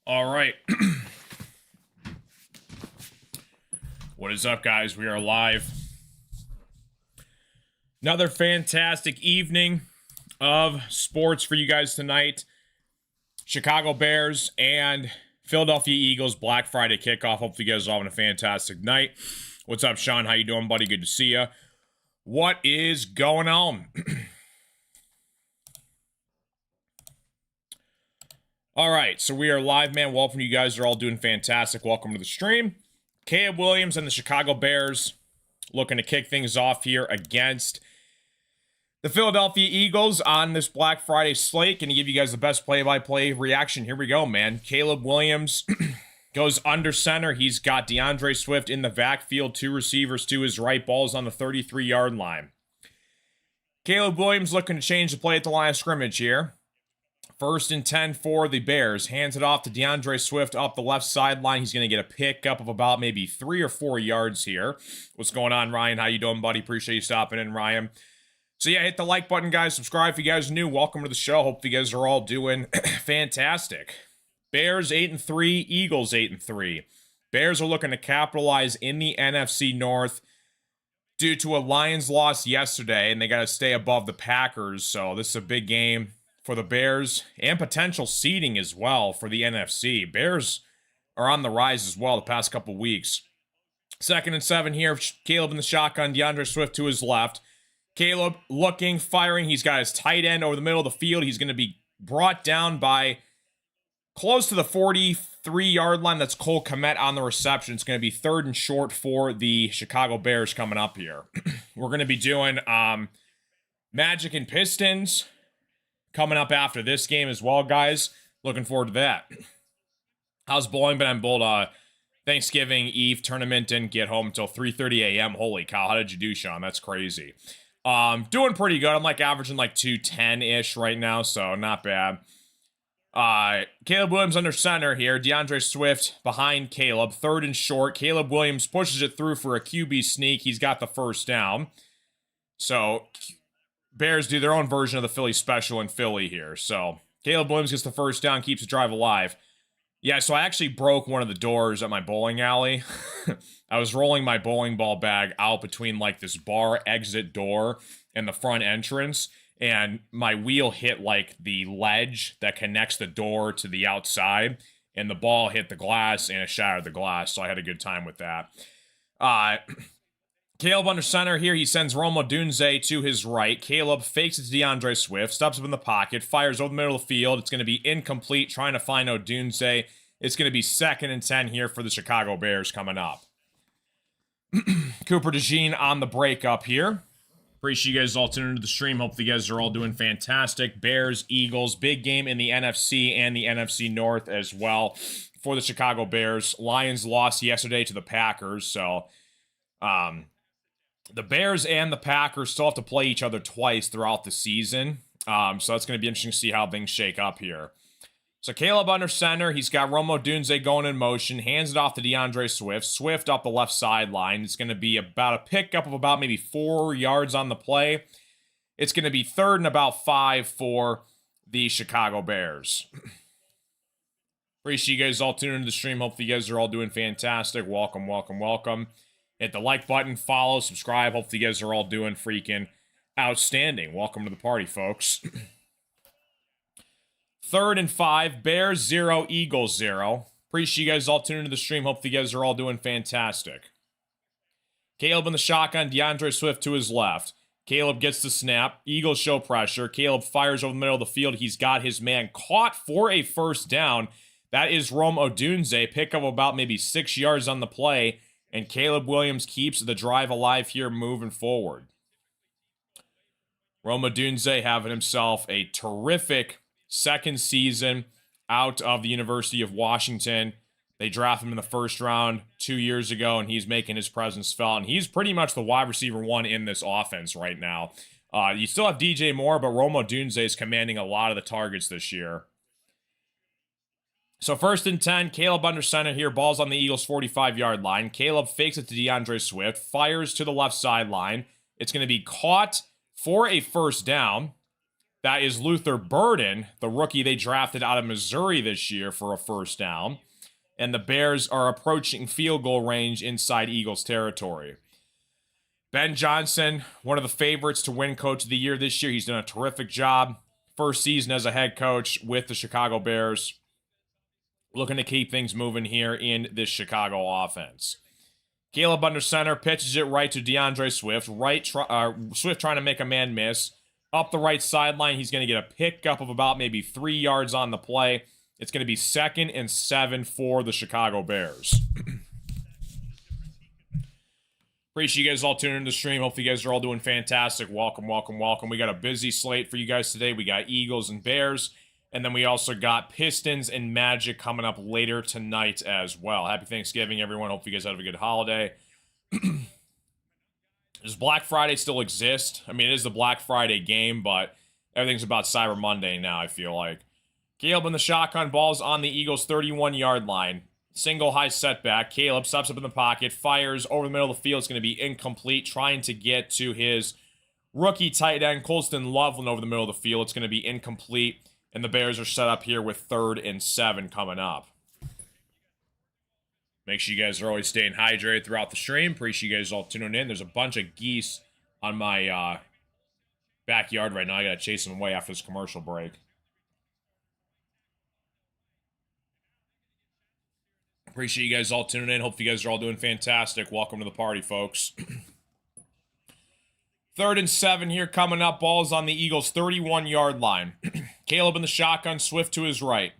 All right. What is up, guys? We are live. Another fantastic evening of sports for you guys tonight. Chicago Bears and Philadelphia Eagles Black Friday kickoff. Hopefully you guys are having a fantastic night. What's up, Sean? How you doing, buddy? Good to see you. What is going on? All right, so we are live, man. Welcome. You guys are all doing fantastic. Welcome to the stream. Caleb Williams and the Chicago Bears looking to kick things off here against the Philadelphia Eagles on this Black Friday slate. Going to give you guys the best play-by-play reaction. Here we go, man. Caleb Williams goes under center. He's got DeAndre Swift in the backfield, two receivers to his right. Ball's on the 33-yard line. Caleb Williams looking to change the play at the line of scrimmage here. 1st and 10 for the Bears. Hands it off to DeAndre Swift up the left sideline. He's going to get a pickup of about maybe 3 or 4 yards here. What's going on, Ryan? How you doing, buddy? Appreciate you stopping in, Ryan. So yeah, hit the like button, guys. Subscribe if you guys are new. Welcome to the show. Hope you guys are all doing fantastic. Bears 8-3, Eagles 8-3. Bears are looking to capitalize in the NFC North due to a Lions loss yesterday, and they got to stay above the Packers. So this is a big game for the Bears and potential seeding as well for the NFC. Bears are on the rise as well the past couple weeks. 2nd and 7 here. Caleb in the shotgun. DeAndre Swift to his left. Caleb looking, firing. He's got his tight end over the middle of the field. He's going to be brought down by close to the 43-yard line. That's Cole Kmet on the reception. It's going to be 3rd and short for the Chicago Bears coming up here. We're going to be doing Magic and Pistons coming up after this game as well, guys. Looking forward to that. How's bowling been on bold? Thanksgiving Eve tournament didn't get home until 3:30 a.m. Holy cow, how did you do, Sean? That's crazy. Doing pretty good. I'm like averaging like 210-ish right now, so not bad. Caleb Williams under center here. DeAndre Swift behind Caleb. 3rd and short. Caleb Williams pushes it through for a QB sneak. He's got the first down. So Bears do their own version of the Philly special in Philly here. So Caleb Williams gets the first down, keeps the drive alive. Yeah, so I actually broke one of the doors at my bowling alley. I was rolling my bowling ball bag out between like this bar exit door and the front entrance, and my wheel hit like the ledge that connects the door to the outside, and the ball hit the glass and it shattered the glass, so I had a good time with that. Caleb under center here. He sends Rome Odunze to his right. Caleb fakes it to DeAndre Swift, steps up in the pocket, fires over the middle of the field. It's going to be incomplete, trying to find Odunze. It's going to be 2nd and 10 here for the Chicago Bears coming up. Cooper DeJean on the breakup here. Appreciate you guys all tuning into the stream. Hope you guys are all doing fantastic. Bears, Eagles, big game in the NFC and the NFC North as well for the Chicago Bears. Lions lost yesterday to the Packers, so the Bears and the Packers still have to play each other twice throughout the season. So that's going to be interesting to see how things shake up here. So Caleb under center. He's got Rome Odunze going in motion. Hands it off to DeAndre Swift. Swift up the left sideline. It's going to be about a pickup of about maybe 4 yards on the play. It's going to be 3rd and about 5 for the Chicago Bears. Appreciate you guys all tuning into the stream. Hopefully you guys are all doing fantastic. Welcome, welcome, welcome. Hit the like button, follow, subscribe. Hopefully you guys are all doing freaking outstanding. Welcome to the party, folks. 3rd and 5, Bears 0, Eagles 0. Appreciate you guys all tuning into the stream. Hopefully you guys are all doing fantastic. Caleb in the shotgun, DeAndre Swift to his left. Caleb gets the snap. Eagles show pressure. Caleb fires over the middle of the field. He's got his man caught for a first down. That is Rome Odunze. Pick up about maybe 6 yards on the play. And Caleb Williams keeps the drive alive here moving forward. Rome Odunze having himself a terrific 2nd season out of the University of Washington. They drafted him in the 1st round 2 years ago, and he's making his presence felt. And he's pretty much the wide receiver 1 in this offense right now. You still have DJ Moore, but Rome Odunze is commanding a lot of the targets this year. So 1st and 10, Caleb under center here. Ball's on the Eagles' 45-yard line. Caleb fakes it to DeAndre Swift, fires to the left sideline. It's going to be caught for a first down. That is Luther Burden, the rookie they drafted out of Missouri this year, for a first down. And the Bears are approaching field goal range inside Eagles territory. Ben Johnson, one of the favorites to win Coach of the Year this year. He's done a terrific job. First season as a head coach with the Chicago Bears. Looking to keep things moving here in this Chicago offense. Caleb under center, pitches it right to DeAndre Swift. Swift trying to make a man miss. Up the right sideline, he's going to get a pickup of about maybe 3 yards on the play. It's going to be 2nd and 7 for the Chicago Bears. Appreciate you guys all tuning in the stream. Hopefully you guys are all doing fantastic. Welcome, welcome, welcome. We got a busy slate for you guys today. We got Eagles and Bears. And then we also got Pistons and Magic coming up later tonight as well. Happy Thanksgiving, everyone. Hope you guys have a good holiday. Does Black Friday still exist? I mean, it is the Black Friday game, but everything's about Cyber Monday now, I feel like. Caleb in the shotgun, ball's on the Eagles' 31-yard line. Single high setback. Caleb steps up in the pocket, fires over the middle of the field. It's going to be incomplete, trying to get to his rookie tight end, Colston Loveland, over the middle of the field. It's going to be incomplete. And the Bears are set up here with 3rd and 7 coming up. Make sure you guys are always staying hydrated throughout the stream. Appreciate you guys all tuning in. There's a bunch of geese on my backyard right now. I got to chase them away after this commercial break. Appreciate you guys all tuning in. Hope you guys are all doing fantastic. Welcome to the party, folks. 3rd and 7 here coming up. Ball's on the Eagles' 31-yard line. Caleb in the shotgun, Swift to his right.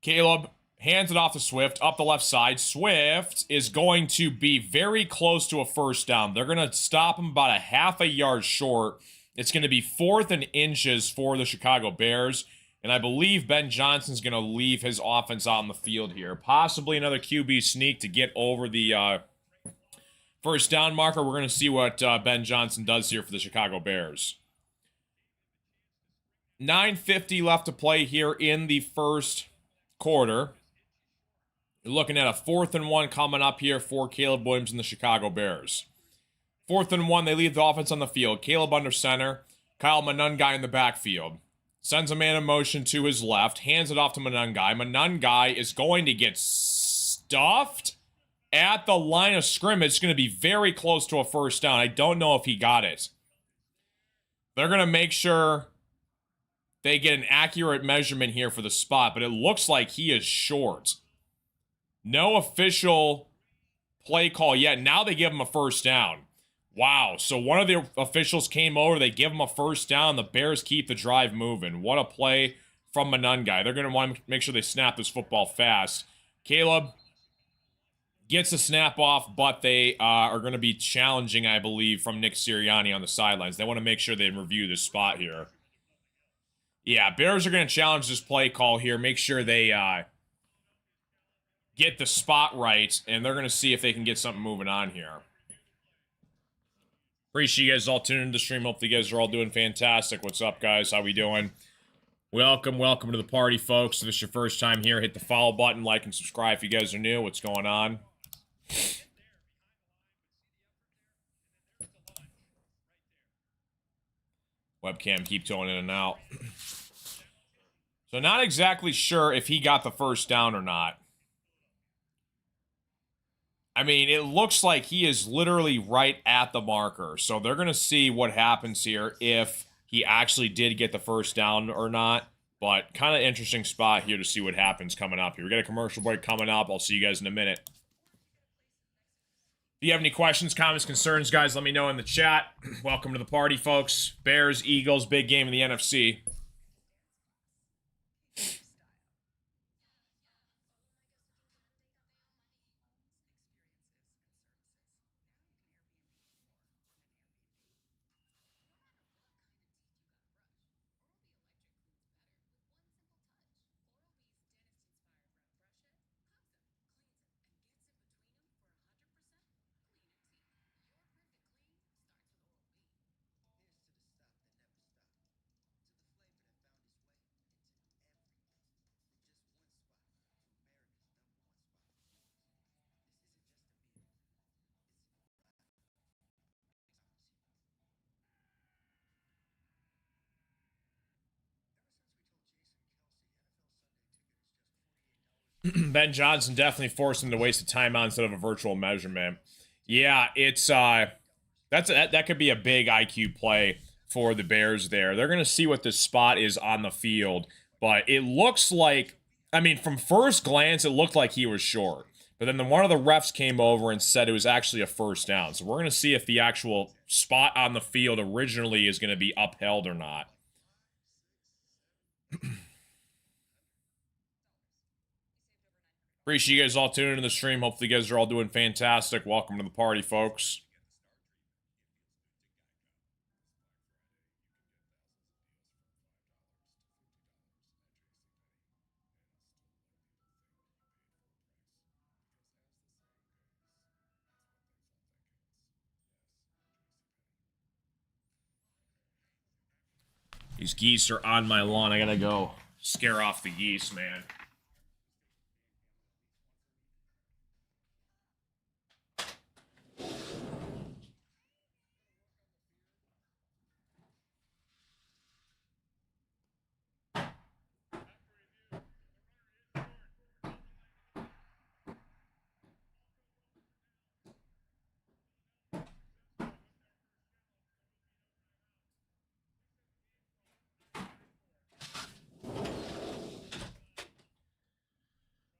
Caleb hands it off to Swift, up the left side. Swift is going to be very close to a first down. They're going to stop him about a half a yard short. It's going to be 4th and inches for the Chicago Bears. And I believe Ben Johnson's going to leave his offense out on the field here. Possibly another QB sneak to get over the first down marker. We're going to see what Ben Johnson does here for the Chicago Bears. 9:50 left to play here in the first quarter. You're looking at a 4th and 1 coming up here for Caleb Williams and the Chicago Bears. 4th and 1, they leave the offense on the field. Caleb under center. Kyle Monangai in the backfield. Sends a man in motion to his left. Hands it off to Monangai. Monangai is going to get stuffed at the line of scrimmage. It's going to be very close to a first down. I don't know if he got it. They're going to make sure they get an accurate measurement here for the spot, but it looks like he is short. No official play call yet. Now they give him a first down. Wow. So one of the officials came over. They give him a first down. The Bears keep the drive moving. What a play from Monangai. They're going to want to make sure they snap this football fast. Caleb gets the snap off, but they are going to be challenging, I believe, from Nick Sirianni on the sidelines. They want to make sure they review this spot here. Yeah, Bears are going to challenge this play call here. Make sure they get the spot right, and they're going to see if they can get something moving on here. Appreciate you guys all tuning into the stream. Hopefully you guys are all doing fantastic. What's up, guys? How we doing? Welcome to the party, folks. If this is your first time here, hit the follow button, like, and subscribe if you guys are new. What's going on? Webcam keep going in and out. So not exactly sure if he got the first down or not. I mean, it looks like he is literally right at the marker. So they're going to see what happens here if he actually did get the first down or not. But kind of interesting spot here to see what happens coming up here. We got a commercial break coming up. I'll see you guys in a minute. If you have any questions, comments, concerns, guys, let me know in the chat. Welcome to the party, folks. Bears, Eagles, big game in the NFC. Ben Johnson definitely forced him to waste a timeout instead of a virtual measurement. Yeah, it's that could be a big IQ play for the Bears there. They're going to see what this spot is on the field, but it looks like, I mean, from first glance, it looked like he was short. But then one of the refs came over and said it was actually a first down. So we're going to see if the actual spot on the field originally is going to be upheld or not. Appreciate you guys all tuning into the stream. Hopefully you guys are all doing fantastic. Welcome to the party, folks. These geese are on my lawn. I gotta go scare off the geese, man.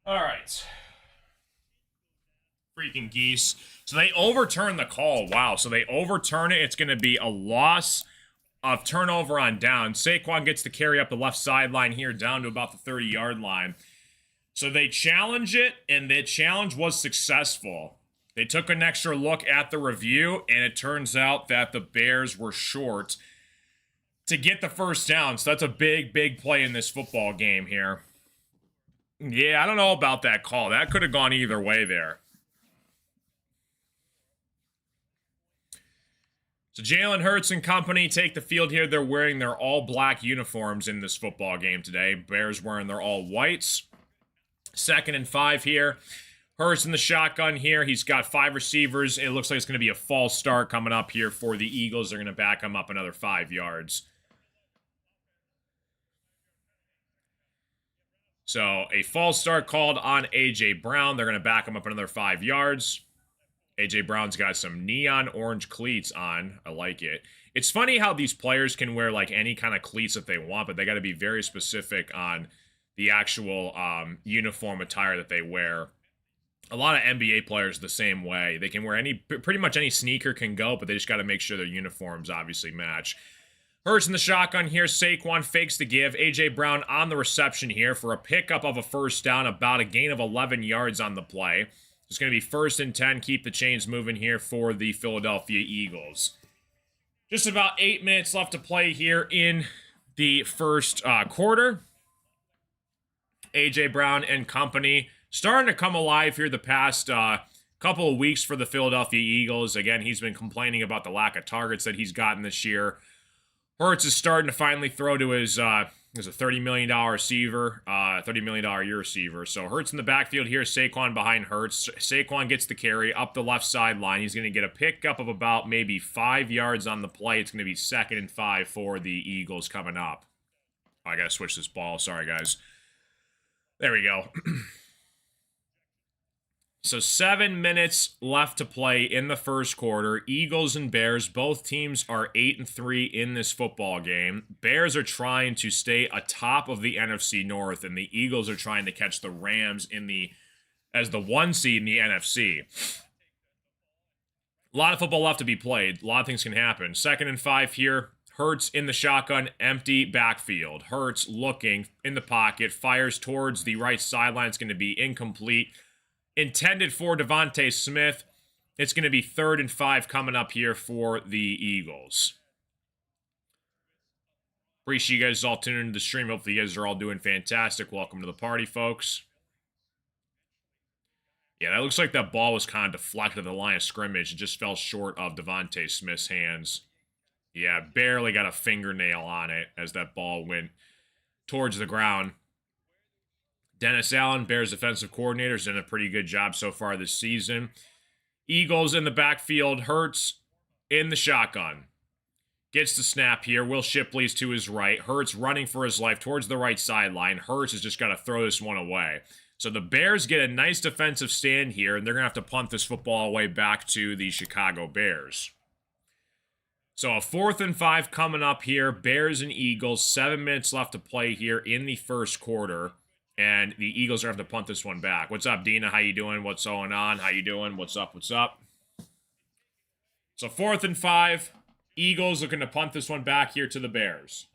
All right. Freaking geese. So they overturn the call. Wow. So they overturn it. It's going to be a loss of turnover on down. Saquon gets the carry up the left sideline here down to about the 30-yard line. So they challenge it, and the challenge was successful. They took an extra look at the review, and it turns out that the Bears were short to get the first down. So that's a big, big play in this football game here. Yeah, I don't know about that call. That could have gone either way there. So Jalen Hurts and company take the field here. They're wearing their all-black uniforms in this football game today. Bears wearing their all-whites. 2nd and 5 here. Hurts in the shotgun here. He's got 5 receivers. It looks like it's going to be a false start coming up here for the Eagles. They're going to back him up another 5 yards. So a false start called on A.J. Brown. They're going to back him up another 5 yards. A.J. Brown's got some neon orange cleats on. I like it. It's funny how these players can wear like any kind of cleats that they want, but they got to be very specific on the actual uniform attire that they wear. A lot of NBA players the same way. They can wear pretty much any sneaker can go, but they just got to make sure their uniforms obviously match. Hurts in the shotgun here. Saquon fakes the give. A.J. Brown on the reception here for a pickup of a first down, about a gain of 11 yards on the play. It's going to be 1st and 10. Keep the chains moving here for the Philadelphia Eagles. Just about 8 minutes left to play here in the first quarter. A.J. Brown and company starting to come alive here the past couple of weeks for the Philadelphia Eagles. Again, he's been complaining about the lack of targets that he's gotten this year. Hurts is starting to finally throw to his a $30 million receiver, $30 million a year receiver. So Hurts in the backfield here, Saquon behind Hurts. Saquon gets the carry up the left sideline. He's going to get a pickup of about maybe 5 yards on the play. It's going to be 2nd and 5 for the Eagles coming up. Oh, I got to switch this ball. Sorry, guys. There we go. So 7 minutes left to play in the first quarter. Eagles and Bears, both teams are 8-3 in this football game. Bears are trying to stay atop of the NFC North, and the Eagles are trying to catch the Rams as the 1 seed in the NFC. A lot of football left to be played. A lot of things can happen. 2nd and 5 here. Hurts in the shotgun, empty backfield. Hurts looking in the pocket, fires towards the right sideline. It's going to be incomplete. Intended for Devontae Smith. It's going to be 3rd and 5 coming up here for the Eagles. Appreciate you guys all tuning into the stream. Hopefully you guys are all doing fantastic. Welcome to the party, folks. Yeah, that looks like that ball was kind of deflected at the line of scrimmage. It just fell short of Devontae Smith's hands. Yeah, barely got a fingernail on it as that ball went towards the ground. Dennis Allen, Bears defensive coordinator, has done a pretty good job so far this season. Eagles in the backfield. Hurts in the shotgun. Gets the snap here. Will Shipley's to his right. Hurts running for his life towards the right sideline. Hurts has just got to throw this one away. So the Bears get a nice defensive stand here, and they're going to have to punt this football away back to the Chicago Bears. So a 4th and 5 coming up here. Bears and Eagles. 7 minutes left to play here in the first quarter. And the Eagles are going to have to punt this one back. What's up, Dina? How you doing? What's going on? How you doing? What's up? What's up? So 4th and 5. Eagles looking to punt this one back here to the Bears.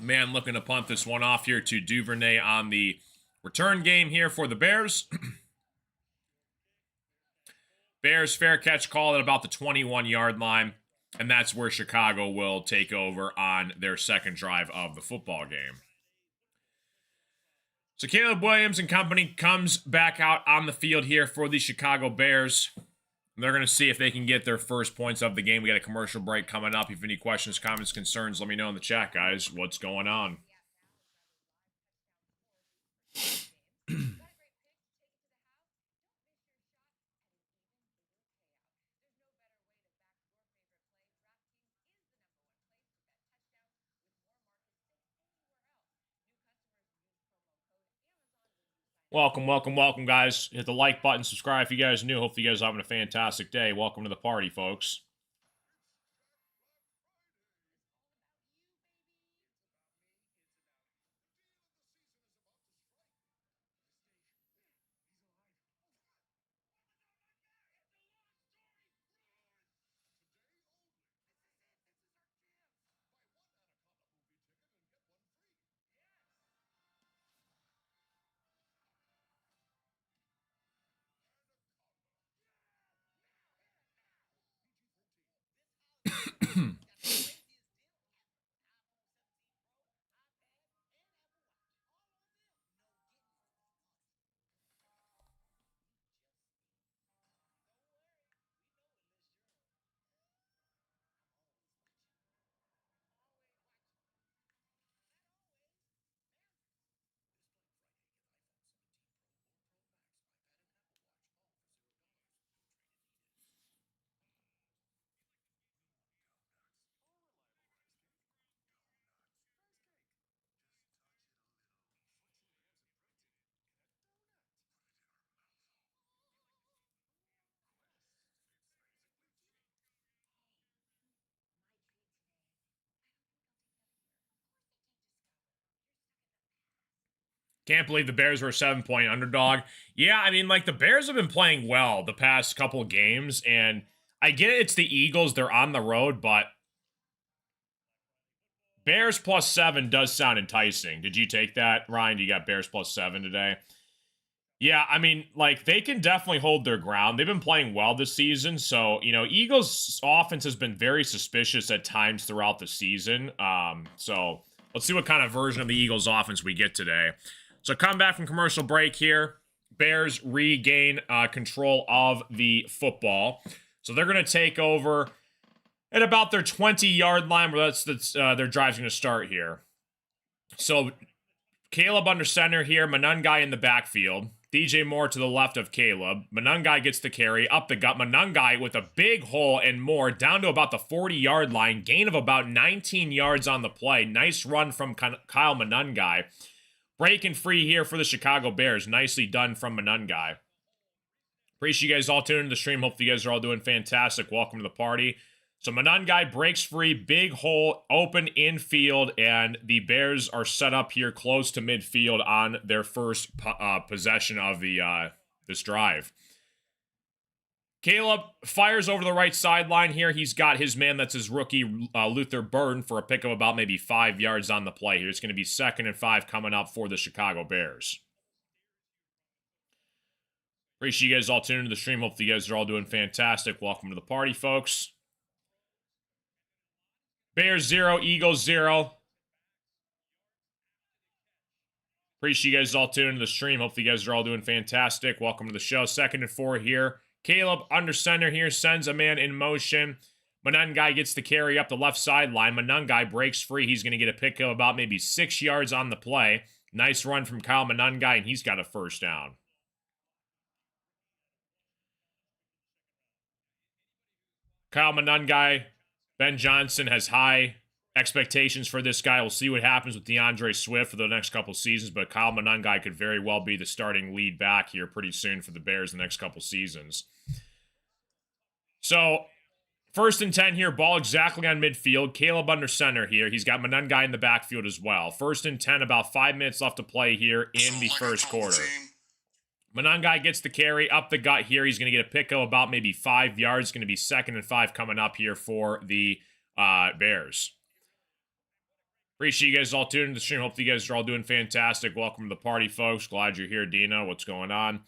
Man looking to punt this one off here to Duvernay on the return game here for the Bears. Bears fair catch call at about the 21-yard line, and that's where Chicago will take over on their second drive of the football game. So Caleb Williams and company comes back out on the field here for the Chicago Bears. They're going to see if they can get their first points of the game. We got a commercial break coming up. If you have any questions, comments, concerns, let me know in the chat, guys. What's going on? Welcome, welcome, welcome, guys. Hit the like button, subscribe if you guys are new. Hopefully you guys are having a fantastic day. Welcome to the party, folks. Can't believe the Bears were a 7-point underdog. Yeah, I mean, like, the Bears have been playing well the past couple games, and I get it, it's the Eagles, they're on the road, but Bears plus 7 does sound enticing. Did you take that, Ryan? You got Bears plus 7 today? Yeah, I mean, like, they can definitely hold their ground. They've been playing well this season, so, you know, Eagles' offense has been very suspicious at times throughout the season. So let's see what kind of version of the Eagles' offense we get today. So come back from commercial break here. Bears regain control of the football. So they're going to take over at about their 20-yard line, where that's their drive's going to start here. So Caleb under center here, Monangai in the backfield. DJ Moore to the left of Caleb. Monangai gets the carry, up the gut. Monangai with a big hole and more, down to about the 40-yard line. Gain of about 19 yards on the play. Nice run from Kyle Monangai. Breaking free here for the Chicago Bears. Nicely done from Monangai. Appreciate you guys all tuning in the stream. Hopefully you guys are all doing fantastic. Welcome to the party. So Monangai breaks free, big hole, open infield, and the Bears are set up here close to midfield on their first possession of this drive. Caleb fires over the right sideline here. He's got his man, that's his rookie, Luther Burden, for a pick of about maybe 5 yards on the play here. It's going to be 2nd and 5 coming up for the Chicago Bears. Appreciate you guys all tuning into the stream. Hopefully you guys are all doing fantastic. Welcome to the party, folks. Bears 0, Eagles 0. Appreciate you guys all tuning into the stream. Hopefully you guys are all doing fantastic. Welcome to the show. 2nd and 4 here. Caleb under center here, sends a man in motion. Monangai gets the carry up the left sideline. Monangai breaks free. He's going to get a pick of about maybe 6 yards on the play. Nice run from Kyle Monangai, and he's got a first down. Kyle Monangai, Ben Johnson has high expectations for this guy. We'll see what happens with DeAndre Swift for the next couple seasons, but Kyle Monangai could very well be the starting lead back here pretty soon for the Bears the next couple seasons. So, 1st and 10 here, ball exactly on midfield. Caleb under center here. He's got Monangai in the backfield as well. 1st and 10, about 5 minutes left to play here in the first quarter. Monangai gets the carry up the gut here. He's going to get a pick of about maybe 5 yards. Going to be 2nd and 5 coming up here for the Bears. Appreciate you guys all tuning in the stream. Hope you guys are all doing fantastic. Welcome to the party, folks. Glad you're here, Dina. What's going on?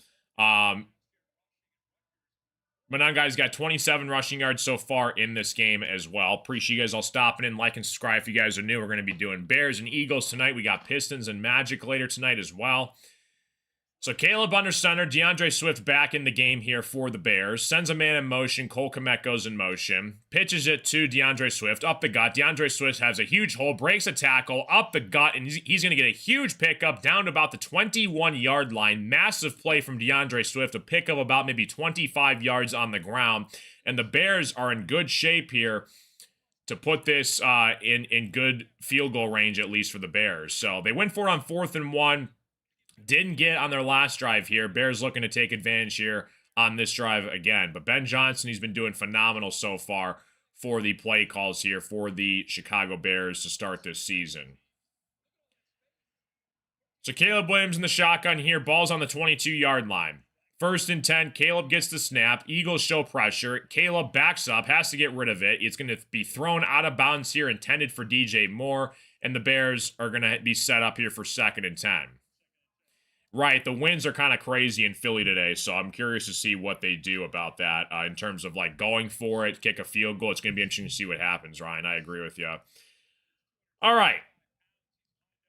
Monangai's got 27 rushing yards so far in this game as well. Appreciate you guys all stopping in. Like and subscribe if you guys are new. We're going to be doing Bears and Eagles tonight. We got Pistons and Magic later tonight as well. So Caleb under center, DeAndre Swift back in the game here for the Bears. Sends a man in motion. Cole Kmet goes in motion. Pitches it to DeAndre Swift up the gut. DeAndre Swift has a huge hole, breaks a tackle up the gut, and he's going to get a huge pickup down to about the 21-yard line. Massive play from DeAndre Swift, a pickup about maybe 25 yards on the ground. And the Bears are in good shape here to put this in good field goal range, at least for the Bears. So they went for it on 4th and 1. Didn't get on their last drive here. Bears looking to take advantage here on this drive again. But Ben Johnson, he's been doing phenomenal so far for the play calls here for the Chicago Bears to start this season. So Caleb Williams in the shotgun here. Ball's on the 22-yard line. 1st and 10. Caleb gets the snap. Eagles show pressure. Caleb backs up. Has to get rid of it. It's going to be thrown out of bounds here, intended for DJ Moore. And the Bears are going to be set up here for 2nd and 10. Right, the winds are kind of crazy in Philly today, so I'm curious to see what they do about that in terms of like going for it, kick a field goal. It's going to be interesting to see what happens, Ryan. I agree with you. All right.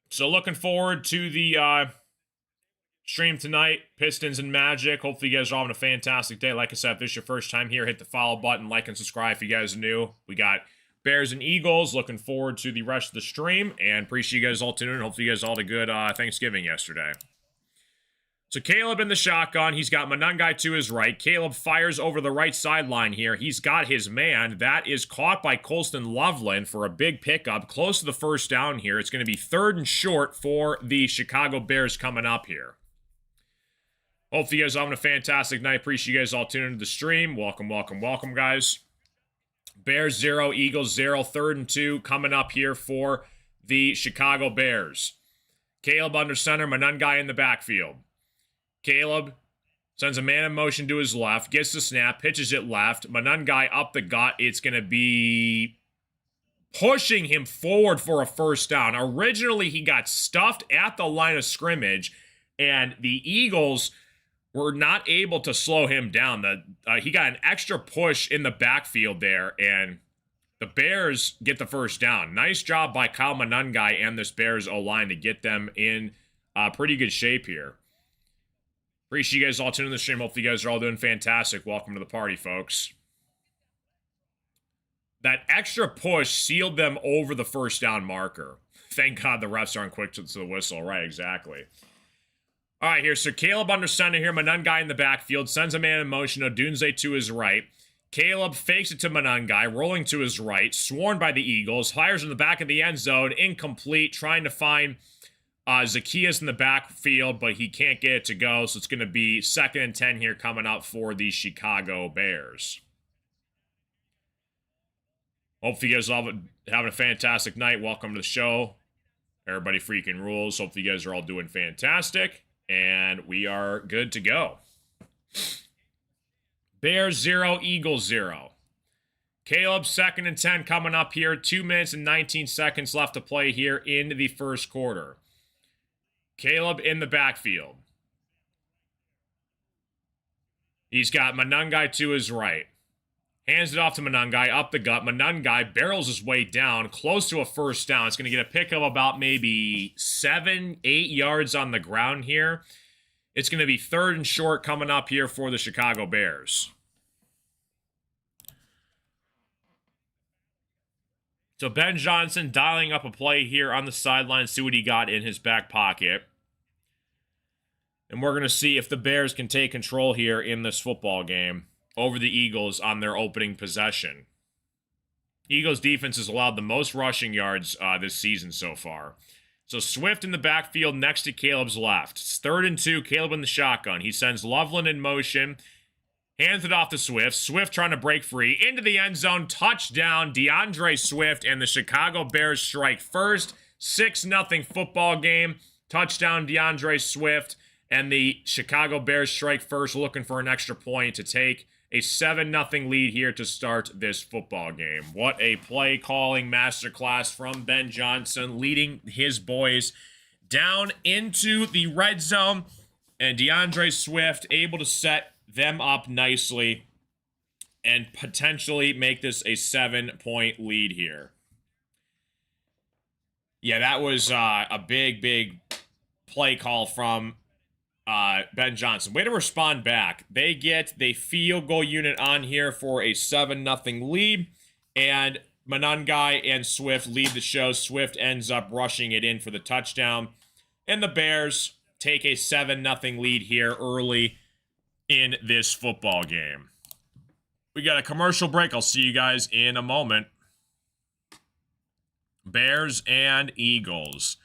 So looking forward to the stream tonight, Pistons and Magic. Hopefully you guys are all having a fantastic day. Like I said, if this is your first time here, hit the follow button, like and subscribe if you guys are new. We got Bears and Eagles. Looking forward to the rest of the stream, and appreciate you guys all tuning in. Hopefully you guys all had a good Thanksgiving yesterday. So Caleb in the shotgun. He's got Monangai to his right. Caleb fires over the right sideline here. He's got his man. That is caught by Colston Loveland for a big pickup. Close to the first down here. It's going to be 3rd and short for the Chicago Bears coming up here. Hopefully you guys are having a fantastic night. Appreciate you guys all tuning into the stream. Welcome, welcome, welcome, guys. Bears 0, Eagles 0. 3rd and 2 coming up here for the Chicago Bears. Caleb under center. Monangai in the backfield. Caleb sends a man in motion to his left, gets the snap, pitches it left. Monangai up the gut. It's going to be pushing him forward for a first down. Originally, he got stuffed at the line of scrimmage, and the Eagles were not able to slow him down. He got an extra push in the backfield there, and the Bears get the first down. Nice job by Kyle Monangai and this Bears O-line to get them in pretty good shape here. Appreciate you guys all tuning in the stream. Hopefully you guys are all doing fantastic. Welcome to the party, folks. That extra push sealed them over the first down marker. Thank God the refs aren't quick to the whistle. Right, exactly. All right, here. So Caleb under center here. Monangai in the backfield. Sends a man in motion. Odunze to his right. Caleb fakes it to Monangai, rolling to his right. Swarmed by the Eagles. Fires in the back of the end zone. Incomplete. Trying to find Zacchaeus in the backfield, but he can't get it to go, so it's going to be 2nd and 10 here coming up for the Chicago Bears. Hopefully you guys all having a fantastic night. Welcome to the show. Everybody freaking rules. Hopefully you guys are all doing fantastic, and we are good to go. Bears 0, Eagles 0. Caleb, 2nd and 10 coming up here. 2 minutes and 19 seconds left to play here in the first quarter. Caleb in the backfield. He's got Monangai to his right. Hands it off to Monangai, up the gut. Monangai barrels his way down, close to a first down. It's going to get a pick of about maybe 7, 8 yards on the ground here. It's going to be 3rd and short coming up here for the Chicago Bears. So Ben Johnson dialing up a play here on the sideline, see what he got in his back pocket. And we're going to see if the Bears can take control here in this football game over the Eagles on their opening possession. Eagles defense has allowed the most rushing yards this season so far. So Swift in the backfield next to Caleb's left. It's 3rd and 2, Caleb in the shotgun. He sends Loveland in motion, hands it off to Swift. Swift trying to break free into the end zone. Touchdown, DeAndre Swift, and the Chicago Bears strike first. 6-0 football game. Touchdown, DeAndre Swift, and the Chicago Bears strike first, looking for an extra point to take a 7-0 lead here to start this football game. What a play calling masterclass from Ben Johnson, leading his boys down into the red zone, and DeAndre Swift able to set them up nicely and potentially make this a 7-point lead here. Yeah, that was a big play call from Ben Johnson. Way to respond back. They get the field goal unit on here for a 7-0 lead, and Monangai and Swift lead the show. Swift ends up rushing it in for the touchdown, and the Bears take a 7-0 lead here early in this football game. We got a commercial break. I'll see you guys in a moment. Bears and Eagles.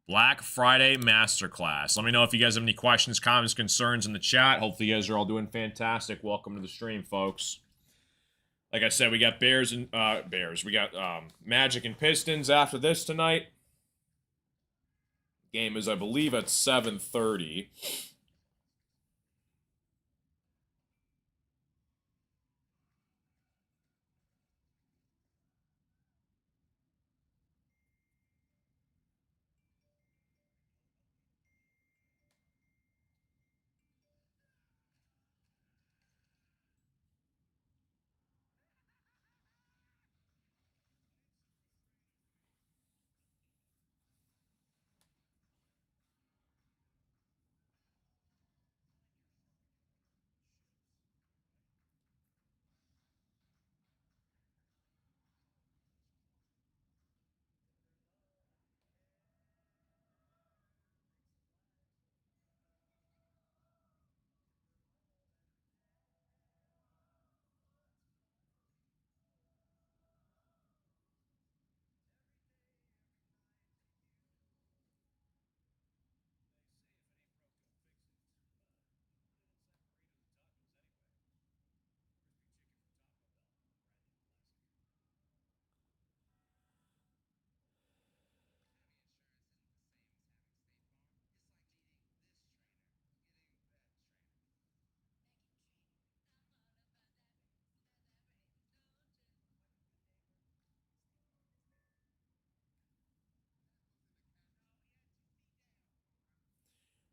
Black Friday Masterclass. Let me know if you guys have any questions, comments, concerns in the chat. Hopefully you guys are all doing fantastic. Welcome to the stream, folks. Like I said, we got Bears and We got Magic and Pistons after this tonight. Game is, I believe, at 7:30.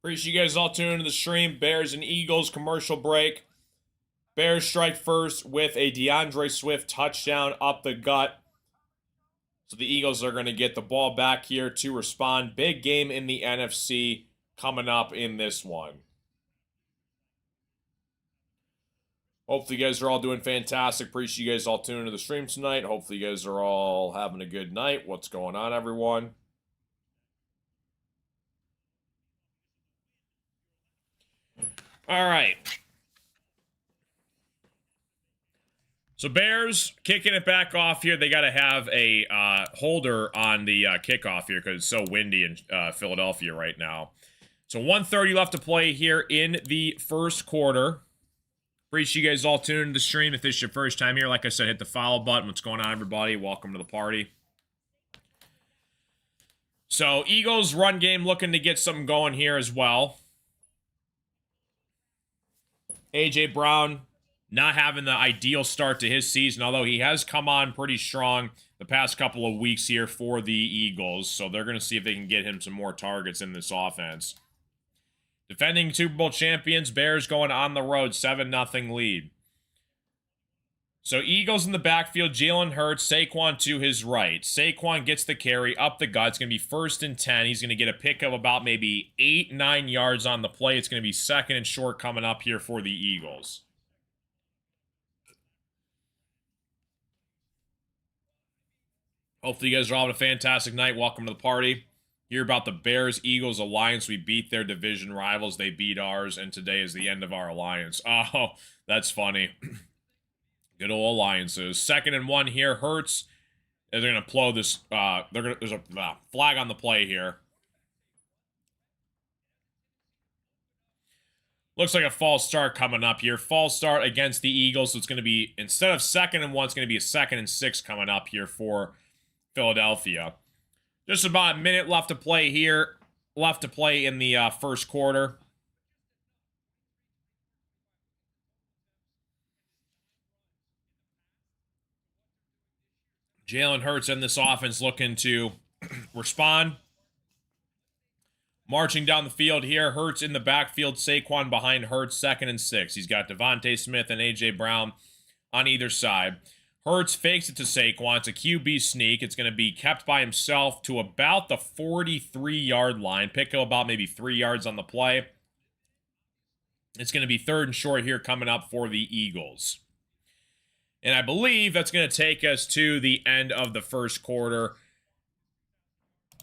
Appreciate you guys all tuning into the stream. Bears and Eagles commercial break. Bears strike first with a DeAndre Swift touchdown up the gut. So the Eagles are going to get the ball back here to respond. Big game in the NFC coming up in this one. Hopefully you guys are all doing fantastic. Appreciate you guys all tuning into the stream tonight. Hopefully you guys are all having a good night. What's going on, everyone? All right. So Bears kicking it back off here. They got to have a holder on the kickoff here because it's so windy in Philadelphia right now. So 1:30 left to play here in the first quarter. Appreciate you guys all tuning to the stream. If this is your first time here, like I said, hit the follow button. What's going on, everybody? Welcome to the party. So Eagles run game looking to get something going here as well. A.J. Brown not having the ideal start to his season, although he has come on pretty strong the past couple of weeks here for the Eagles. So they're going to see if they can get him some more targets in this offense. Defending Super Bowl champions, Bears going on the road, 7-0 lead. So Eagles in the backfield, Jalen Hurts, Saquon to his right. Saquon gets the carry up the gut. It's going to be 1st and 10. He's going to get a pick of about maybe 8-9 yards on the play. It's going to be 2nd and short coming up here for the Eagles. Hopefully you guys are all having a fantastic night. Welcome to the party. Hear about the Bears-Eagles alliance. We beat their division rivals. They beat ours, and today is the end of our alliance. Oh, that's funny. Good old alliances. 2nd and 1 here. Hurts They're going to blow this. There's a flag on the play here. Looks like a false start coming up here. False start against the Eagles. So it's going to be, instead of 2nd and 1, it's going to be a 2nd and 6 coming up here for Philadelphia. Just about a minute left to play here. Left to play in the first quarter. Jalen Hurts and this offense looking to respond. Marching down the field here, Hurts in the backfield, Saquon behind Hurts, 2nd and 6. He's got Devontae Smith and A.J. Brown on either side. Hurts fakes it to Saquon. It's a QB sneak. It's going to be kept by himself to about the 43-yard line. Pick up about maybe 3 yards on the play. It's going to be 3rd and short here coming up for the Eagles. And I believe that's going to take us to the end of the first quarter.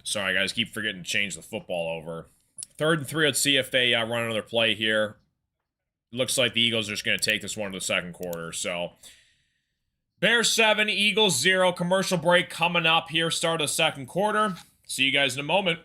Sorry, guys, keep forgetting to change the football over. 3rd and 3. Let's see if they run another play here. Looks like the Eagles are just going to take this one to the second quarter. So, Bears 7, Eagles 0. Commercial break coming up here. Start of the second quarter. See you guys in a moment.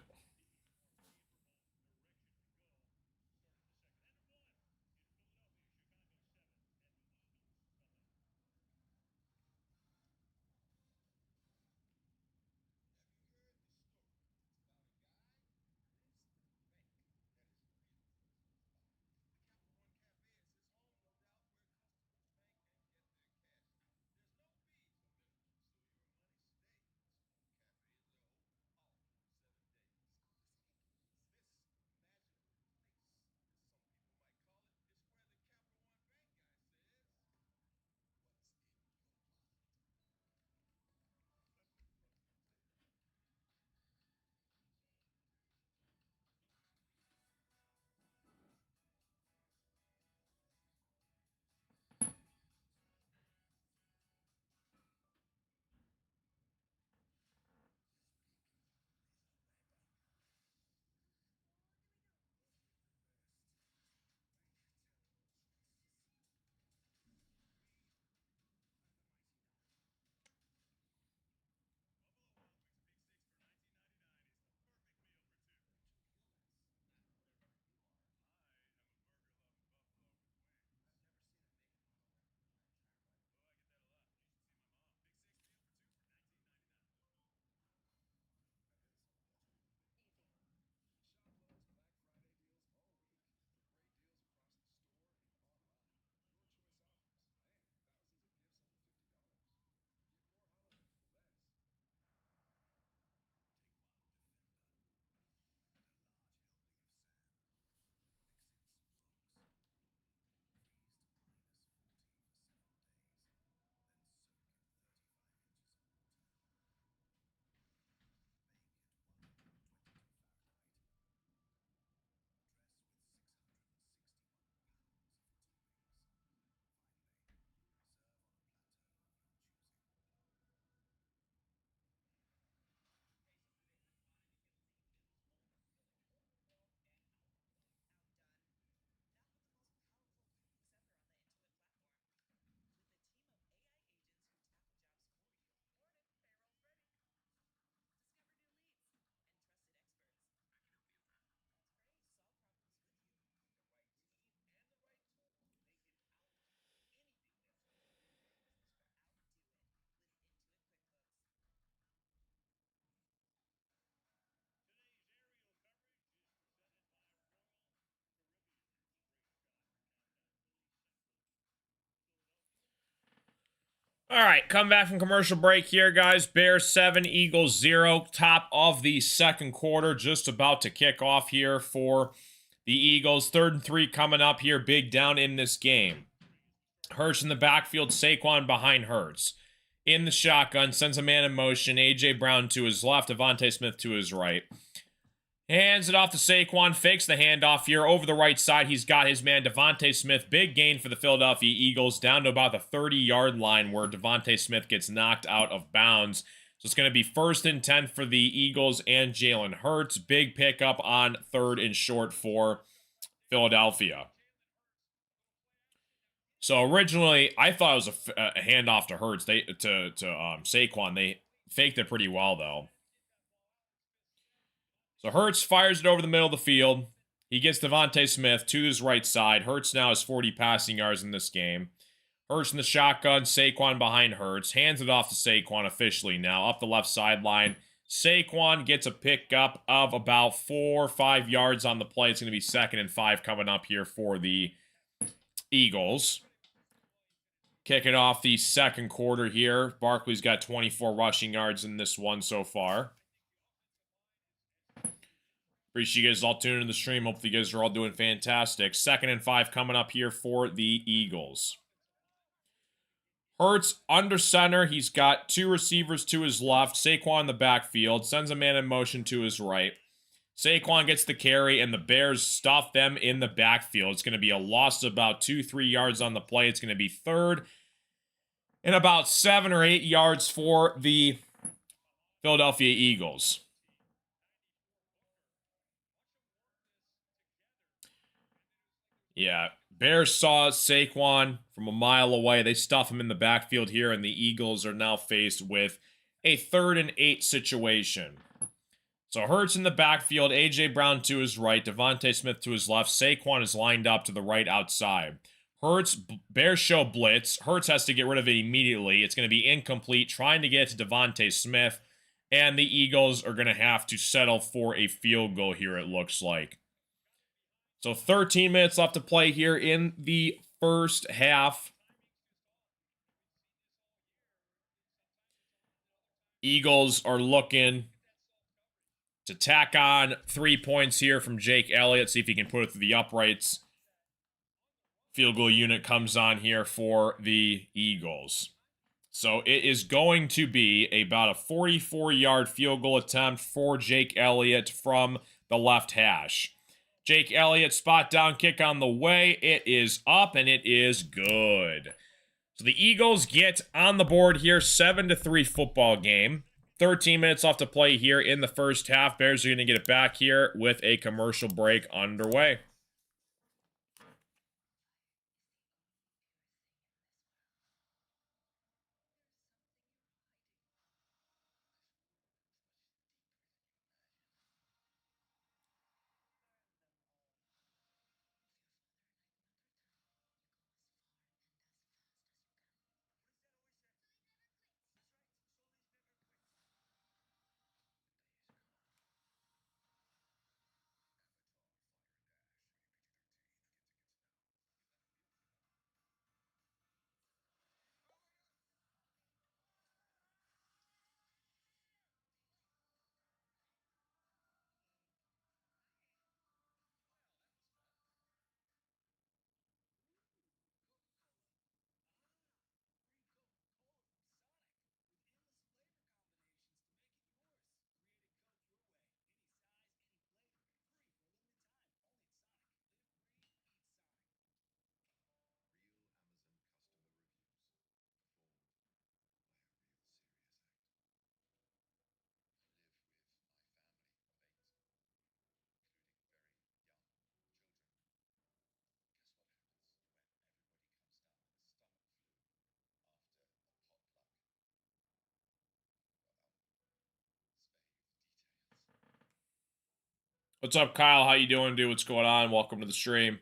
All right, come back from commercial break here, guys. Bears 7, Eagles 0. Top of the second quarter, just about to kick off here for the Eagles. 3rd and 3 coming up here, big down in this game. Hurts in the backfield, Saquon behind Hurts. In the shotgun, sends a man in motion. A.J. Brown to his left, Devontae Smith to his right. Hands it off to Saquon, fakes the handoff here over the right side. He's got his man Devontae Smith. Big gain for the Philadelphia Eagles down to about the 30-yard line where Devontae Smith gets knocked out of bounds. So it's going to be 1st and 10 for the Eagles and Jalen Hurts. Big pickup on 3rd and short for Philadelphia. So originally, I thought it was a handoff to Hurts. To Saquon. They Faked it pretty well, though. So Hurts fires it over the middle of the field. He gets Devontae Smith to his right side. Hurts now has 40 passing yards in this game. Hurts in the shotgun. Saquon behind Hurts. Hands it off to Saquon officially now. Up the left sideline. Saquon gets a pickup of about 4 or 5 yards on the play. It's going to be 2nd and 5 coming up here for the Eagles. Kicking off the second quarter here. Barkley's got 24 rushing yards in this one so far. Appreciate you guys all tuning in the stream. Hopefully you guys are all doing fantastic. 2nd and 5 coming up here for the Eagles. Hurts under center. He's got 2 receivers to his left. Saquon in the backfield. Sends a man in motion to his right. Saquon gets the carry, and the Bears stuff them in the backfield. It's going to be a loss of about 2-3 yards on the play. It's going to be 3rd and about 7 or 8 yards for the Philadelphia Eagles. Yeah, Bears saw Saquon from a mile away. They stuff him in the backfield here, and the Eagles are now faced with a 3rd and 8 situation. So Hurts in the backfield, A.J. Brown to his right, Devontae Smith to his left. Saquon is lined up to the right outside. Hurts, Bears show blitz. Hurts has to get rid of it immediately. It's going to be incomplete, trying to get to Devontae Smith, and the Eagles are going to have to settle for a field goal here, it looks like. So 13 minutes left to play here in the first half. Eagles are looking to tack on 3 points here from Jake Elliott. See if he can put it through the uprights. Field goal unit comes on here for the Eagles. So it is going to be about a 44-yard field goal attempt for Jake Elliott from the left hash. Jake Elliott, spot down kick on the way. It is up, and it is good. So the Eagles get on the board here, 7-3 football game. 13 minutes left to play here in the first half. Bears are going to get it back here with a commercial break underway. What's up, Kyle? How you doing, dude? What's going on? Welcome to the stream.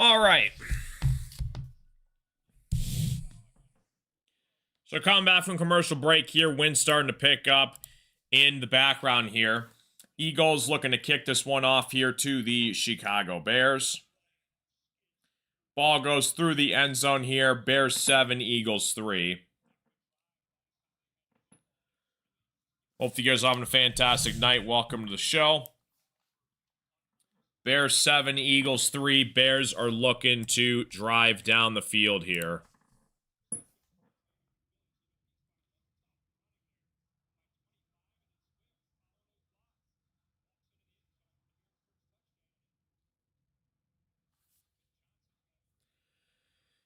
All right. So coming back from commercial break here, wind starting to pick up in the background here. Eagles looking to kick this one off here to the Chicago Bears. Ball goes through the end zone here. Bears 7, Eagles 3. Hope you guys are having a fantastic night. Welcome to the show. Bears 7, Eagles 3. Bears are looking to drive down the field here.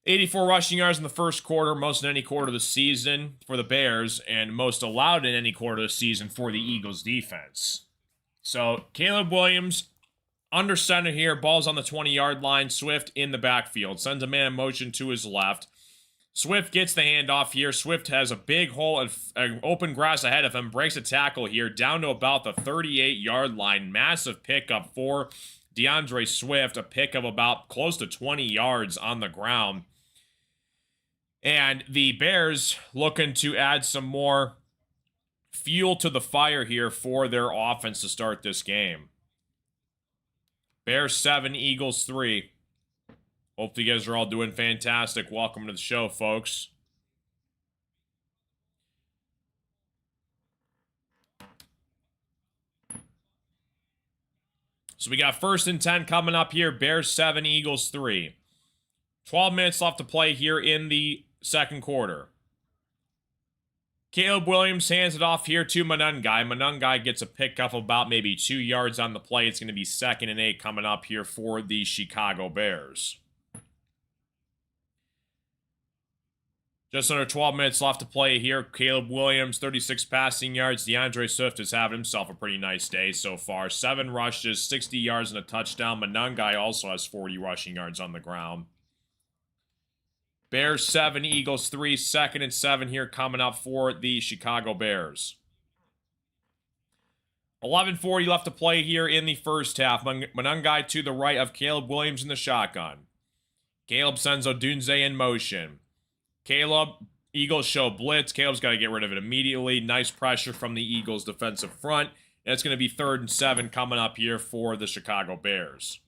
$84 rushing yards in the first quarter, most in any quarter of the season for the Bears, and most allowed in any quarter of the season for the Eagles defense. So Caleb Williams under center here, ball's on the 20-yard line. Swift in the backfield, sends a man in motion to his left. Swift gets the handoff here. Swift has a big hole and open grass ahead of him, breaks a tackle here down to about the 38-yard line. Massive pickup for DeAndre Swift, a pick of about close to 20 yards on the ground. And the Bears looking to add some more fuel to the fire here for their offense to start this game. Bears 7, Eagles 3. Hope you guys are all doing fantastic. Welcome to the show, folks. So we got 1st and 10 coming up here. Bears 7, Eagles 3. 12 minutes left to play here in the second quarter. Caleb Williams hands it off here to Monangai. Monangai gets a pickup of about maybe 2 yards on the play. It's going to be 2nd and 8 coming up here for the Chicago Bears. Just under 12 minutes left to play here. Caleb Williams, 36 passing yards. DeAndre Swift is having himself a pretty nice day so far. 7 rushes, 60 yards and a touchdown. Monangai also has 40 rushing yards on the ground. Bears 7, Eagles 3, 2nd and 7 here coming up for the Chicago Bears. 11:40 left to play here in the first half. Monangai to the right of Caleb Williams in the shotgun. Caleb sends Odunze in motion. Eagles show blitz. Caleb's got to get rid of it immediately. Nice pressure from the Eagles defensive front. And it's going to be 3rd and 7 coming up here for the Chicago Bears.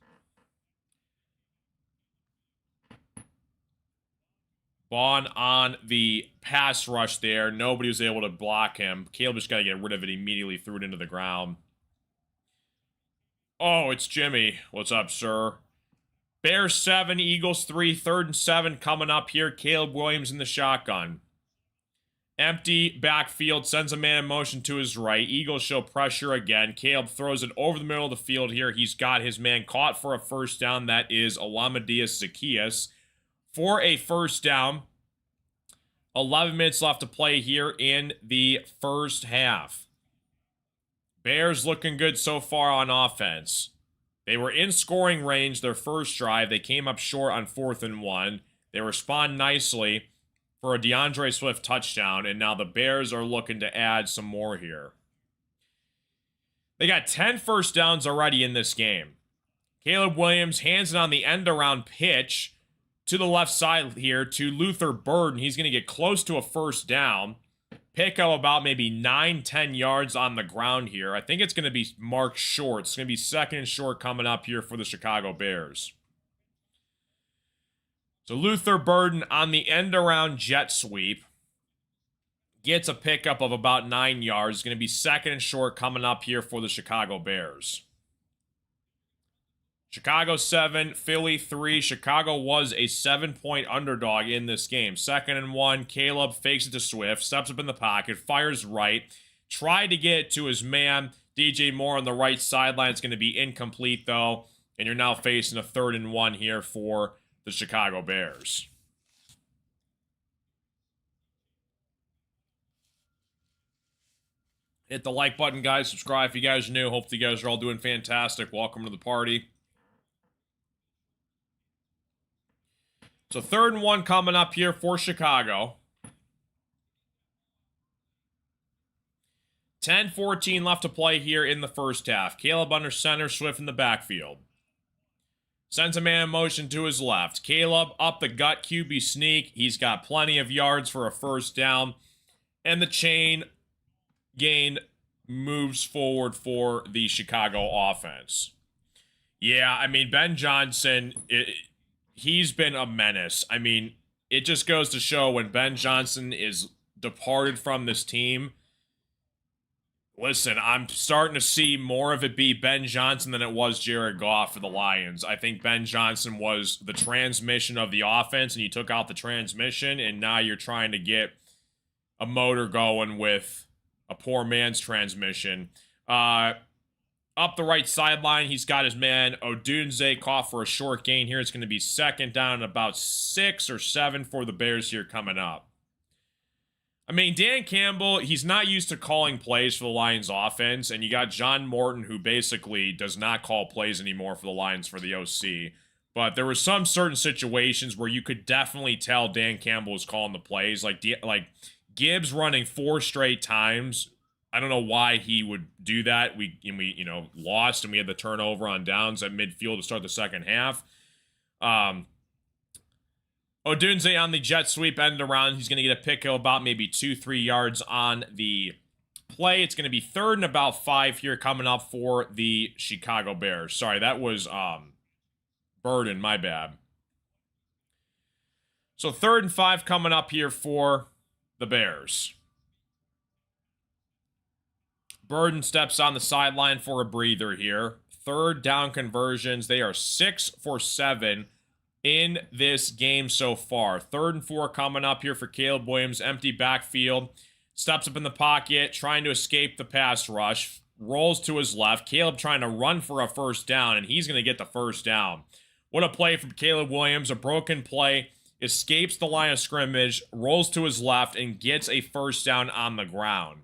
Vaughn on the pass rush there. Nobody was able to block him. Caleb just got to get rid of it immediately, threw it into the ground. Oh, it's Jimmy. What's up, sir? Bears 7, Eagles 3, 3rd and 7 coming up here. Caleb Williams in the shotgun. Empty backfield, sends a man in motion to his right. Eagles show pressure again. Caleb throws it over the middle of the field here. He's got his man caught for a first down. That is Alamedius Zacchaeus for a first down. 11 minutes left to play here in the first half. Bears looking good so far on offense. They were in scoring range their first drive. They came up short on 4th and 1. They respond nicely for a DeAndre Swift touchdown, and now the Bears are looking to add some more here. They got 10 first downs already in this game. Caleb Williams hands it on the end-around pitch to the left side here to Luther Burden. He's going to get close to a first down. Pick up about maybe 9-10 yards on the ground here. I think it's going to be marked short. It's going to be 2nd and short coming up here for the Chicago Bears. So Luther Burden on the end-around jet sweep gets a pickup of about 9 yards. It's going to be 2nd and short coming up here for the Chicago Bears. Chicago 7, Philly 3. Chicago was a 7-point underdog in this game. 2nd and 1. Caleb fakes it to Swift, steps up in the pocket, fires right, tried to get it to his man, DJ Moore on the right sideline. It's going to be incomplete, though, and you're now facing a 3rd and 1 here for the Chicago Bears. Hit the like button, guys. Subscribe if you guys are new. Hope you guys are all doing fantastic. Welcome to the party. So 3rd and 1 coming up here for Chicago. 10-14 left to play here in the first half. Caleb under center, Swift in the backfield. Sends a man in motion to his left. Caleb up the gut QB sneak. He's got plenty of yards for a first down. And the chain gain moves forward for the Chicago offense. Yeah, I mean, Ben Johnson, he's been a menace. I mean, it just goes to show when Ben Johnson is departed from this team. Listen, I'm starting to see more of it be Ben Johnson than it was Jared Goff for the Lions. I think Ben Johnson was the transmission of the offense, and you took out the transmission, and now you're trying to get a motor going with a poor man's transmission. Up the right sideline, he's got his man Odunze caught for a short gain here. It's going to be second down and about 6 or 7 for the Bears here coming up. I mean, Dan Campbell, he's not used to calling plays for the Lions offense, and you got John Morton, who basically does not call plays anymore for the Lions for the OC. But there were some certain situations where you could definitely tell Dan Campbell was calling the plays, like Gibbs running 4 straight times. I don't know why he would do that. We lost, and we had the turnover on downs at midfield to start the second half. Odunze on the jet sweep end around. He's going to get a pick of about maybe 2-3 yards on the play. It's going to be 3rd and about 5 here coming up for the Chicago Bears. Sorry, that was Burden, my bad. So 3rd and 5 coming up here for the Bears. Burden steps on the sideline for a breather here. 3rd down conversions. They are 6 for 7 in this game so far. 3rd and 4 coming up here for Caleb Williams. Empty backfield. Steps up in the pocket, trying to escape the pass rush. Rolls to his left. Caleb trying to run for a first down, and he's going to get the first down. What a play from Caleb Williams. A broken play. Escapes the line of scrimmage. Rolls to his left, and gets a first down on the ground.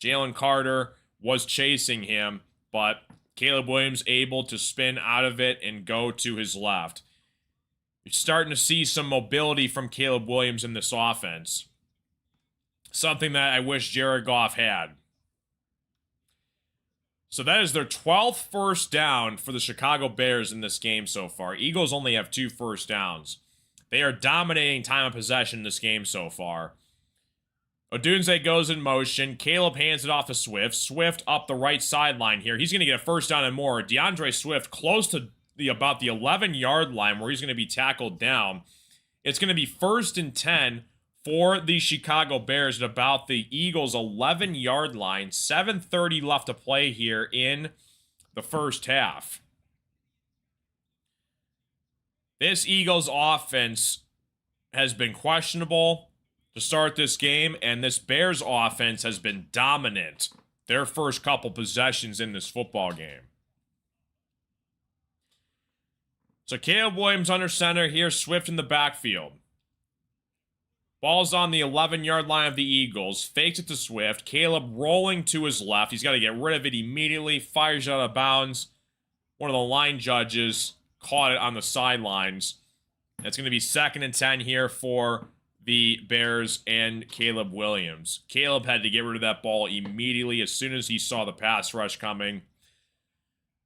Jalen Carter was chasing him, but Caleb Williams able to spin out of it and go to his left. You're starting to see some mobility from Caleb Williams in this offense. Something that I wish Jared Goff had. So that is their 12th first down for the Chicago Bears in this game so far. Eagles only have 2 first downs. They are dominating time of possession in this game so far. Odunze goes in motion. Caleb hands it off to Swift. Swift up the right sideline here. He's going to get a first down and more. DeAndre Swift close to about the 11-yard line where he's going to be tackled down. It's going to be 1st and 10 for the Chicago Bears at about the Eagles' 11-yard line. 7:30 left to play here in the first half. This Eagles offense has been questionable to start this game, and this Bears offense has been dominant their first couple possessions in this football game. So Caleb Williams under center here, Swift in the backfield. Ball's on the 11-yard line of the Eagles. Fakes it to Swift. Caleb rolling to his left. He's got to get rid of it immediately. Fires it out of bounds. One of the line judges caught it on the sidelines. It's going to be 2nd and 10 here for the Bears and Caleb Williams. Caleb had to get rid of that ball immediately as soon as he saw the pass rush coming.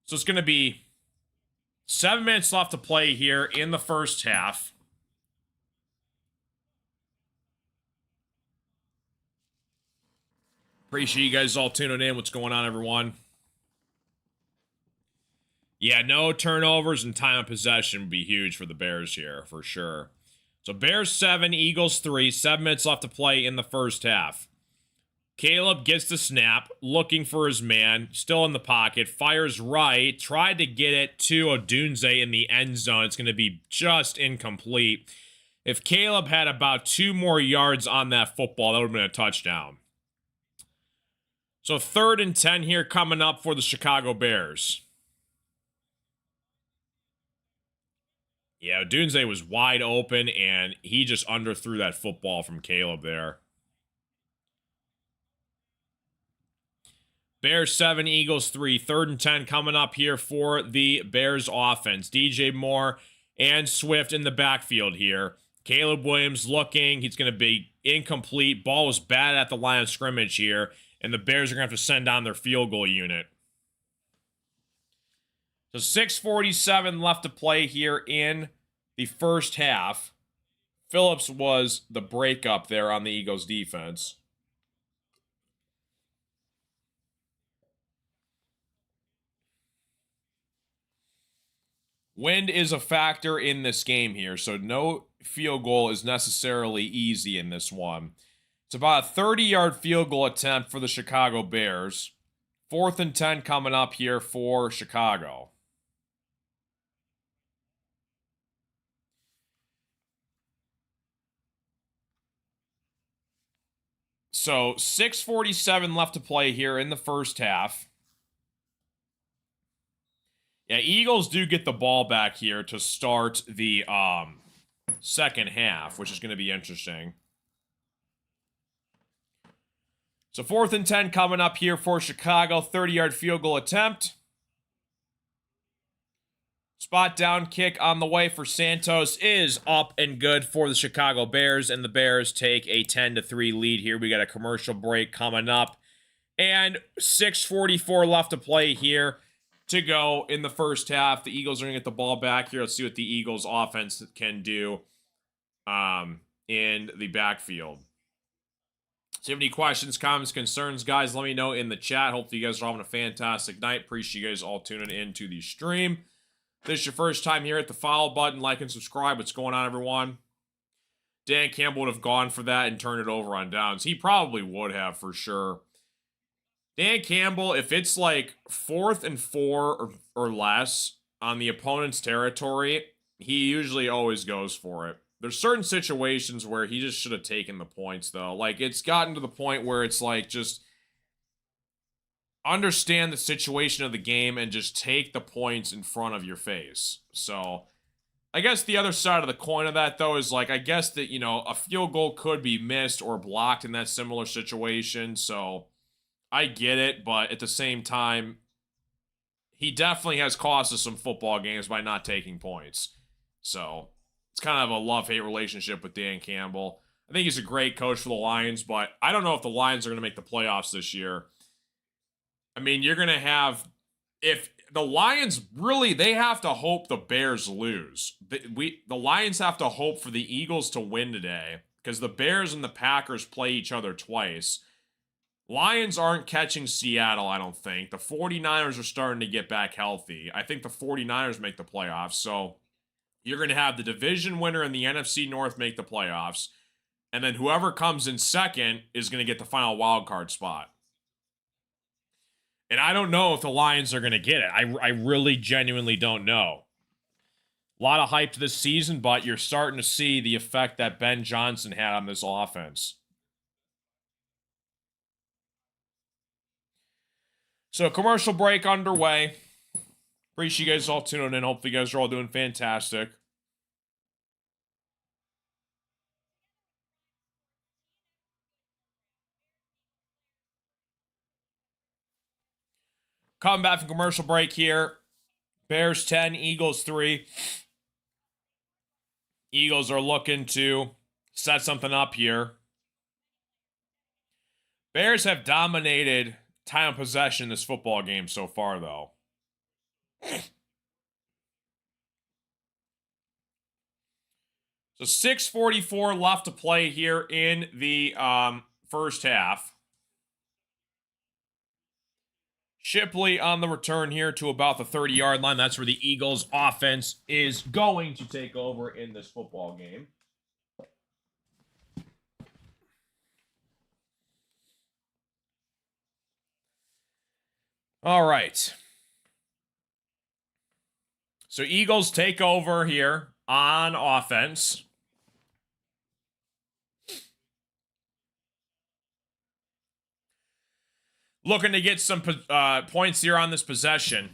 So it's going to be 7 minutes left to play here in the first half. Appreciate you guys all tuning in. What's going on, everyone? Yeah, no turnovers and time of possession would be huge for the Bears here, for sure. So Bears 7, Eagles 3, 7 minutes left to play in the first half. Caleb gets the snap, looking for his man, still in the pocket, fires right, tried to get it to Odunze in the end zone. It's going to be just incomplete. If Caleb had about 2 more yards on that football, that would have been a touchdown. So 3rd and 10 here coming up for the Chicago Bears. Yeah, Odunze was wide open, and he just underthrew that football from Caleb there. Bears 7, Eagles 3. 3rd and 10 coming up here for the Bears offense. DJ Moore and Swift in the backfield here. Caleb Williams looking. He's going to be incomplete. Ball was bad at the line of scrimmage here, and the Bears are going to have to send down their field goal unit. So 6:47 left to play here in the first half. Phillips was the breakup there on the Eagles defense. Wind is a factor in this game here, so no field goal is necessarily easy in this one. It's about a 30-yard field goal attempt for the Chicago Bears. 4th and 10 coming up here for Chicago. So 6:47 left to play here in the first half. Yeah, Eagles do get the ball back here to start the second half, which is going to be interesting. So 4th and 10 coming up here for Chicago. 30-yard field goal attempt. Spot down kick on the way for Santos is up and good for the Chicago Bears, and the Bears take a 10-3 lead here. We got a commercial break coming up, and 6:44 left to play here to go in the first half. The Eagles are going to get the ball back here. Let's see what the Eagles offense can do in the backfield. So if you have any questions, comments, concerns, guys, let me know in the chat. Hopefully you guys are having a fantastic night. Appreciate you guys all tuning into the stream. If this is your first time here, hit the follow button, like and subscribe. What's going on, everyone? Dan Campbell would have gone for that and turned it over on downs. He probably would have for sure. Dan Campbell, if it's like 4th and 4 or less on the opponent's territory, he usually always goes for it. There's certain situations where he just should have taken the points, though. Like, it's gotten to the point where it's like, just understand the situation of the game and just take the points in front of your face. So, I guess the other side of the coin of that, though, is like, I guess that, you know, a field goal could be missed or blocked in that similar situation, so I get it, but at the same time, he definitely has cost us some football games by not taking points. So, it's kind of a love-hate relationship with Dan Campbell. I think he's a great coach for the Lions, but I don't know if the Lions are going to make the playoffs this year. I mean, you're going to have... If the Lions really... They have to hope the Bears lose. The Lions have to hope for the Eagles to win today, because the Bears and the Packers play each other twice. Lions aren't catching Seattle, I don't think. The 49ers are starting to get back healthy. I think the 49ers make the playoffs, so you're going to have the division winner in the NFC North make the playoffs, and then whoever comes in second is going to get the final wild card spot. And I don't know if the Lions are going to get it. I really genuinely don't know. A lot of hype this season, but you're starting to see the effect that Ben Johnson had on this offense. So, commercial break underway. Appreciate you guys all tuning in. Hopefully you guys are all doing fantastic. Coming back from commercial break here. Bears 10, Eagles 3. Eagles are looking to set something up here. Bears have dominated time of possession in this football game so far, though. So 6:44 left to play here in the first half. Shipley on the return here to about the 30-yard line. That's where the Eagles' offense is going to take over in this football game. All right. So Eagles take over here on offense. Looking to get some points here on this possession.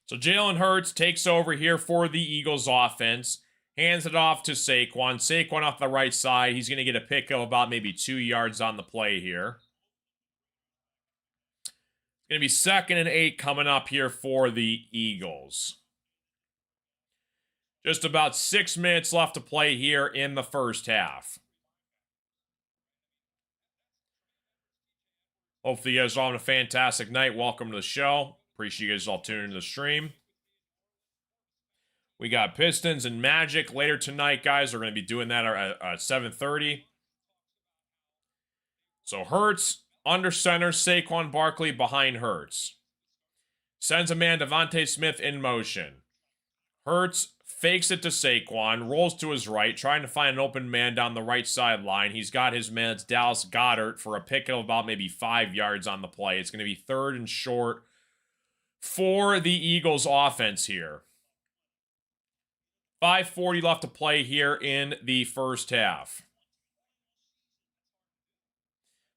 So Jalen Hurts takes over here for the Eagles offense. Hands it off to Saquon. Saquon off the right side. He's going to get a pick of about maybe 2 yards on the play here. It's going to be 2nd and 8 coming up here for the Eagles. Just about 6 minutes left to play here in the first half. Hopefully you guys all having a fantastic night. Welcome to the show. Appreciate you guys all tuning into the stream. We got Pistons and Magic later tonight, guys. We're going to be doing that at 7:30. So Hurts under center, Saquon Barkley behind Hurts. Sends a man Devontae Smith in motion. Hurts fakes it to Saquon, rolls to his right, trying to find an open man down the right sideline. He's got his man, it's Dallas Goedert, for a pick of about maybe 5 yards on the play. It's going to be 3rd and short for the Eagles offense here. 5:40 left to play here in the first half.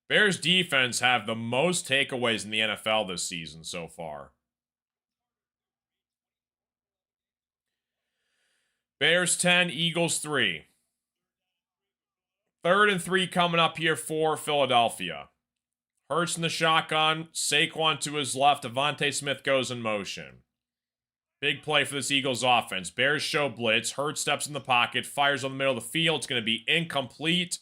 Bears defense have the most takeaways in the NFL this season so far. Bears 10, Eagles 3. 3rd and 3 coming up here for Philadelphia. Hurts in the shotgun, Saquon to his left, Devontae Smith goes in motion. Big play for this Eagles offense. Bears show blitz. Hurts steps in the pocket, fires on the middle of the field. It's going to be incomplete.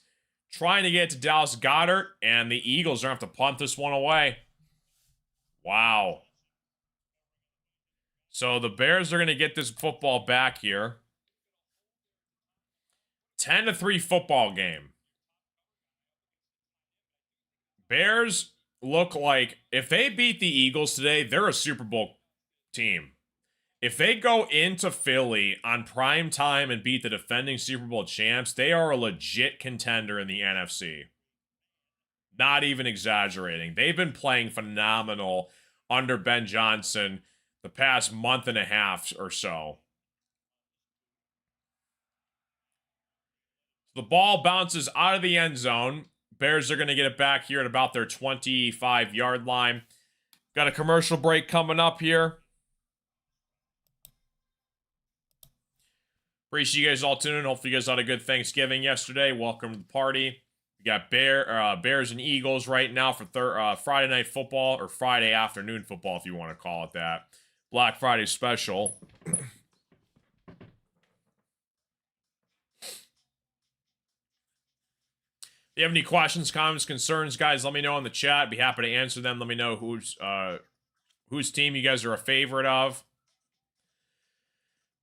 Trying to get to Dallas Goedert, and the Eagles are going to have to punt this one away. Wow. So the Bears are going to get this football back here. 10-3 football game. Bears look like, if they beat the Eagles today, they're a Super Bowl team. If they go into Philly on prime time and beat the defending Super Bowl champs, they are a legit contender in the NFC. Not even exaggerating. They've been playing phenomenal under Ben Johnson the past month and a half or so. The ball bounces out of the end zone. Bears are going to get it back here at about their 25-yard line. Got a commercial break coming up here. Appreciate you guys all tuning in. Hopefully you guys had a good Thanksgiving yesterday. Welcome to the party. We got Bears and Eagles right now for Friday night football, or Friday afternoon football if you want to call it that. Black Friday special. If you have any questions, comments, concerns, guys, let me know in the chat. I'd be happy to answer them. Let me know whose team you guys are a favorite of.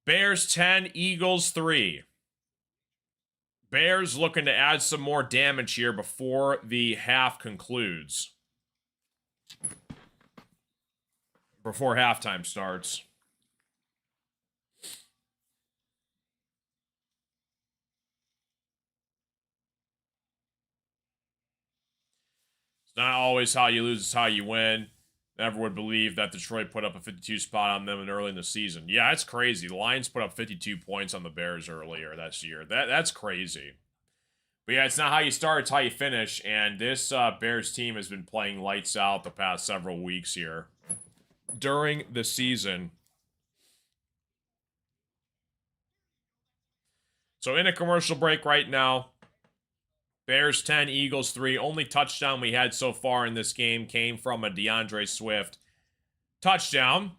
Bears 10, Eagles 3. Bears looking to add some more damage here before the half concludes. Before halftime starts. It's not always how you lose, it's how you win. Never would believe that Detroit put up a 52 spot on them early in the season. Yeah, it's crazy. The Lions put up 52 points on the Bears earlier this year. That's crazy. But yeah, it's not how you start, it's how you finish. And this Bears team has been playing lights out the past several weeks here during the season. So in a commercial break right now. Bears 10, Eagles 3. Only touchdown we had so far in this game came from a DeAndre Swift touchdown.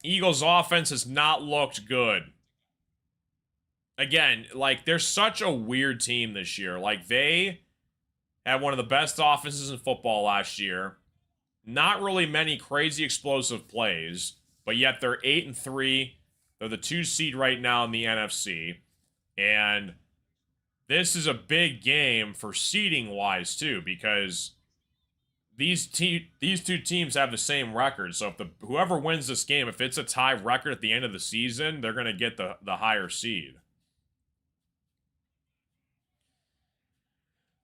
Eagles offense has not looked good. Again, like, they're such a weird team this year. Like, they had one of the best offenses in football last year. Not really many crazy explosive plays, but yet they're 8-3. They're the 2 seed right now in the NFC. And this is a big game for seeding-wise, too, because these two teams have the same record. So if whoever wins this game, if it's a tie record at the end of the season, they're going to get the higher seed.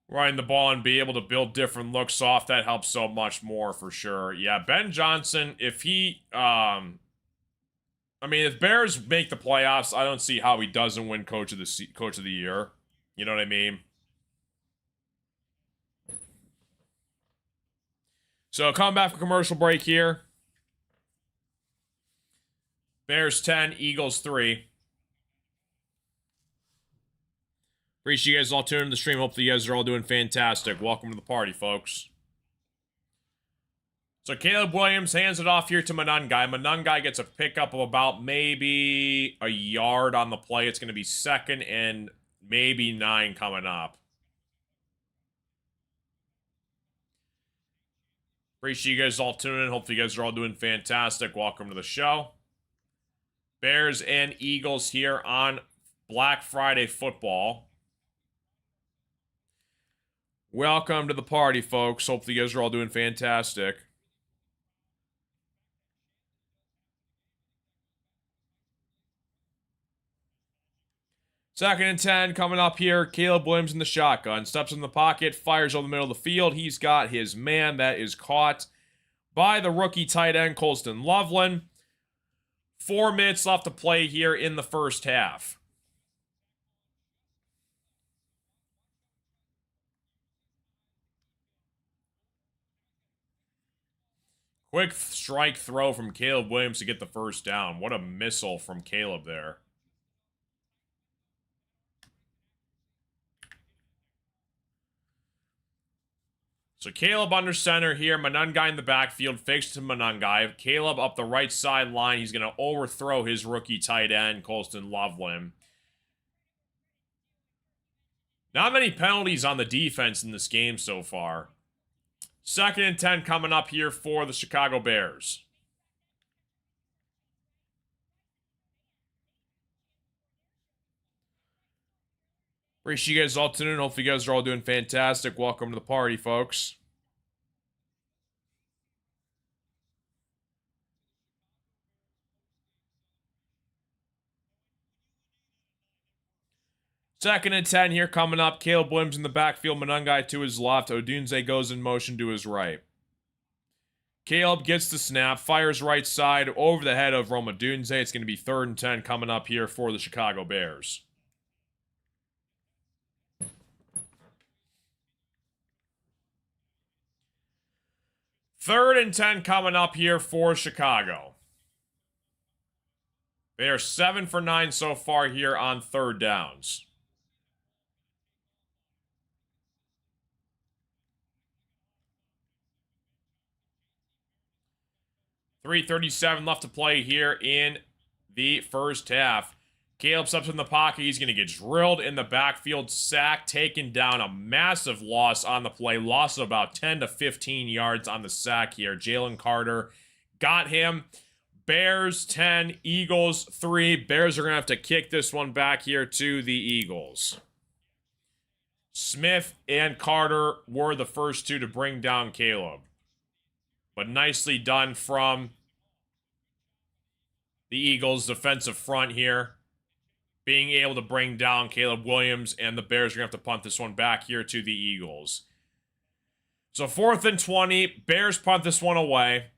Running the ball and be able to build different looks off, that helps so much more for sure. Yeah, Ben Johnson, if he... I mean, if Bears make the playoffs, I don't see how he doesn't win Coach of the Year. You know what I mean? So, coming back from commercial break here. Bears 10, Eagles 3. Appreciate you guys all tuning in the stream. Hopefully you guys are all doing fantastic. Welcome to the party, folks. So Caleb Williams hands it off here to Monangai. Monangai gets a pickup of about maybe a yard on the play. It's going to be 2nd and maybe 9 coming up. Appreciate you guys all tuning in. Hopefully you guys are all doing fantastic. Welcome to the show. Bears and Eagles here on Black Friday football. Welcome to the party, folks. Hopefully you guys are all doing fantastic. Second and 10 coming up here. Caleb Williams in the shotgun. Steps in the pocket, fires over the middle of the field. He's got his man that is caught by the rookie tight end, Colston Loveland. 4 minutes left to play here in the first half. Quick strike throw from Caleb Williams to get the first down. What a missile from Caleb there. So Caleb under center here. Monangai in the backfield. Fakes to Monangai. Caleb up the right sideline. He's going to overthrow his rookie tight end, Colston Loveland. Not many penalties on the defense in this game so far. Second and 10 coming up here for the Chicago Bears. Appreciate you guys all tuning in. Hopefully you guys are all doing fantastic. Welcome to the party, folks. Second and 10 here coming up. Caleb Williams in the backfield. Monangai to his left. Odunze goes in motion to his right. Caleb gets the snap. Fires right side over the head of Rome Odunze. It's going to be third and 10 coming up here for the Chicago Bears. Third and 10 coming up here for Chicago. They are 7 for 9 so far here on third downs. .337 left to play here in the first half. Caleb steps in the pocket. He's going to get drilled in the backfield. Sack, taken down. A massive loss on the play. Loss of about 10 to 15 yards on the sack here. Jalen Carter got him. Bears 10, Eagles 3. Bears are going to have to kick this one back here to the Eagles. Smith and Carter were the first two to bring down Caleb. But nicely done from the Eagles' defensive front here. Being able to bring down Caleb Williams, and the Bears are going to have to punt this one back here to the Eagles. So 4th and 20. Bears punt this one away.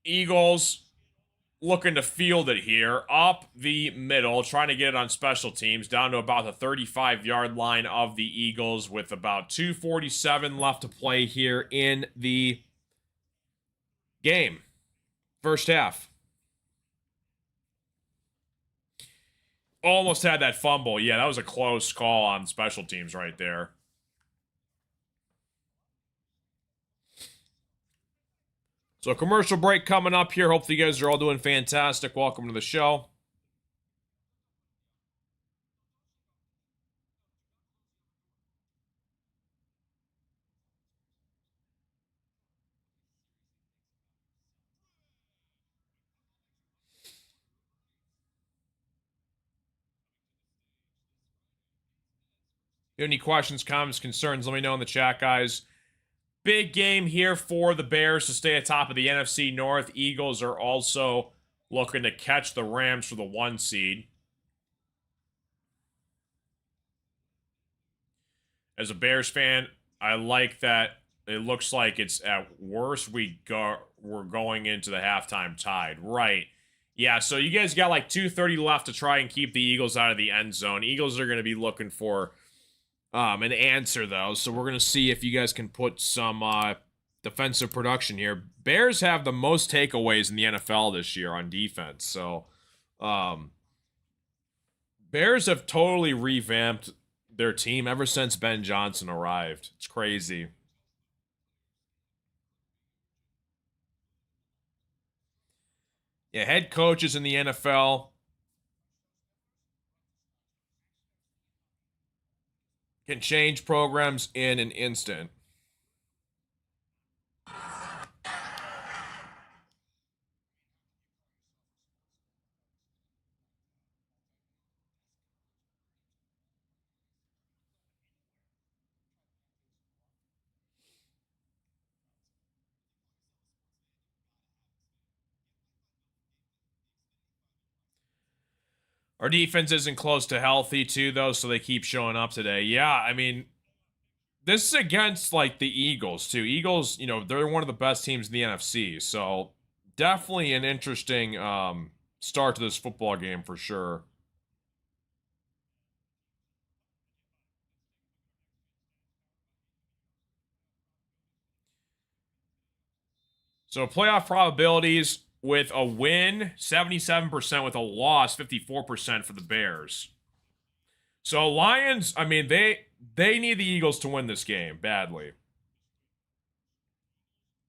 Eagles looking to field it here. Up the middle, trying to get it on special teams. Down to about the 35-yard line of the Eagles with about 2:47 left to play here in the game. First half. Almost had that fumble. Yeah, that was a close call on special teams right there. So commercial break coming up here. Hopefully you guys are all doing fantastic. Welcome to the show. You have any questions, comments, concerns, let me know in the chat, guys. Big game here for the Bears to stay atop of the NFC North. Eagles are also looking to catch the Rams for the 1 seed. As a Bears fan, I like that it looks like it's at worst we're going into the halftime tied. Right. Yeah, so you guys got like 2:30 left to try and keep the Eagles out of the end zone. Eagles are going to be looking for an answer, though, so we're going to see if you guys can put some defensive production here. Bears have the most takeaways in the NFL this year on defense, so Bears have totally revamped their team ever since Ben Johnson arrived. It's crazy. Yeah, head coaches in the NFL can change programs in an instant. Our defense isn't close to healthy, too, though, so they keep showing up today. Yeah, I mean, this is against, like, the Eagles, too. Eagles, you know, they're one of the best teams in the NFC, so definitely an interesting start to this football game for sure. So playoff probabilities with a win, 77%; with a loss, 54% for the Bears. So Lions, I mean, they need the Eagles to win this game badly.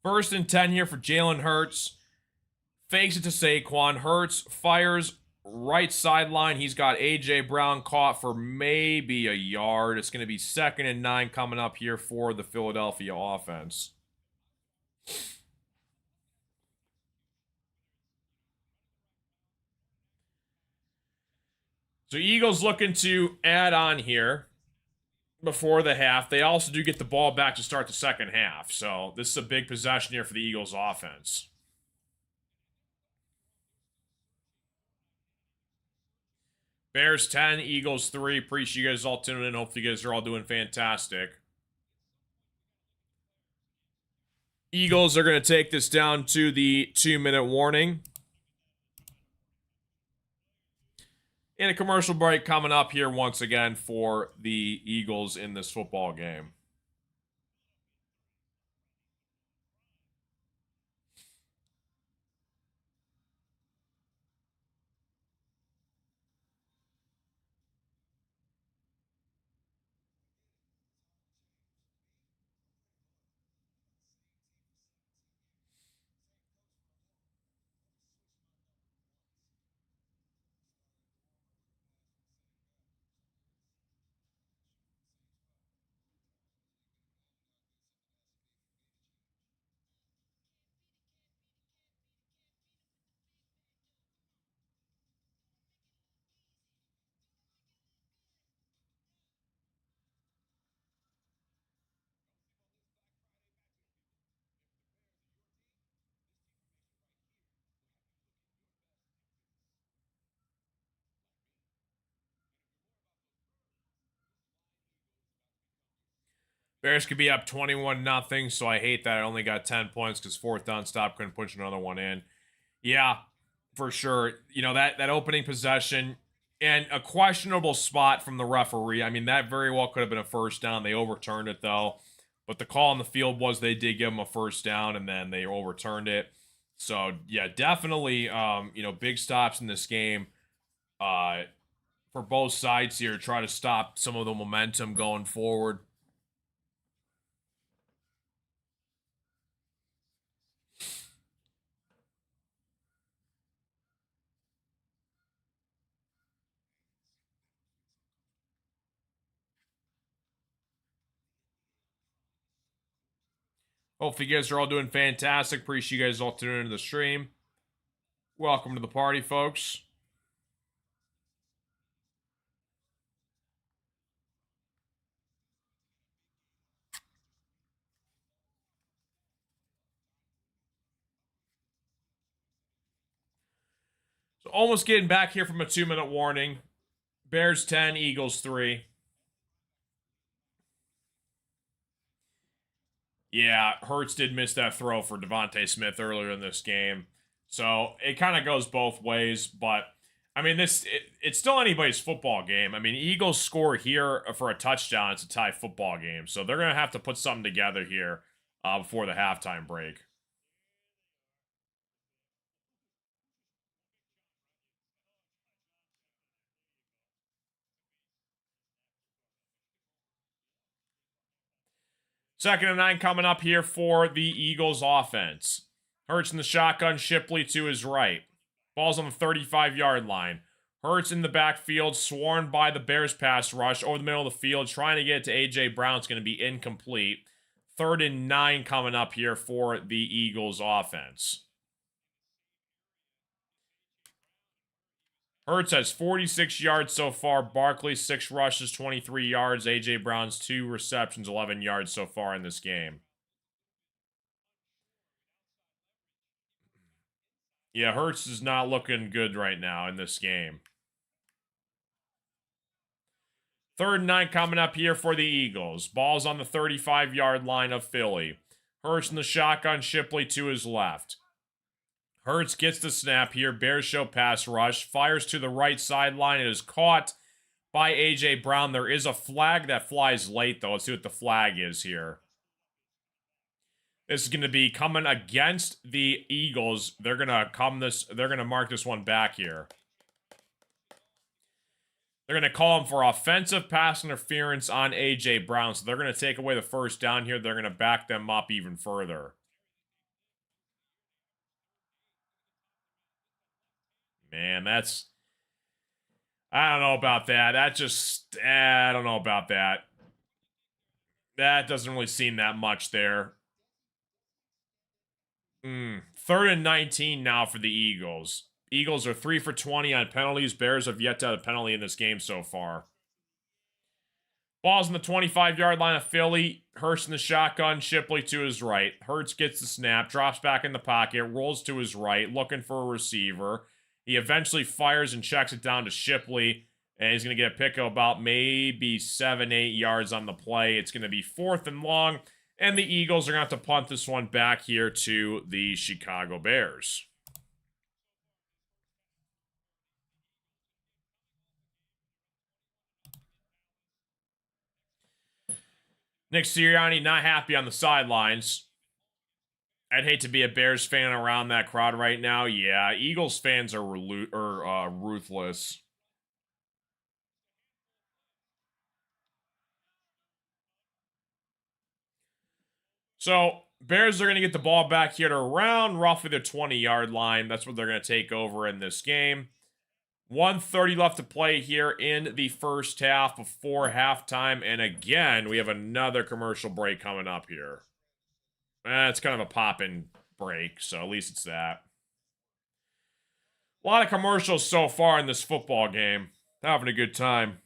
1st and 10 here for Jalen Hurts. Fakes it to Saquon. Hurts fires right sideline. He's got A.J. Brown caught for maybe a yard. It's going to be 2nd and 9 coming up here for the Philadelphia offense. So Eagles looking to add on here before the half. They also do get the ball back to start the second half. So this is a big possession here for the Eagles offense. Bears 10, Eagles 3. Appreciate you guys all tuning in. Hopefully you guys are all doing fantastic. Eagles are going to take this down to the 2-minute warning. And a commercial break coming up here once again for the Eagles in this football game. Bears could be up 21-0, so I hate that I only got 10 points because 4th down stop, couldn't push another one in. Yeah, for sure. You know, that opening possession and a questionable spot from the referee. I mean, that very well could have been a 1st down. They overturned it, though. But the call on the field was they did give them a 1st down, and then they overturned it. So, yeah, definitely, you know, big stops in this game for both sides here to try to stop some of the momentum going forward. Hopefully you guys are all doing fantastic. Appreciate you guys all tuning into the stream. Welcome to the party, folks. So almost getting back here from a 2-minute warning. Bears 10, Eagles 3. Yeah, Hurts did miss that throw for DeVonta Smith earlier in this game. So it kind of goes both ways, but I mean, it's still anybody's football game. I mean, Eagles score here for a touchdown. It's a tie football game. So they're going to have to put something together here before the halftime break. Second and 9 coming up here for the Eagles offense. Hurts in the shotgun, Shipley to his right. Ball's on the 35-yard line. Hurts in the backfield, swarmed by the Bears pass rush over the middle of the field, trying to get it to A.J. Brown. It's going to be incomplete. 3rd and 9 coming up here for the Eagles offense. Hurts has 46 yards so far. Barkley, 6 rushes, 23 yards. A.J. Brown's 2 receptions, 11 yards so far in this game. Yeah, Hurts is not looking good right now in this game. 3rd and 9 coming up here for the Eagles. Ball's on the 35-yard line of Philly. Hurts in the shotgun, Shipley to his left. Hurts gets the snap here. Bears show pass rush. Fires to the right sideline. It is caught by A.J. Brown. There is a flag that flies late, though. Let's see what the flag is here. This is going to be coming against the Eagles. They're going to mark this one back here. They're going to call him for offensive pass interference on A.J. Brown. So they're going to take away the first down here. They're going to back them up even further. Man, that's... I don't know about that. I don't know about that. That doesn't really seem that much there. 3rd and 19 now for the Eagles. Eagles are 3 for 20 on penalties. Bears have yet to have a penalty in this game so far. Ball's in the 25-yard line of Philly. Hurts in the shotgun. Shipley to his right. Hurts gets the snap. Drops back in the pocket. Rolls to his right. Looking for a receiver. He eventually fires and checks it down to Shipley. And he's going to get a pick of about maybe 7-8 yards on the play. It's going to be 4th and long. And the Eagles are going to have to punt this one back here to the Chicago Bears. Nick Sirianni not happy on the sidelines. I'd hate to be a Bears fan around that crowd right now. Yeah, Eagles fans are ruthless. So, Bears are going to get the ball back here to around roughly the 20-yard line. That's what they're going to take over in this game. 1:30 left to play here in the first half before halftime. And again, we have another commercial break coming up here. It's kind of a pop-in break, so at least it's that. A lot of commercials so far in this football game. Having a good time.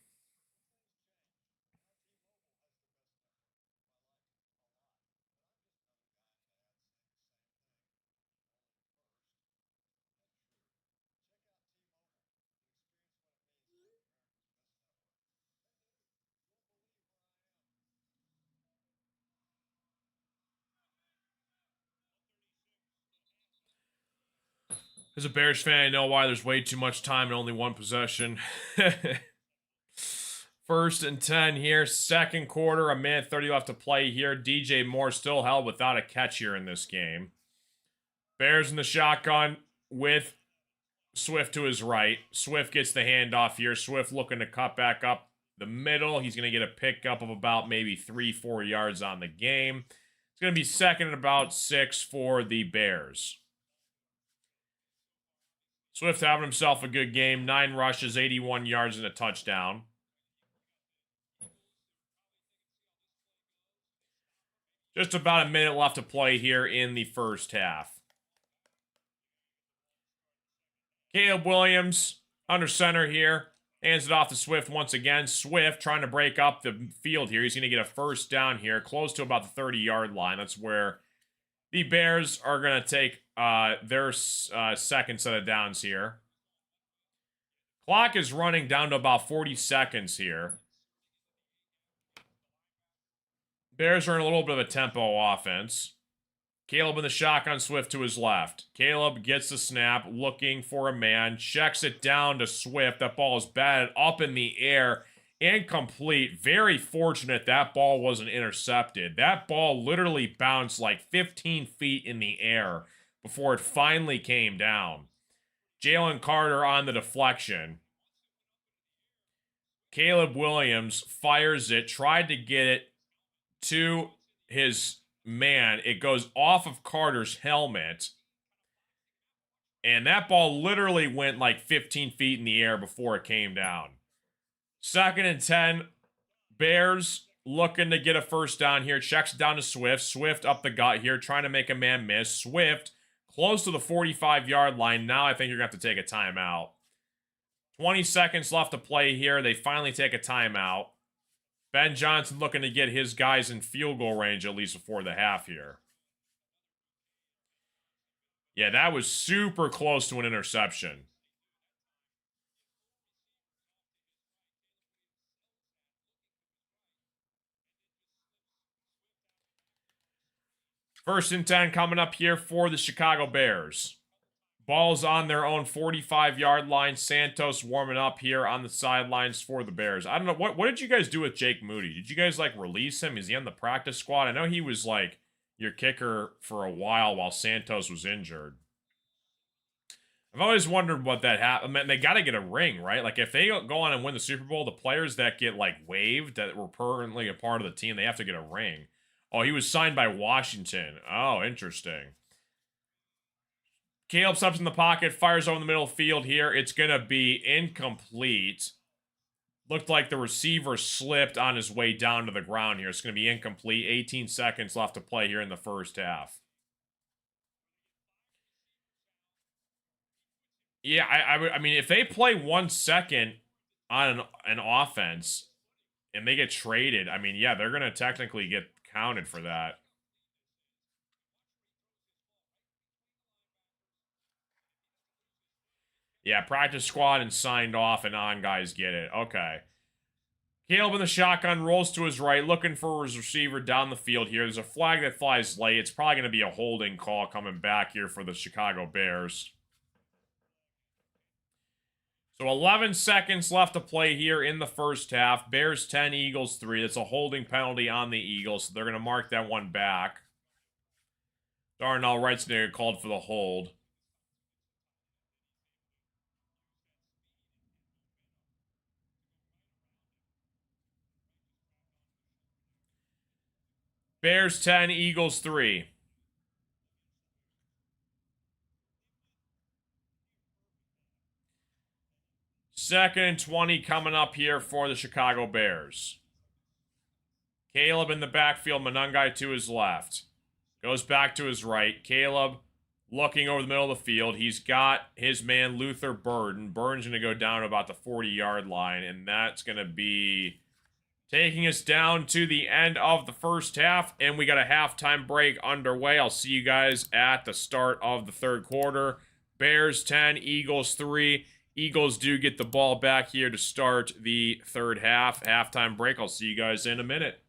As a Bears fan, I know why there's way too much time and only one possession. 1st and 10 here. Second quarter, a minute 30 left to play here. DJ Moore still held without a catch here in this game. Bears in the shotgun with Swift to his right. Swift gets the handoff here. Swift looking to cut back up the middle. He's going to get a pickup of about maybe 3-4 yards on the game. It's going to be 2nd and about 6 for the Bears. Swift having himself a good game. 9 rushes, 81 yards, and a touchdown. Just about a minute left to play here in the first half. Caleb Williams under center here. Hands it off to Swift once again. Swift trying to break up the field here. He's going to get a first down here, close to about the 30-yard line. That's where the Bears are going to take their second set of downs here. Clock is running down to about 40 seconds here. Bears are in a little bit of a tempo offense. Caleb in the shotgun, Swift to his left. Caleb gets the snap, looking for a man, checks it down to Swift. That ball is batted up in the air, incomplete. Very fortunate that ball wasn't intercepted. That ball literally bounced like 15 feet in the air before it finally came down. Jalen Carter on the deflection. Caleb Williams fires it, tried to get it to his man. It goes off of Carter's helmet. And that ball literally went like 15 feet in the air before it came down. 2nd and 10. Bears looking to get a first down here. Checks down to Swift. Swift up the gut here, trying to make a man miss. Swift close to the 45-yard line. Now I think you're going to have to take a timeout. 20 seconds left to play here. They finally take a timeout. Ben Johnson looking to get his guys in field goal range at least before the half here. Yeah, that was super close to an interception. First and 10 coming up here for the Chicago Bears. Ball's on their own 45-yard line. Santos warming up here on the sidelines for the Bears. I don't know, what did you guys do with Jake Moody? Did you guys, like, release him? Is he on the practice squad? I know he was, like, your kicker for a while Santos was injured. I've always wondered what that happened. I mean, they got to get a ring, right? Like, if they go on and win the Super Bowl, the players that get, like, waived, that were permanently a part of the team, they have to get a ring. Oh, he was signed by Washington. Oh, interesting. Caleb steps in the pocket, fires over the middle of the field here. It's going to be incomplete. Looked like the receiver slipped on his way down to the ground here. It's going to be incomplete. 18 seconds left to play here in the first half. Yeah, I mean, if they play 1 second on an offense and they get traded, I mean, yeah, they're going to technically get counted for that. Yeah, practice squad and signed off and on guys get it. Okay. Caleb in the shotgun rolls to his right, looking for his receiver down the field here. There's a flag that flies late. It's probably going to be a holding call coming back here for the Chicago Bears. So 11 seconds left to play here in the first half. Bears 10, Eagles 3. That's a holding penalty on the Eagles, so they're going to mark that one back. Darnell Wright's going to get called for the hold. Bears 10, Eagles 3. Second and 20 coming up here for the Chicago Bears. Caleb in the backfield, Monangai to his left. Goes back to his right. Caleb looking over the middle of the field. He's got his man Luther Burden. Burden's going to go down to about the 40-yard line, and that's going to be taking us down to the end of the first half, and we got a halftime break underway. I'll see you guys at the start of the third quarter. Bears 10, Eagles 3. Eagles do get the ball back here to start the third half. Halftime break. I'll see you guys in a minute.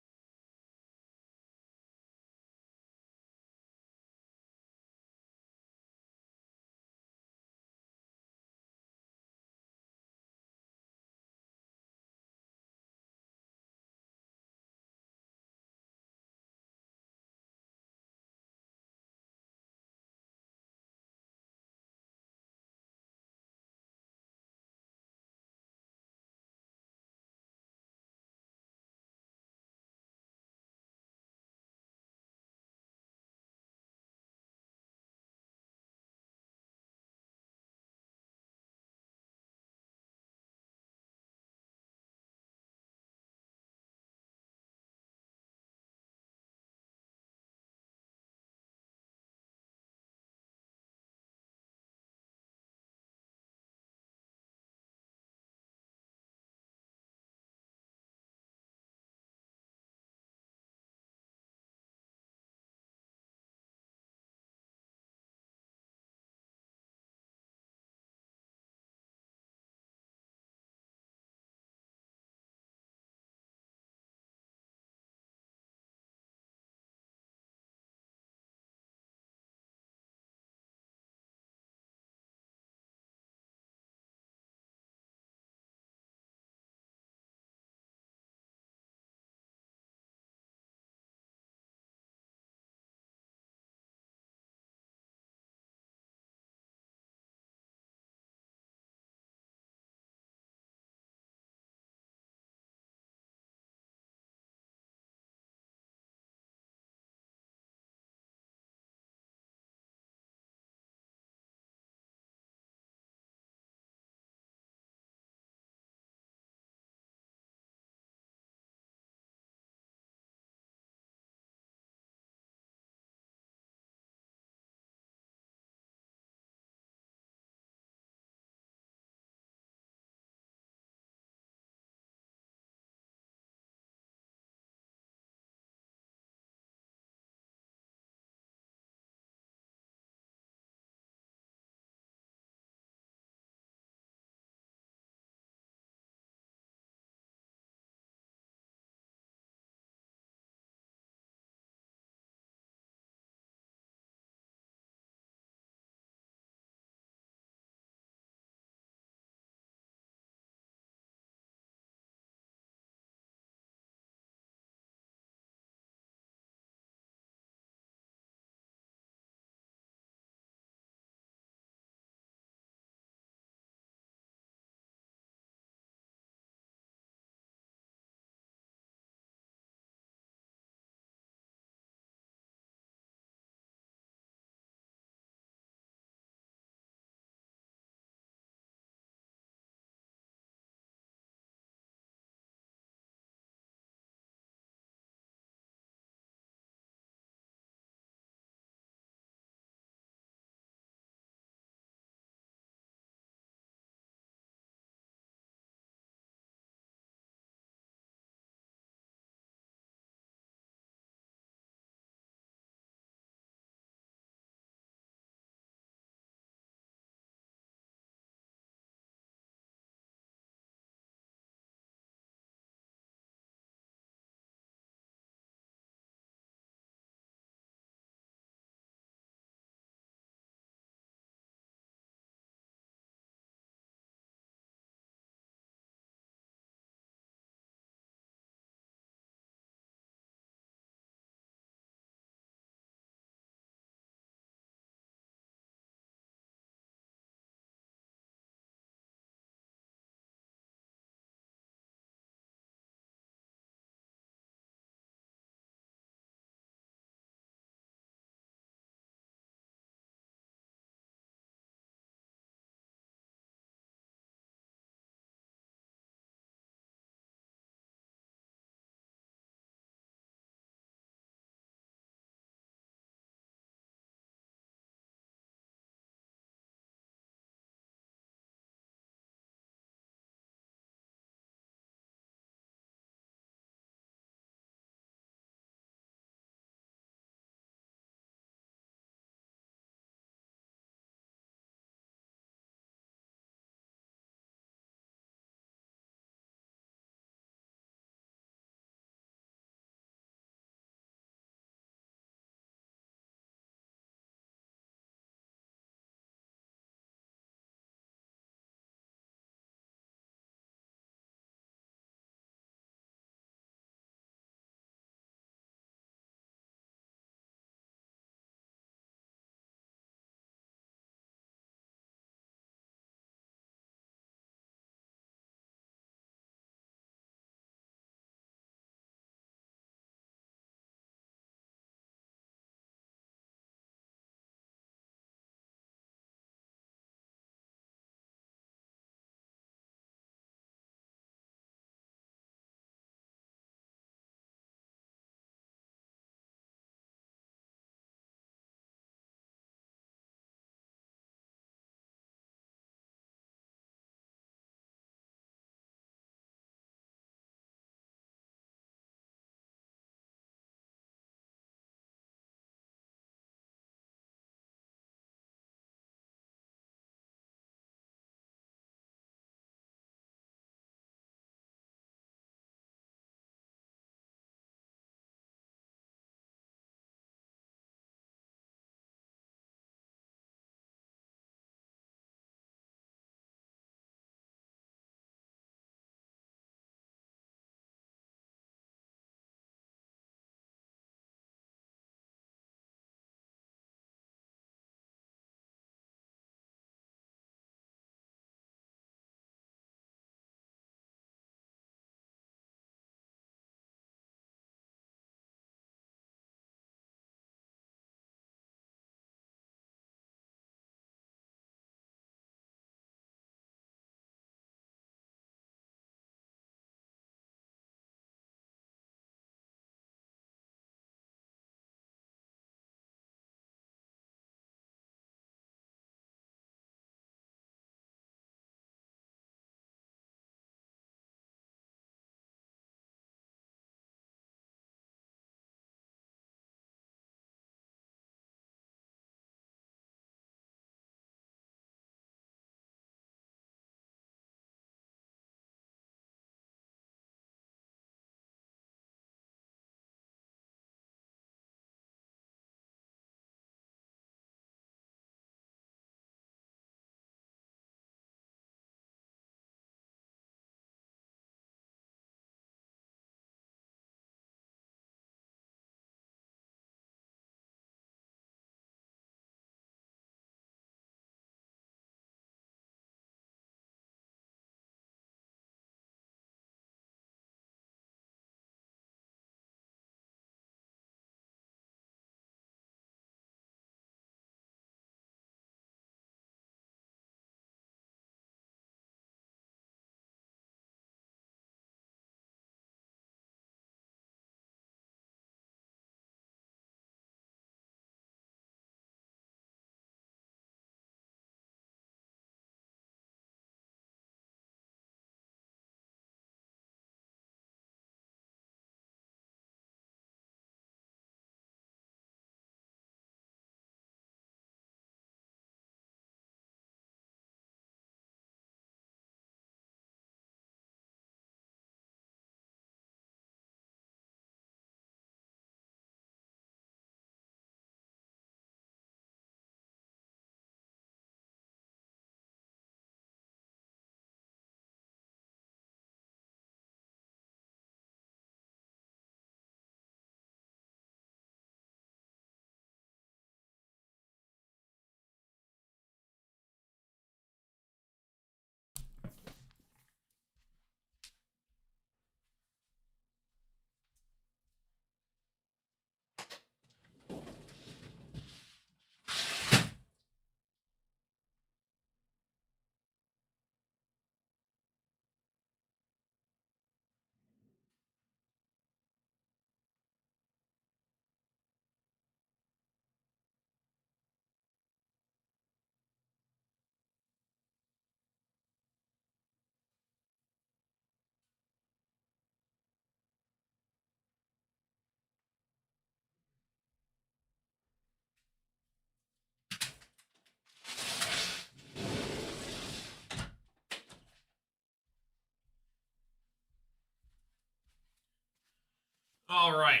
All right.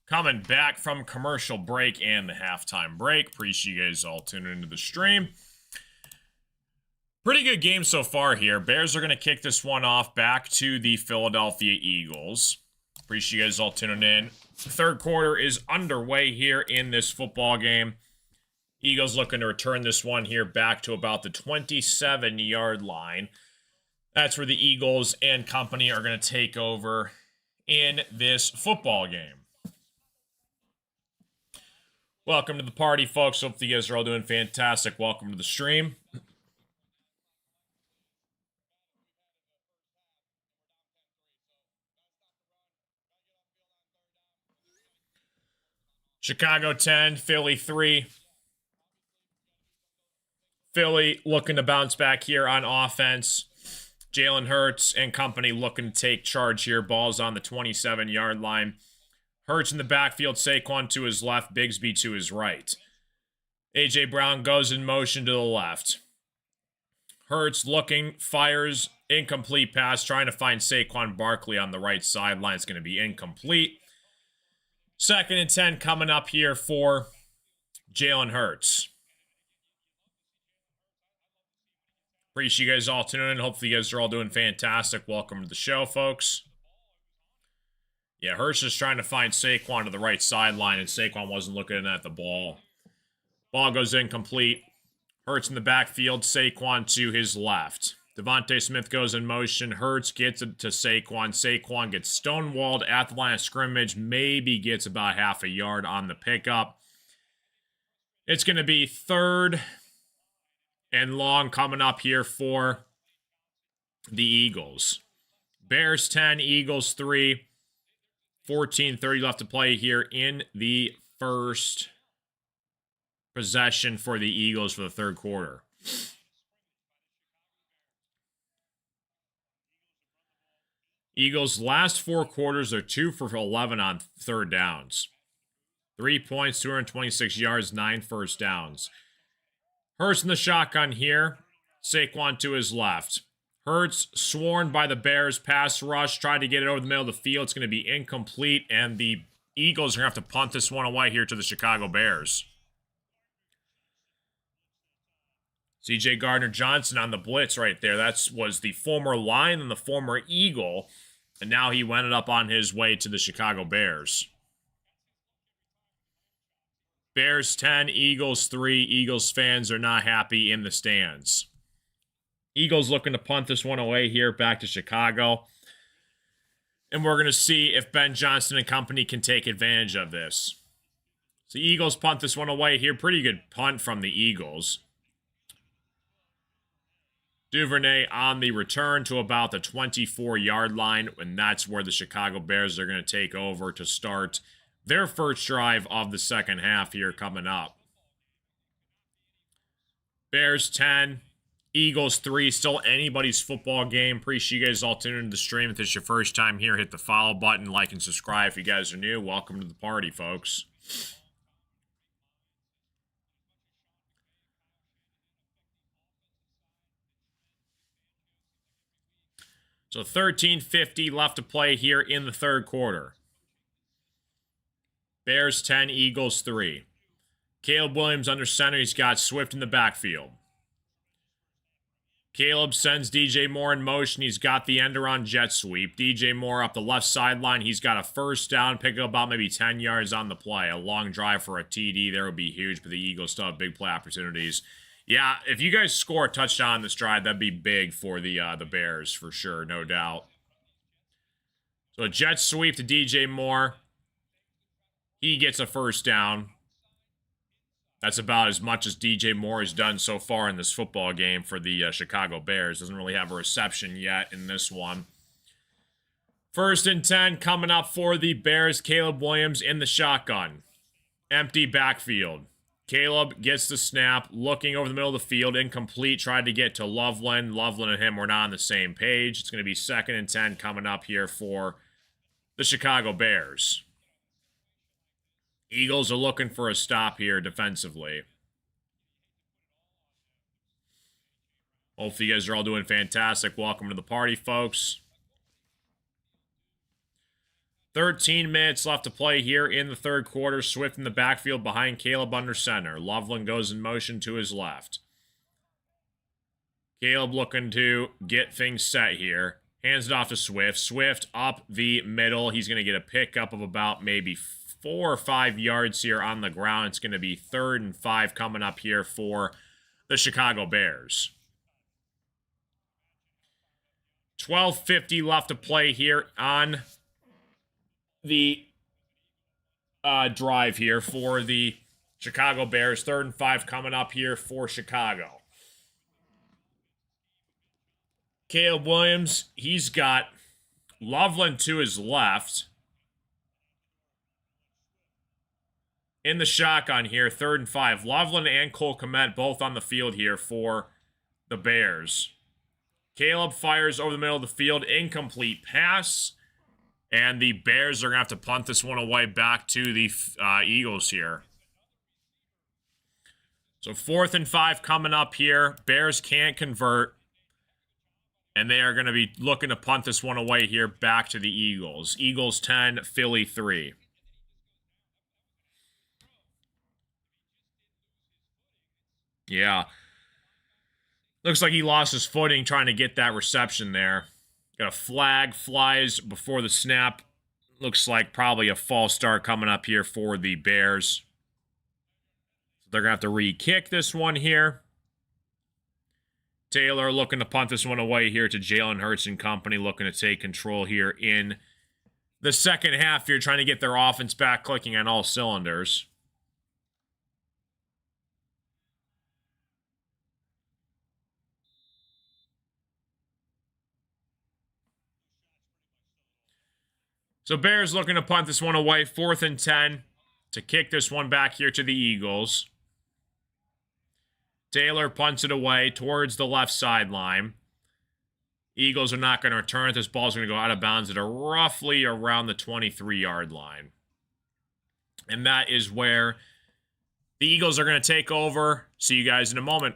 Coming back from commercial break and the halftime break. Appreciate you guys all tuning into the stream. Pretty good game so far here. Bears are going to kick this one off back to the Philadelphia Eagles. Appreciate you guys all tuning in. The third quarter is underway here in this football game. Eagles looking to return this one here back to about the 27-yard line. That's where the Eagles and company are going to take over in this football game. Welcome to the party, folks. Hope you guys are all doing fantastic. Welcome to the stream. Chicago 10, Philly 3. Philly looking to bounce back here on offense. Jalen Hurts and company looking to take charge here. Ball's on the 27-yard line. Hurts in the backfield, Saquon to his left, Bigsby to his right. A.J. Brown goes in motion to the left. Hurts looking, fires, incomplete pass, trying to find Saquon Barkley on the right sideline. It's going to be incomplete. 2nd and 10 coming up here for Jalen Hurts. Appreciate you guys all tuning in. Hopefully you guys are all doing fantastic. Welcome to the show, folks. Yeah, Hurts is trying to find Saquon to the right sideline, and Saquon wasn't looking at the ball. Ball goes incomplete. Hurts in the backfield, Saquon to his left. Devontae Smith goes in motion. Hurts gets it to Saquon. Saquon gets stonewalled at the line of scrimmage. Maybe gets about half a yard on the pickup. It's going to be 3rd and long coming up here for the Eagles. Bears 10, Eagles 3. 14:30 left to play here in the first possession for the Eagles for the third quarter. Eagles' last 4 quarters are 2 for 11 on third downs. 3 points, 226 yards, 9 first downs. Hurts in the shotgun here. Saquon to his left. Hurts sworn by the Bears. Pass rush. Tried to get it over the middle of the field. It's going to be incomplete. And the Eagles are going to have to punt this one away here to the Chicago Bears. C.J. Gardner-Johnson on the blitz right there. That was the former Lion and the former Eagle. And now he went up on his way to the Chicago Bears. Bears 10, Eagles 3. Eagles fans are not happy in the stands. Eagles looking to punt this one away here back to Chicago. And we're going to see if Ben Johnson and company can take advantage of this. So Eagles punt this one away here. Pretty good punt from the Eagles. Duvernay on the return to about the 24-yard line. And that's where the Chicago Bears are going to take over to start their first drive of the second half here coming up. Bears 10. Eagles 3, still anybody's football game. Appreciate you guys all tuning into the stream. If this is your first time here, hit the follow button, like and subscribe. If you guys are new, welcome to the party, folks. So 13:50 left to play here in the third quarter. Bears 10, Eagles 3. Caleb Williams under center. He's got Swift in the backfield. Caleb sends DJ Moore in motion. He's got the end-around jet sweep. DJ Moore up the left sideline. He's got a first down, pick up about maybe 10 yards on the play. A long drive for a TD there would be huge, but the Eagles still have big play opportunities. Yeah, if you guys score a touchdown on this drive, that'd be big for the Bears for sure, no doubt. So a jet sweep to DJ Moore. He gets a first down. That's about as much as DJ Moore has done so far in this football game for the Chicago Bears. Doesn't really have a reception yet in this one. 1st and 10 coming up for the Bears. Caleb Williams in the shotgun. Empty backfield. Caleb gets the snap, looking over the middle of the field, incomplete. Tried to get to Loveland. Loveland and him were not on the same page. It's going to be 2nd and 10 coming up here for the Chicago Bears. Eagles are looking for a stop here defensively. Hopefully you guys are all doing fantastic. Welcome to the party, folks. 13 minutes left to play here in the third quarter. Swift in the backfield behind Caleb under center. Loveland goes in motion to his left. Caleb looking to get things set here. Hands it off to Swift. Swift up the middle. He's going to get a pickup of about maybe 4 or 5 yards here on the ground. It's going to be 3rd and 5 coming up here for the Chicago Bears. 12:50 left to play here on the drive here for the Chicago Bears. 3rd and 5 coming up here for Chicago. Caleb Williams, he's got Loveland to his left. In the shotgun here, 3rd and 5. Loveland and Cole Kmet both on the field here for the Bears. Caleb fires over the middle of the field. Incomplete pass. And the Bears are going to have to punt this one away back to the Eagles here. So 4th and 5 coming up here. Bears can't convert. And they are going to be looking to punt this one away here back to the Eagles. Eagles 10, Philly 3. Yeah. Looks like he lost his footing trying to get that reception there. Got a flag, flies before the snap. Looks like probably a false start coming up here for the Bears. So they're going to have to re-kick this one here. Taylor looking to punt this one away here to Jalen Hurts and company, looking to take control here in the second half here, trying to get their offense back clicking on all cylinders. So Bears looking to punt this one away, 4th and 10 to kick this one back here to the Eagles. Taylor punts it away towards the left sideline. Eagles are not going to return it. This ball's going to go out of bounds at roughly around the 23-yard line. And that is where the Eagles are going to take over. See you guys in a moment.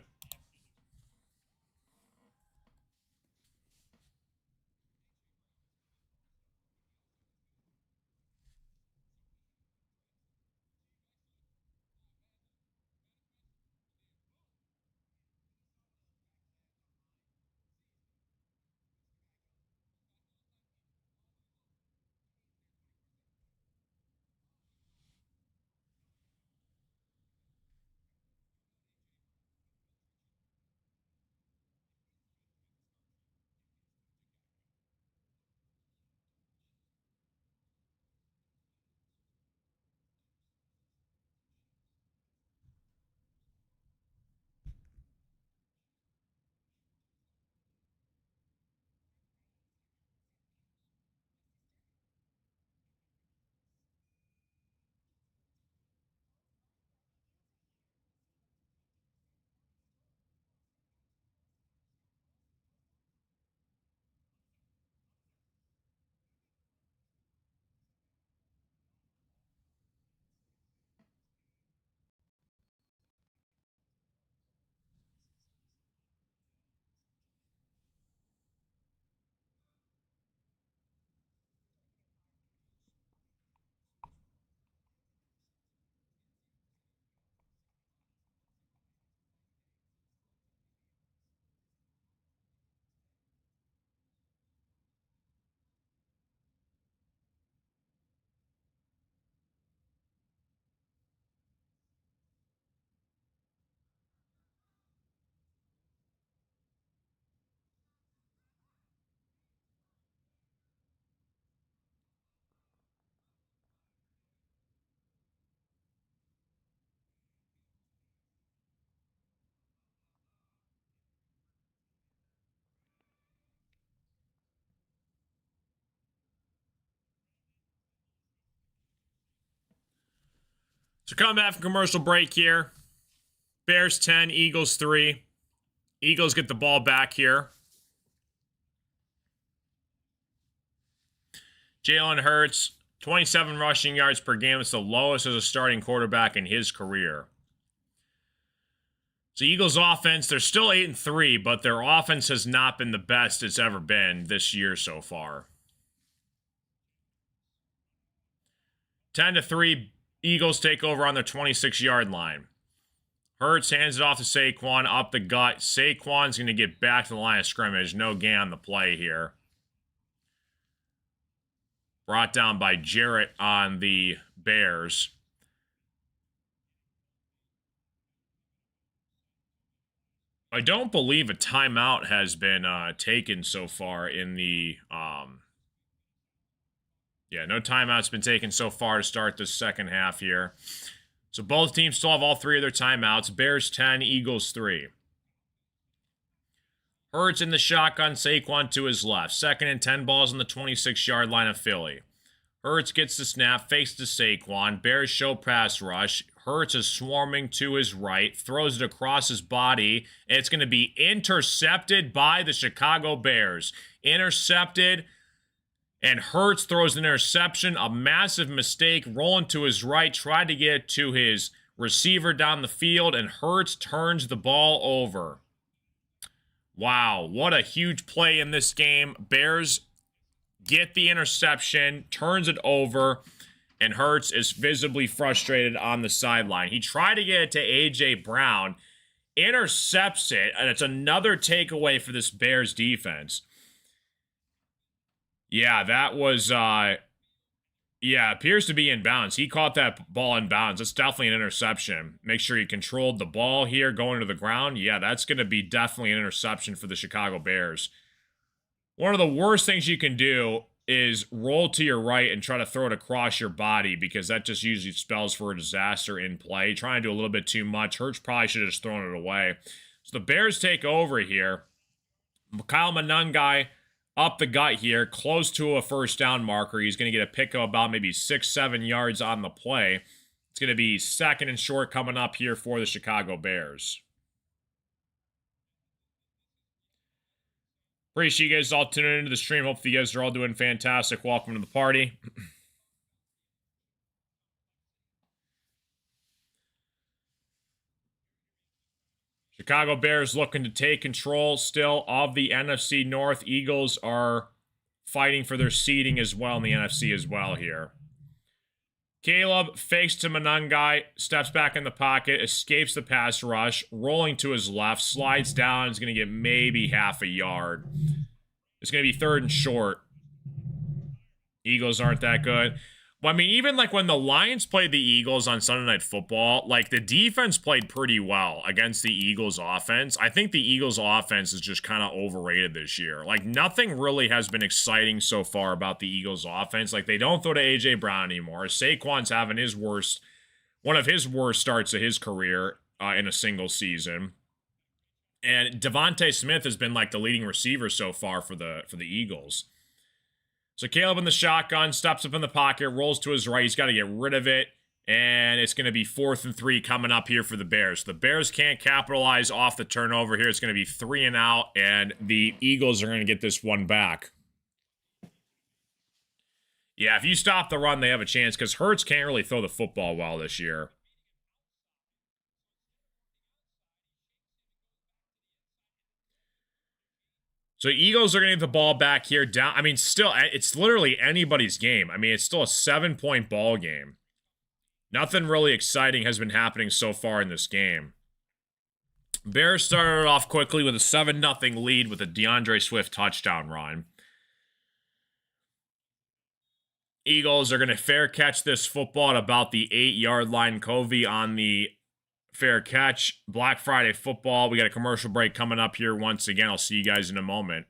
So come back from commercial break here. Bears 10, Eagles 3. Eagles get the ball back here. Jalen Hurts, 27 rushing yards per game. It's the lowest as a starting quarterback in his career. So Eagles offense, they're still 8-3, but their offense has not been the best it's ever been this year so far. 10-3, Eagles take over on their 26-yard line. Hurts hands it off to Saquon up the gut. Saquon's going to get back to the line of scrimmage. No gain on the play here. Brought down by Jarrett on the Bears. I don't believe a timeout has been taken so far in the... yeah, no timeout's been taken so far to start the second half here. So both teams still have all three of their timeouts. Bears 10, Eagles 3. Hurts in the shotgun, Saquon to his left. 2nd and 10 balls on the 26-yard line of Philly. Hurts gets the snap, fakes to Saquon. Bears show pass rush. Hurts is swarming to his right, throws it across his body. And it's going to be intercepted by the Chicago Bears. Intercepted. And Hurts throws an interception, a massive mistake, rolling to his right, tried to get it to his receiver down the field, and Hurts turns the ball over. Wow, what a huge play in this game. Bears get the interception, turns it over, and Hurts is visibly frustrated on the sideline. He tried to get it to A.J. Brown, intercepts it, and it's another takeaway for this Bears defense. Yeah, that was, appears to be in bounds. He caught that ball in bounds. That's definitely an interception. Make sure he controlled the ball here going to the ground. Yeah, that's going to be definitely an interception for the Chicago Bears. One of the worst things you can do is roll to your right and try to throw it across your body, because that just usually spells for a disaster in play. Trying to do a little bit too much. Hurts probably should have just thrown it away. So the Bears take over here. Kyle Monangai up the gut here, close to a first down marker. He's going to get a pick of about maybe 6-7 yards on the play. It's going to be 2nd and short coming up here for the Chicago Bears. Appreciate you guys all tuning into the stream. Hopefully you guys are all doing fantastic. Welcome to the party. Chicago Bears looking to take control still of the NFC North. Eagles are fighting for their seeding as well in the NFC as well here. Caleb fakes to Monangai, steps back in the pocket, escapes the pass rush, rolling to his left, slides down, is going to get maybe half a yard. It's going to be 3rd and short. Eagles aren't that good. Well, I mean, even like when the Lions played the Eagles on Sunday Night Football, like the defense played pretty well against the Eagles offense. I think the Eagles offense is just kind of overrated this year. Like nothing really has been exciting so far about the Eagles offense. Like they don't throw to A.J. Brown anymore. Saquon's having one of his worst starts of his career in a single season. And Devontae Smith has been like the leading receiver so far for the Eagles. So Caleb in the shotgun, steps up in the pocket, rolls to his right. He's got to get rid of it. And it's going to be 4th and 3 coming up here for the Bears. The Bears can't capitalize off the turnover here. It's going to be 3 and out, and the Eagles are going to get this one back. Yeah, if you stop the run, they have a chance, because Hurts can't really throw the football well this year. So Eagles are going to get the ball back here down. I mean, still, it's literally anybody's game. I mean, it's still a 7-point ball game. Nothing really exciting has been happening so far in this game. Bears started off quickly with a 7-0 lead with a DeAndre Swift touchdown run. Eagles are going to fair catch this football at about the 8-yard line. Covey on the fair catch. Black Friday football. We got a commercial break coming up here once again. I'll see you guys in a moment.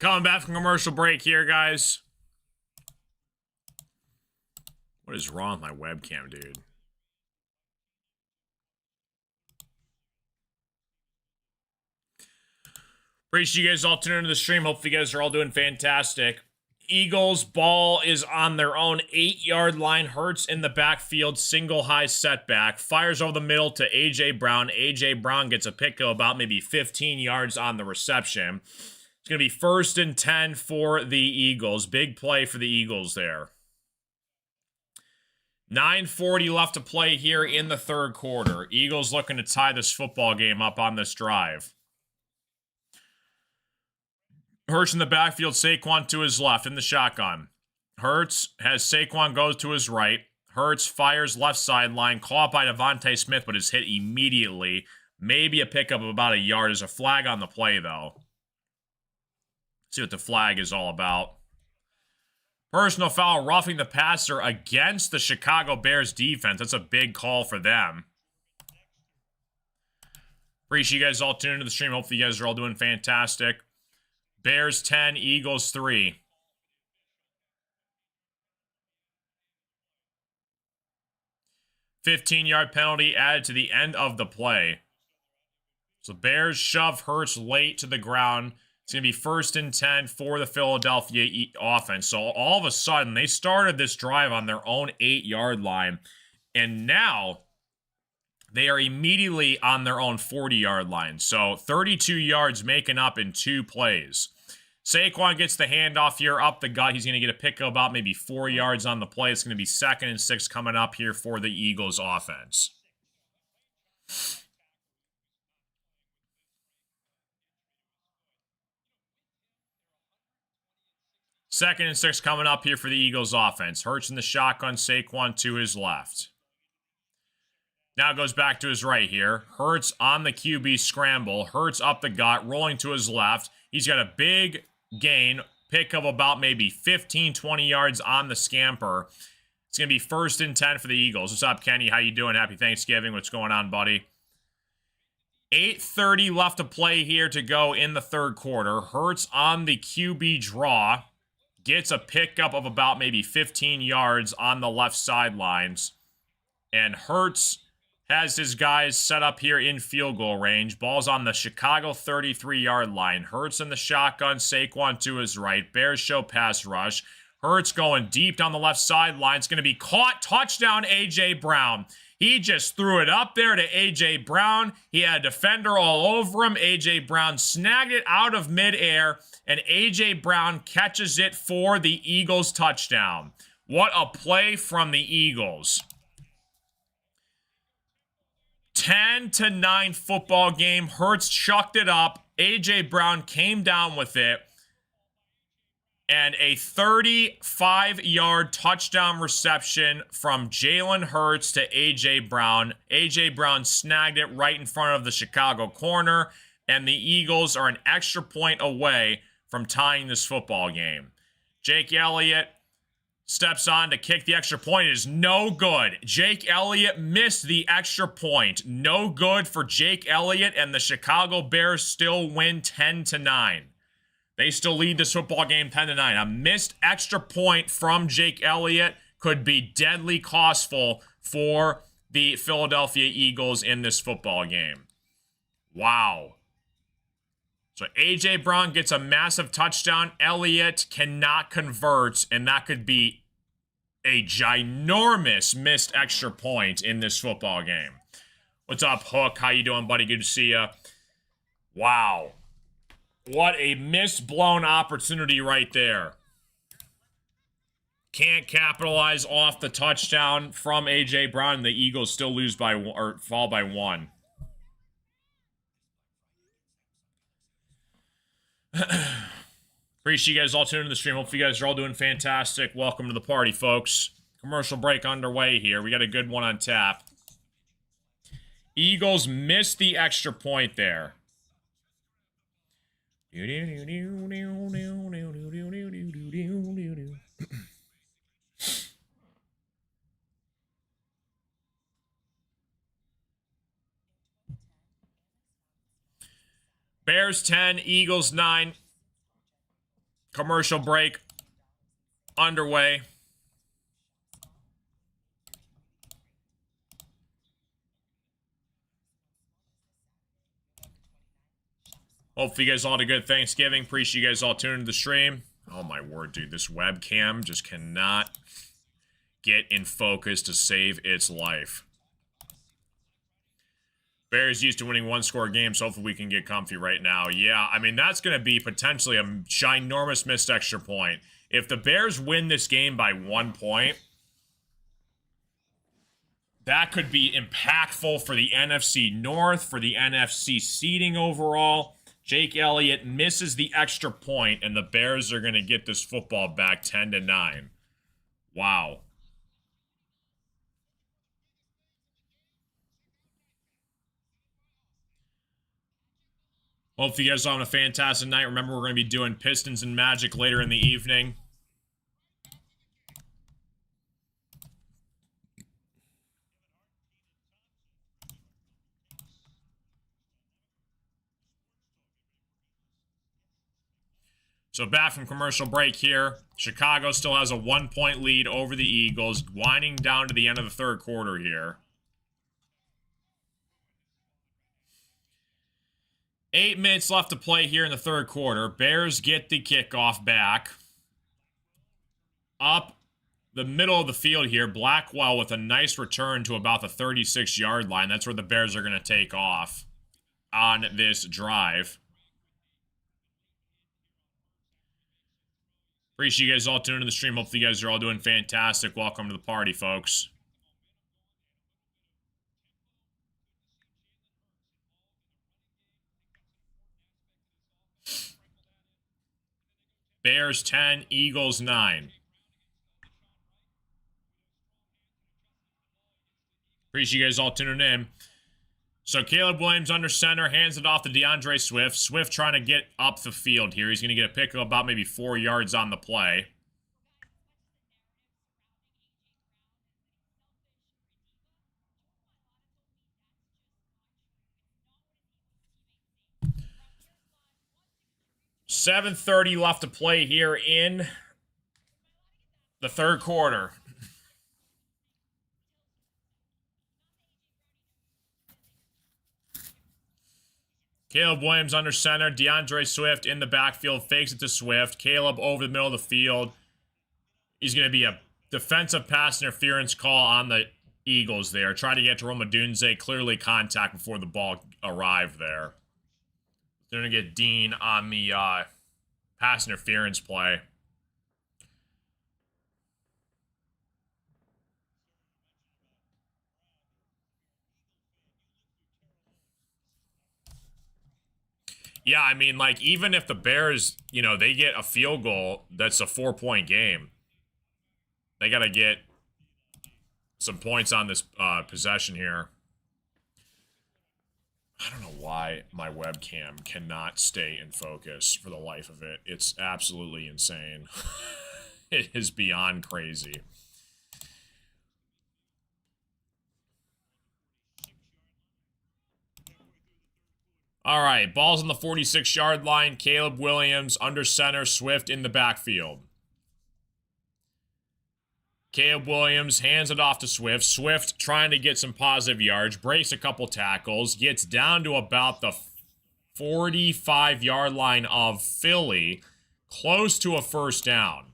Coming back from commercial break here, guys. What is wrong with my webcam, dude? Appreciate you guys all tuning into the stream. Hopefully you guys are all doing fantastic. Eagles ball is on their own 8-yard line. Hurts in the backfield, single high setback. Fires over the middle to A.J. Brown. A.J. Brown gets a pick of about maybe 15 yards on the reception. It's going to be 1st and 10 for the Eagles. Big play for the Eagles there. 9:40 left to play here in the third quarter. Eagles looking to tie this football game up on this drive. Hurts in the backfield, Saquon to his left in the shotgun. Hurts has Saquon goes to his right. Hurts fires left sideline, caught by Devontae Smith, but is hit immediately. Maybe a pickup of about a yard. There's a flag on the play, though. See what the flag is all about. Personal foul, roughing the passer against the Chicago Bears defense. That's a big call for them. Appreciate you guys all tuning into the stream. Hopefully you guys are all doing fantastic. Bears 10, Eagles 3. $15-yard penalty added to the end of the play. So Bears shove Hurts late to the ground. It's going to be 1st and 10 for the Philadelphia offense. So all of a sudden, they started this drive on their own 8-yard line. And now they are immediately on their own 40-yard line. So 32 yards making up in 2 plays. Saquon gets the handoff here up the gut. He's going to get a pick of about maybe 4 yards on the play. It's going to be 2nd and 6 coming up here for the Eagles offense. Second and 6 coming up here for the Eagles offense. Hurts in the shotgun, Saquon to his left. Now goes back to his right here. Hurts on the QB scramble. Hurts up the gut, rolling to his left. He's got a big gain, pick of about maybe 15, 20 yards on the scamper. It's going to be 1st and 10 for the Eagles. What's up, Kenny? How you doing? Happy Thanksgiving. What's going on, buddy? 8:30 left to play here to go in the third quarter. Hurts on the QB draw. Gets a pickup of about maybe 15 yards on the left sidelines. And Hurts has his guys set up here in field goal range. Ball's on the Chicago 33-yard line. Hurts in the shotgun, Saquon to his right. Bears show pass rush. Hurts going deep down the left sideline. It's going to be caught. Touchdown, A.J. Brown. He just threw it up there to A.J. Brown. He had a defender all over him. A.J. Brown snagged it out of midair, and A.J. Brown catches it for the Eagles touchdown. What a play from the Eagles. 10-9 football game. Hurts chucked it up. A.J. Brown came down with it. And a 35-yard touchdown reception from Jalen Hurts to A.J. Brown. A.J. Brown snagged it right in front of the Chicago corner. And the Eagles are an extra point away from tying this football game. Jake Elliott steps on to kick the extra point. It is no good. Jake Elliott missed the extra point. No good for Jake Elliott, and the Chicago Bears still win 10-9. They still lead this football game 10-9. A missed extra point from Jake Elliott could be deadly costful for the Philadelphia Eagles in this football game. Wow. So A.J. Brown gets a massive touchdown. Elliott cannot convert, and that could be a ginormous missed extra point in this football game. What's up, Hook? How you doing, buddy? Good to see you. Wow. What a missed blown opportunity right there. Can't capitalize off the touchdown from A.J. Brown. The Eagles still lose by or fall by 1. Appreciate you guys all tuning in the stream. Hopefully you guys are all doing fantastic. Welcome to the party, folks. Commercial break underway here. We got a good one on tap. Eagles missed the extra point there. Bears 10, Eagles 9. Commercial break underway. Hopefully you guys all had a good Thanksgiving. Appreciate you guys all tuning to the stream. Oh my word, dude. This webcam just cannot get in focus to save its life. Bears used to winning one-score games, so hopefully we can get comfy right now. Yeah, I mean, that's going to be potentially a ginormous missed extra point. If the Bears win this game by 1 point, that could be impactful for the NFC North, for the NFC seeding overall. Jake Elliott misses the extra point, and the Bears are going to get this football back 10-9. Wow. Hopefully you guys are having a fantastic night. Remember, we're going to be doing Pistons and Magic later in the evening. So back from commercial break here. Chicago still has a 1-point lead over the Eagles, winding down to the end of the third quarter here. 8 minutes left to play here in the third quarter. Bears get the kickoff back. Up the middle of the field here, Blackwell with a nice return to about the 36-yard line. That's where the Bears are going to take off on this drive. Appreciate you guys all tuning in the stream. Hopefully you guys are all doing fantastic. Welcome to the party, folks. Bears 10, Eagles 9. Appreciate you guys all tuning in. So Caleb Williams under center, hands it off to DeAndre Swift. Swift trying to get up the field here. He's going to get a pick of about maybe 4 yards on the play. $7:30 left to play here in the third quarter. Caleb Williams under center. DeAndre Swift in the backfield. Fakes it to Swift. Caleb over the middle of the field. He's going to be a defensive pass interference call on the Eagles there. Trying to get to Rome Odunze. Clearly contact before the ball arrived there. They're going to get Dean on the pass interference play. Yeah, I mean, like, even if the Bears, you know, they get a field goal, that's a 4-point game. They got to get some points on this possession here. I don't know why my webcam cannot stay in focus for the life of it. It's absolutely insane. It is beyond crazy. All right, ball's on the 46-yard line. Caleb Williams under center, Swift in the backfield. Caleb Williams hands it off to Swift. Swift trying to get some positive yards, breaks a couple tackles, gets down to about the 45-yard line of Philly, close to a first down.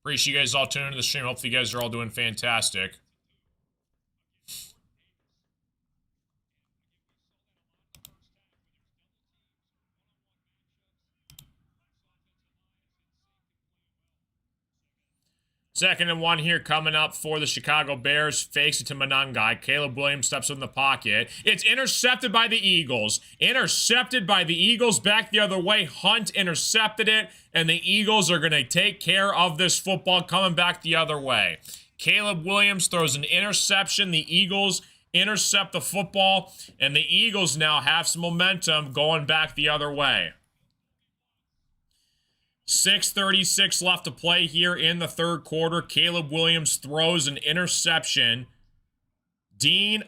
Appreciate you guys all tuning into the stream. Hopefully you guys are all doing fantastic. Second and 1 here coming up for the Chicago Bears. Fakes it to Monangai. Caleb Williams steps in the pocket. It's intercepted by the Eagles. Intercepted by the Eagles back the other way. Hunt intercepted it, and the Eagles are going to take care of this football coming back the other way. Caleb Williams throws an interception. The Eagles intercept the football, and the Eagles now have some momentum going back the other way. 6:36 left to play here in the third quarter. Caleb Williams throws an interception. Dean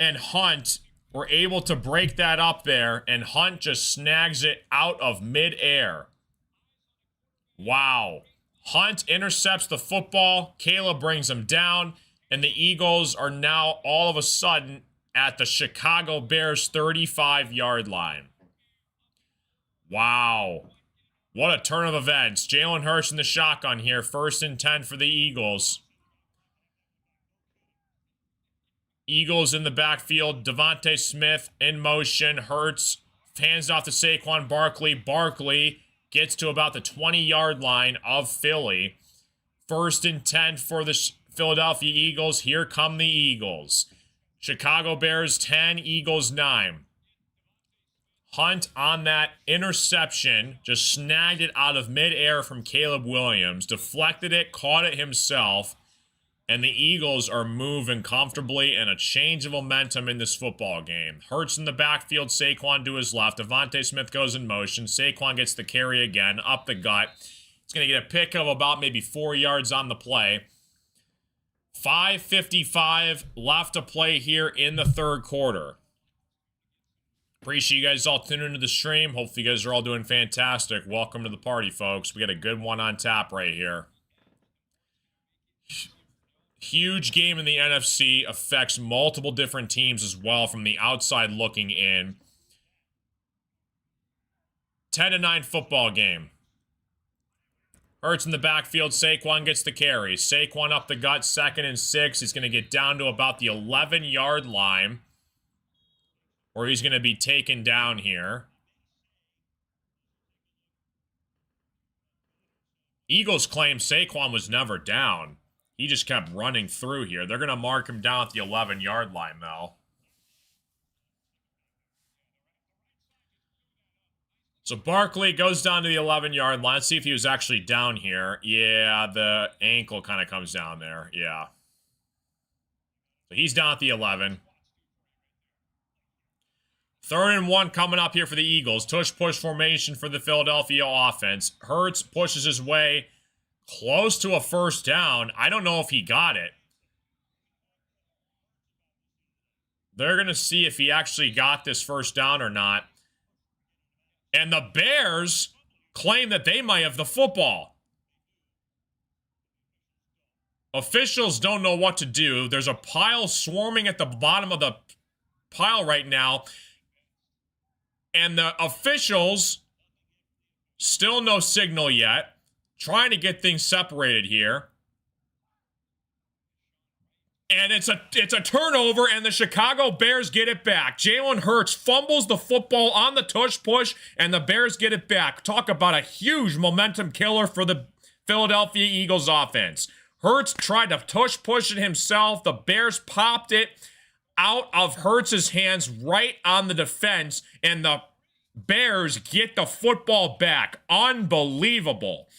and Hunt were able to break that up there, and Hunt just snags it out of midair. Wow. Hunt intercepts the football. Caleb brings him down, and the Eagles are now all of a sudden at the Chicago Bears 35-yard line. Wow. What a turn of events. Jalen Hurts in the shotgun here. 1st and 10 for the Eagles. Eagles in the backfield. Devontae Smith in motion. Hurts hands off to Saquon Barkley. Barkley gets to about the 20-yard line of Philly. 1st and 10 for the Philadelphia Eagles. Here come the Eagles. Chicago Bears 10, Eagles 9. Hunt on that interception just snagged it out of midair from Caleb Williams, deflected it, caught it himself, and the Eagles are moving comfortably and a change of momentum in this football game. Hurts in the backfield, Saquon to his left. Devontae Smith goes in motion. Saquon gets the carry again, up the gut. It's going to get a pick of about maybe 4 yards on the play. 5:55 left to play here in the 3rd quarter. Appreciate you guys all tuning into the stream. Hopefully you guys are all doing fantastic. Welcome to the party, folks. We got a good one on tap right here. Huge game in the NFC. Affects multiple different teams as well from the outside looking in. 10-9 football game. Hurts in the backfield. Saquon gets the carry. Saquon up the gut. 2nd and 6. He's going to get down to about the 11-yard line, or he's going to be taken down here. Eagles claim Saquon was never down. He just kept running through here. They're going to mark him down at the 11-yard line, though. So Barkley goes down to the 11-yard line. Let's see if he was actually down here. Yeah, the ankle kind of comes down there. Yeah. So he's down at the 11. 3rd and 1 coming up here for the Eagles. Tush-push formation for the Philadelphia offense. Hurts pushes his way close to a 1st down. I don't know if he got it. They're going to see if he actually got this 1st down or not. And the Bears claim that they might have the football. Officials don't know what to do. There's a pile swarming at the bottom of the pile right now. And the officials, still no signal yet, trying to get things separated here. And it's a turnover, and the Chicago Bears get it back. Jalen Hurts fumbles the football on the tush push, and the Bears get it back. Talk about a huge momentum killer for the Philadelphia Eagles offense. Hurts tried to tush push it himself. The Bears popped it out of Hurts' hands right on the defense, and the Bears get the football back. Unbelievable.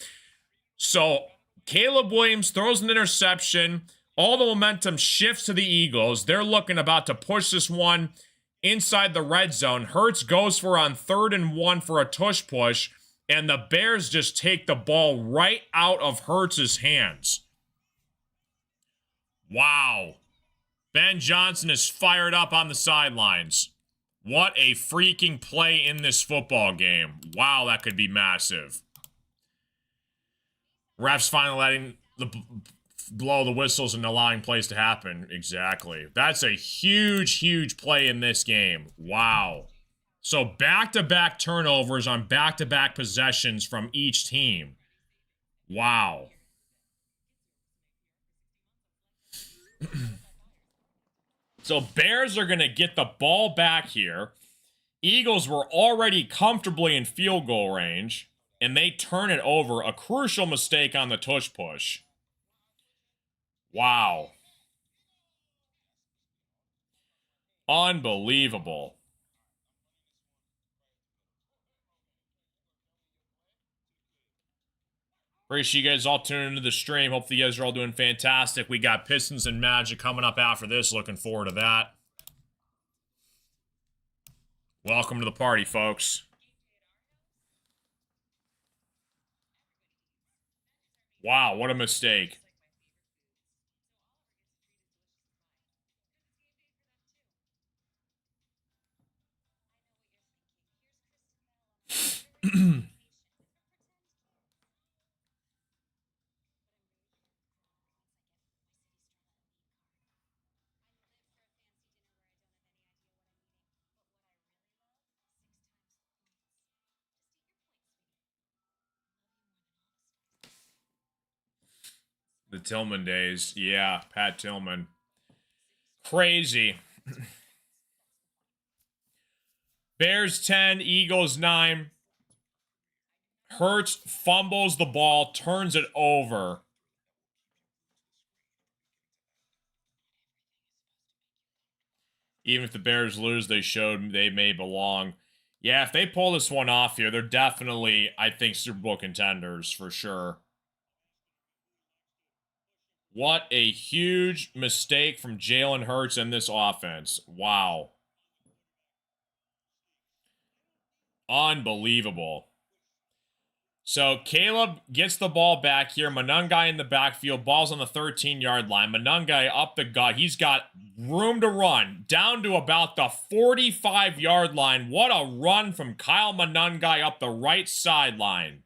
So Caleb Williams throws an interception. All the momentum shifts to the Eagles. They're looking about to push this one inside the red zone. Hurts goes for on 3rd and 1 for a tush push, and the Bears just take the ball right out of Hurts' hands. Wow. Ben Johnson is fired up on the sidelines. What a freaking play in this football game. Wow, that could be massive. Refs finally letting blow the whistles and allowing plays to happen. Exactly. That's a huge, huge play in this game. Wow. So back-to-back turnovers on back-to-back possessions from each team. Wow. So Bears are going to get the ball back here. Eagles were already comfortably in field goal range, and they turn it over. A crucial mistake on the tush push. Wow. Unbelievable. Appreciate you guys all tuning into the stream. Hopefully you guys are all doing fantastic. We got Pistons and Magic coming up after this. Looking forward to that. Welcome to the party, folks. Wow, what a mistake. The Tillman days. Yeah, Pat Tillman. Crazy. Bears 10, Eagles 9. Hurts fumbles the ball, turns it over. Even if the Bears lose, they showed they may belong. Yeah, if they pull this one off here, they're definitely, I think, Super Bowl contenders for sure. What a huge mistake from Jalen Hurts in this offense. Wow. Unbelievable. So Caleb gets the ball back here. Monangai in the backfield. Ball's on the 13-yard line. Monangai up the gut. He's got room to run. Down to about the 45-yard line. What a run from Kyle Monangai up the right sideline.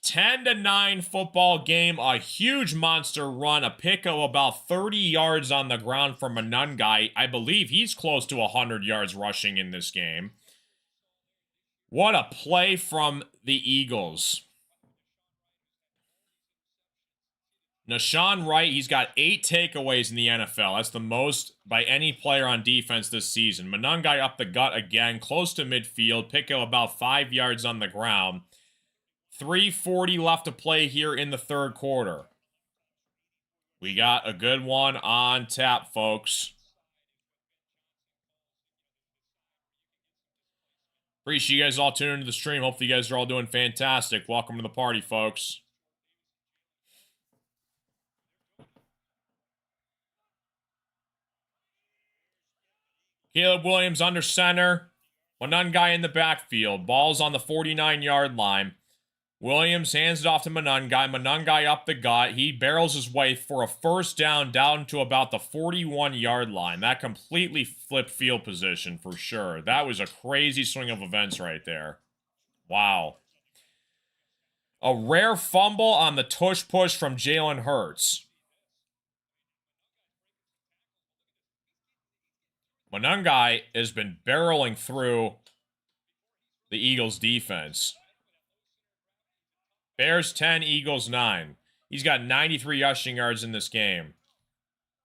10-9 football game. A huge monster run. A pick of about 30 yards on the ground for Monangai. I believe he's close to 100 yards rushing in this game. What a play from the Eagles. Nashawn Wright, he's got 8 takeaways in the NFL. That's the most by any player on defense this season. Monangai up the gut again, close to midfield. Pico about 5 yards on the ground. 3:40 left to play here in the third quarter. We got a good one on tap, folks. Appreciate you guys all tuning into the stream. Hopefully you guys are all doing fantastic. Welcome to the party, folks. Caleb Williams under center. Monangai in the backfield. Ball's on the 49-yard line. Williams hands it off to Monangai. Monangai up the gut. He barrels his way for a first down to about the 41-yard line. That completely flipped field position for sure. That was a crazy swing of events right there. Wow. A rare fumble on the tush push from Jalen Hurts. Monangai has been barreling through the Eagles defense. Bears 10, Eagles 9. He's got 93 rushing yards in this game.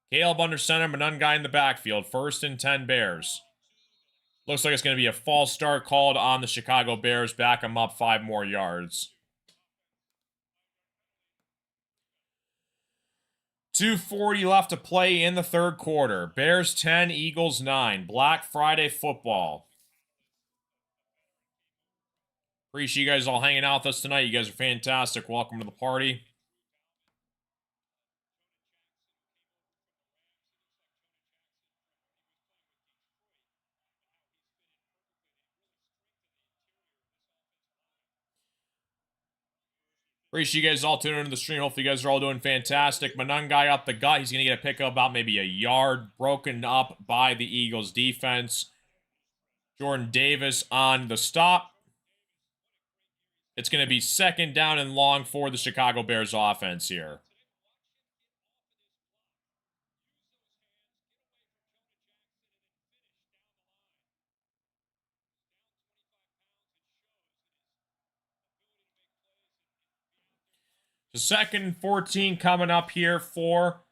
Caleb under center, Monangai in the backfield. 1st and 10 Bears. Looks like it's going to be a false start called on the Chicago Bears. Back them up 5 more yards. 2:40 left to play in the third quarter. Bears 10, Eagles 9. Black Friday football. Appreciate you guys all hanging out with us tonight. You guys are fantastic. Welcome to the party. Appreciate you guys all tuning into the stream. Hopefully you guys are all doing fantastic. Monangai up the gut. He's going to get a pick up about maybe a yard. Broken up by the Eagles defense. Jordan Davis on the stop. It's going to be 2nd down and long for the Chicago Bears offense here. So 2nd and 14 coming up here for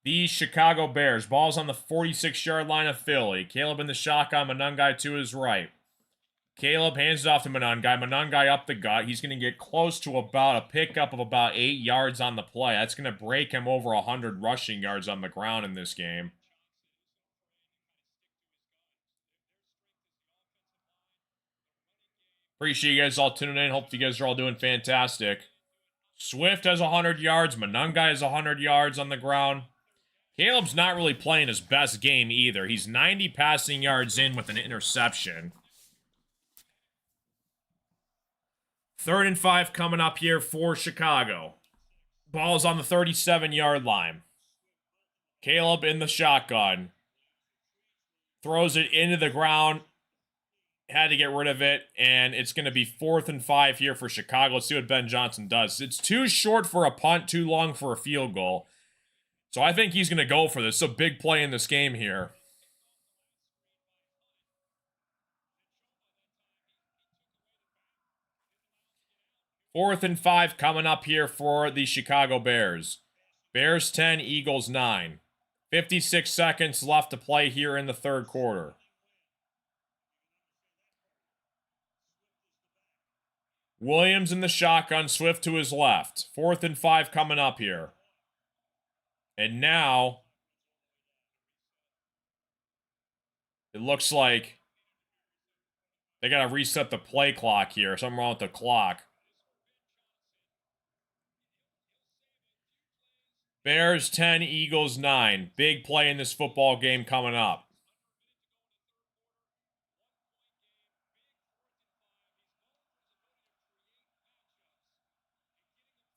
the Chicago Bears. Ball's on the 46-yard line of Philly. Caleb in the shotgun. Monangai to his right. Caleb hands it off to Monangai. Monangai up the gut. He's going to get close to about a pickup of about 8 yards on the play. That's going to break him over 100 rushing yards on the ground in this game. Appreciate you guys all tuning in. Hope you guys are all doing fantastic. Swift has 100 yards. Monangai has 100 yards on the ground. Caleb's not really playing his best game either. He's 90 passing yards in with an interception. 3rd and 5 coming up here for Chicago. Ball's on the 37-yard line. Caleb in the shotgun. Throws it into the ground. had to get rid of it, and it's going to be 4th and 5 here for Chicago. Let's see what Ben Johnson does. It's too short for a punt, too long for a field goal. So I think he's going to go for this. It's a big play in this game here. Fourth and 5 coming up here for the Chicago Bears. Bears 10, Eagles 9. 56 seconds left to play here in the third quarter. Williams in the shotgun, Swift to his left. 4th and 5 coming up here. And now it looks like they got to reset the play clock here. Something wrong with the clock. Bears 10, Eagles 9. Big play in this football game coming up.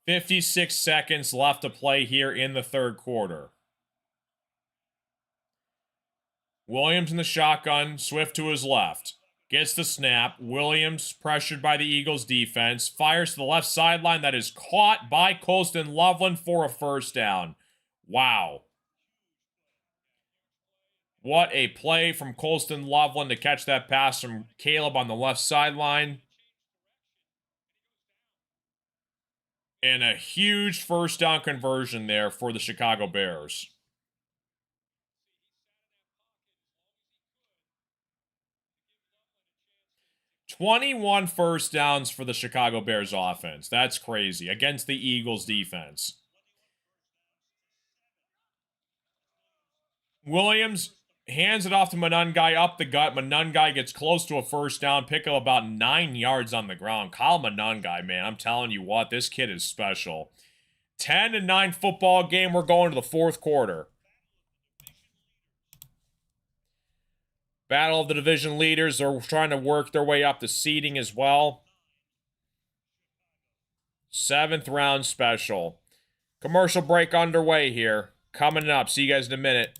$56 seconds left to play here in the third quarter. Williams in the shotgun, Swift to his left. Gets the snap. Williams, pressured by the Eagles defense, fires to the left sideline. That is caught by Colston Loveland for a first down. Wow. What a play from Colston Loveland to catch that pass from Caleb on the left sideline. And a huge first down conversion there for the Chicago Bears. "21 first downs for the Chicago Bears offense. That's crazy. Against the Eagles defense. Williams hands it off to Monangai up the gut. Monangai gets close to a first down, pick up about 9 yards on the ground. Kyle Monangai, man, I'm telling you what, this kid is special. 10-9 football game. We're going to the fourth quarter. Battle of the division leaders are trying to work their way up the seeding as well. 7th round special. Commercial break underway here. Coming up. See you guys in a minute.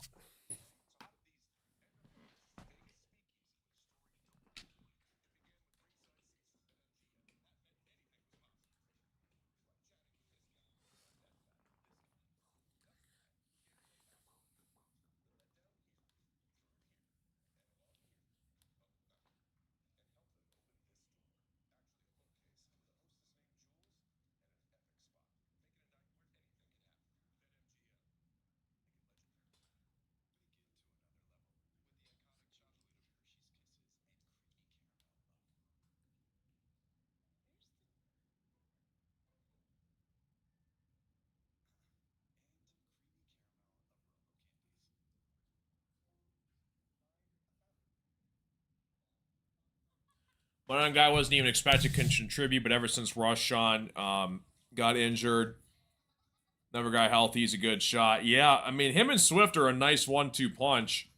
One guy wasn't even expected to contribute, but ever since Rashawn got injured, never got healthy. He's a good shot. Yeah, I mean, him and Swift are a nice 1-2 punch.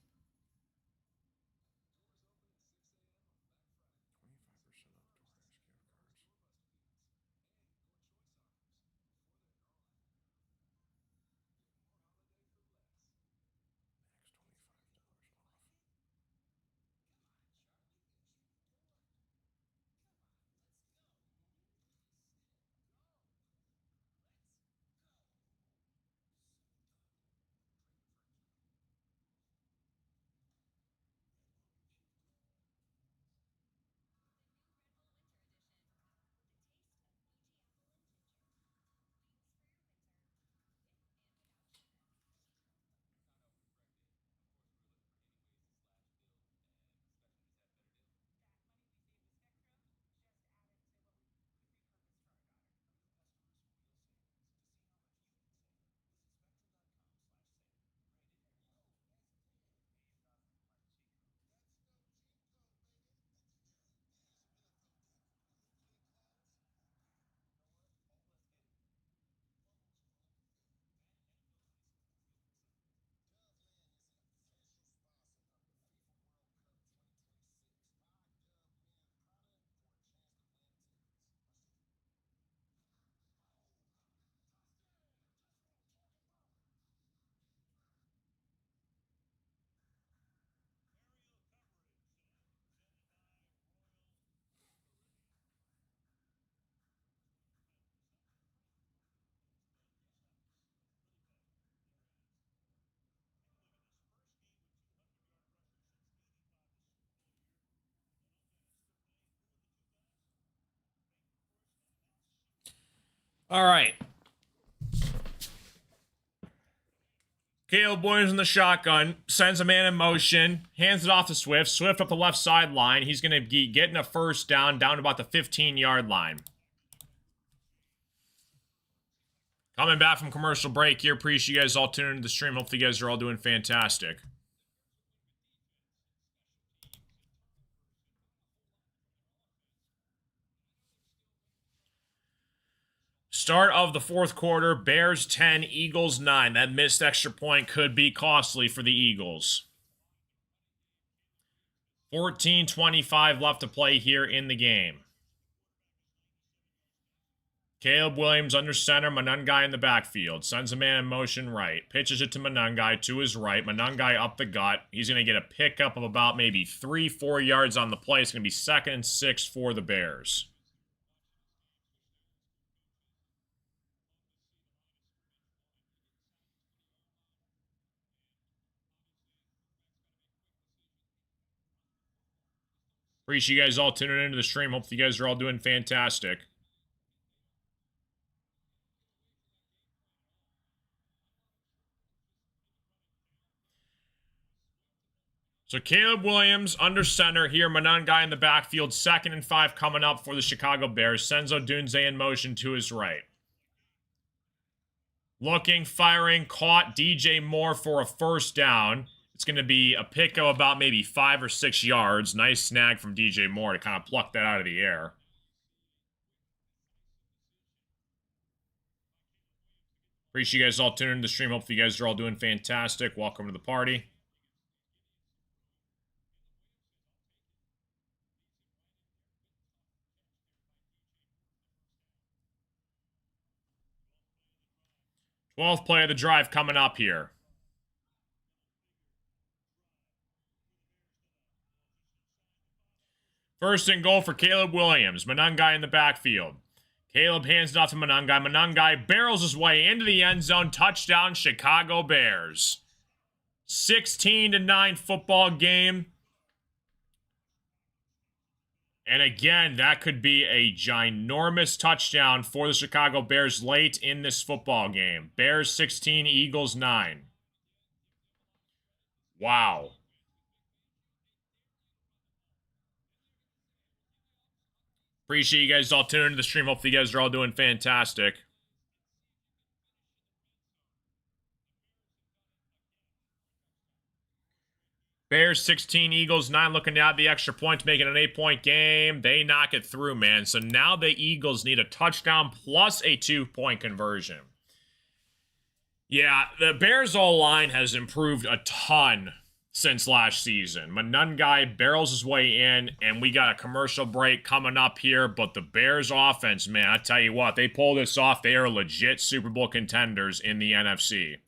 All right. Caleb Williams in the shotgun, sends a man in motion, hands it off to Swift. Swift up the left sideline. He's going to be getting a first down to about the 15-yard line. Coming back from commercial break here. Appreciate you guys all tuning into the stream. Hopefully you guys are all doing fantastic. Start of the fourth quarter, Bears 10, Eagles 9. That missed extra point could be costly for the Eagles. 14:25 left to play here in the game. Caleb Williams under center, Monangai in the backfield. Sends a man in motion right. Pitches it to Monangai to his right. Monangai up the gut. He's going to get a pickup of about maybe 3-4 yards on the play. It's going to be 2nd and 6 for the Bears. Appreciate you guys all tuning into the stream. Hope you guys are all doing fantastic. So Caleb Williams under center here. Monangai in the backfield. 2nd and 5 coming up for the Chicago Bears. Senzo Dunze in motion to his right. Looking, firing, caught DJ Moore for a first down. It's going to be a pick of about maybe 5 or 6 yards. Nice snag from DJ Moore to kind of pluck that out of the air. Appreciate you guys all tuning into the stream. Hopefully you guys are all doing fantastic. Welcome to the party. Twelfth play of the drive coming up here. First and goal for Caleb Williams. Monangai in the backfield. Caleb hands it off to Monangai. Monangai barrels his way into the end zone. Touchdown, Chicago Bears. 16-9 football game. And again, that could be a ginormous touchdown for the Chicago Bears late in this football game. Bears 16, Eagles 9. Wow. Appreciate you guys all tuning into the stream. Hopefully you guys are all doing fantastic. Bears 16, Eagles 9, looking to add the extra point to make it an 8-point game. They knock it through, man. So now the Eagles need a touchdown plus a 2-point conversion. Yeah, the Bears' O-line has improved a ton since last season. Monangai barrels his way in, and we got a commercial break coming up here. But the Bears' offense, man, I tell you what, they pull this off. They are legit Super Bowl contenders in the NFC.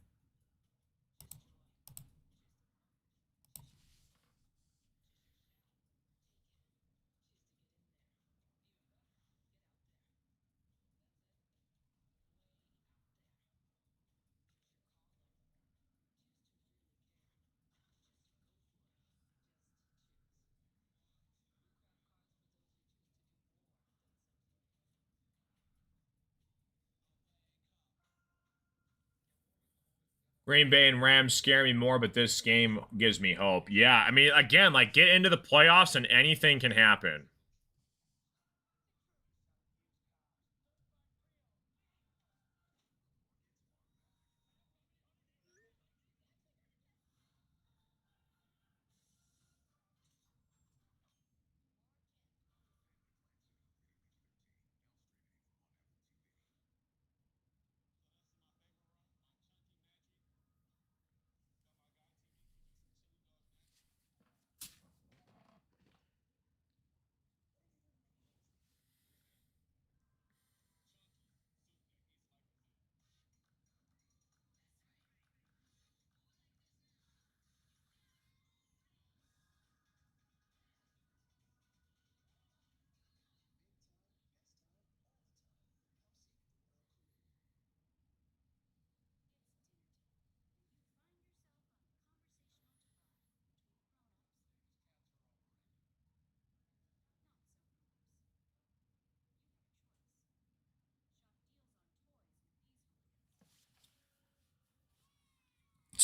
Green Bay and Rams scare me more, but this game gives me hope. Yeah, I mean, again, like, get into the playoffs and anything can happen.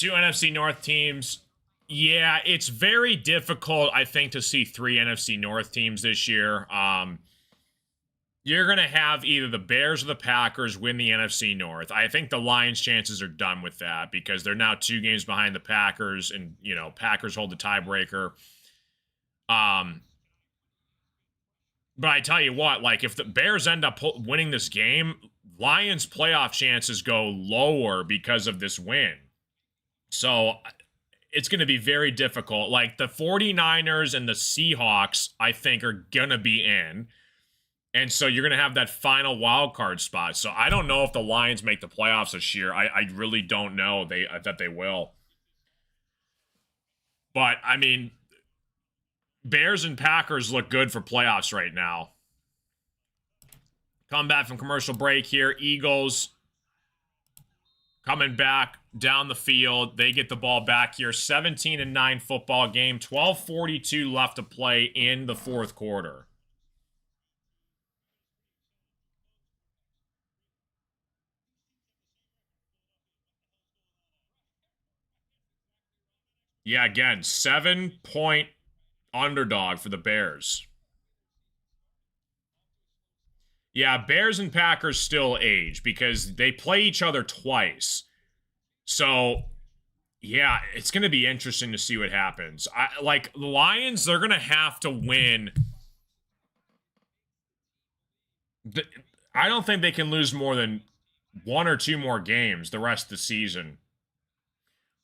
two NFC North teams. Yeah, it's very difficult, I think, to see three NFC North teams this year. You're going to have either the Bears or the Packers win the NFC North. I think the Lions' chances are done with that because they're now 2 games behind the Packers, and, you know, Packers hold the tiebreaker. But I tell you what, like, if the Bears end up winning this game, Lions' playoff chances go lower because of this win. So it's going to be very difficult. Like, the 49ers and the Seahawks, I think, are going to be in. And so you're going to have that final wild card spot. So I don't know if the Lions make the playoffs this year. I really don't know that they will. But, I mean, Bears and Packers look good for playoffs right now. Come back from commercial break here. Eagles coming back down the field. They get the ball back here. 17-9 football game. 12:42 left to play in the fourth quarter. Yeah, again, 7-point underdog for the Bears. Yeah, Bears and Packers still age because they play each other twice. So, yeah, it's going to be interesting to see what happens. Like, the Lions, they're going to have to win. I don't think they can lose more than 1 or 2 more games the rest of the season.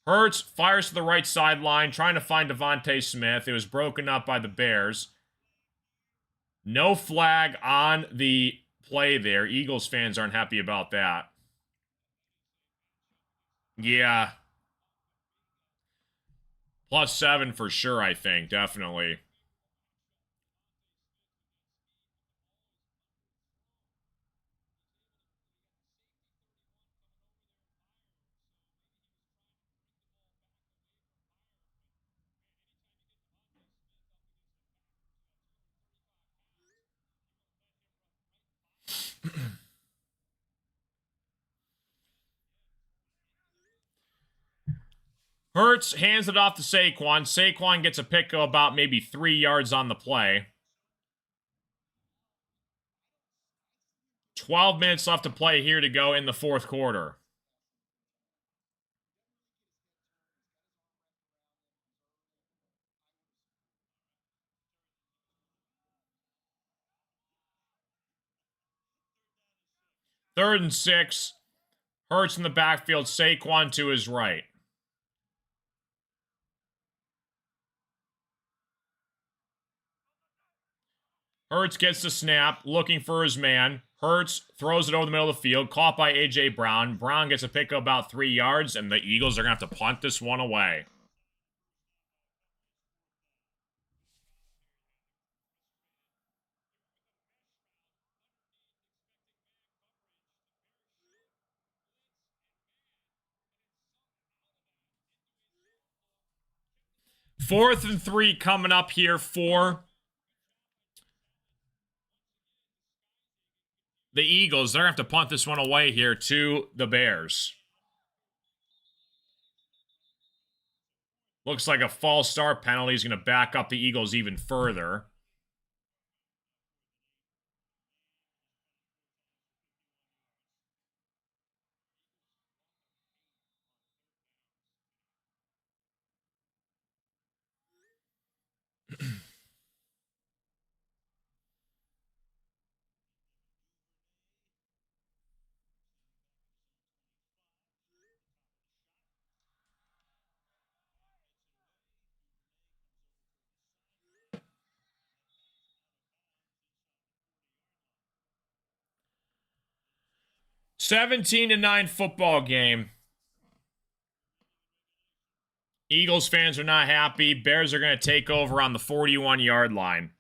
Hurts fires to the right sideline, trying to find Devontae Smith. It was broken up by the Bears. No flag on the play there. Eagles fans aren't happy about that. Yeah. +7 for sure, I think. Definitely. Hurts hands it off to Saquon. Saquon gets a pick of about maybe 3 yards on the play. 12 minutes left to play here to go in the fourth quarter. Third and 6. Hurts in the backfield. Saquon to his right. Hurts gets the snap, looking for his man. Hurts throws it over the middle of the field, caught by A.J. Brown. Brown gets a pick of about 3 yards, and the Eagles are going to have to punt this one away. Fourth and 3 coming up here for the Eagles. They're going to have to punt this one away here to the Bears. Looks like a false start penalty is going to back up the Eagles even further. (17-9) football game. Eagles fans are not happy. Bears are going to take over on the 41-yard line.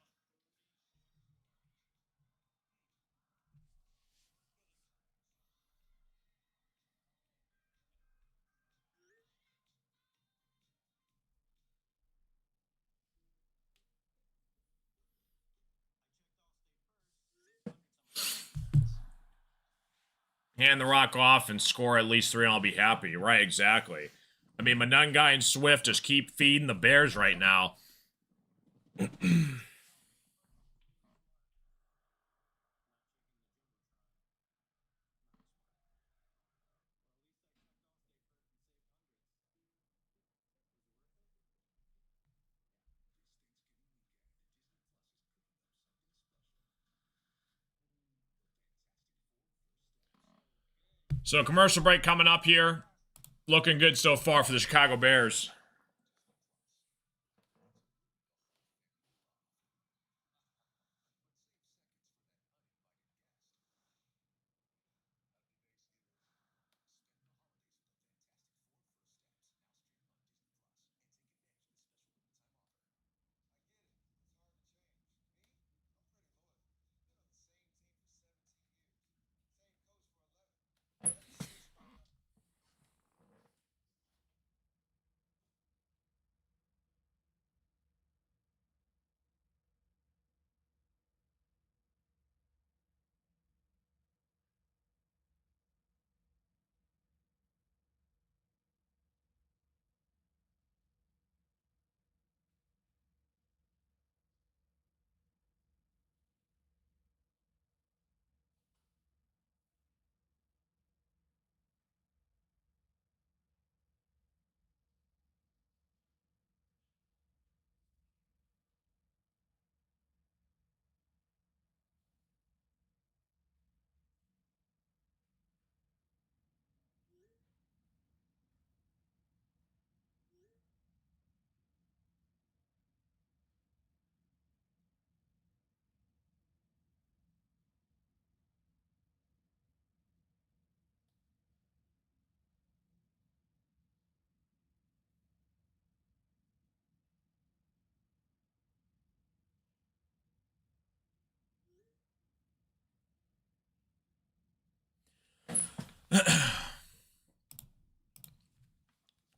Hand the rock off and score at least 3 and I'll be happy. Right, exactly. I mean, Monangai and Swift just keep feeding the Bears right now. So commercial break coming up here. Looking good so far for the Chicago Bears.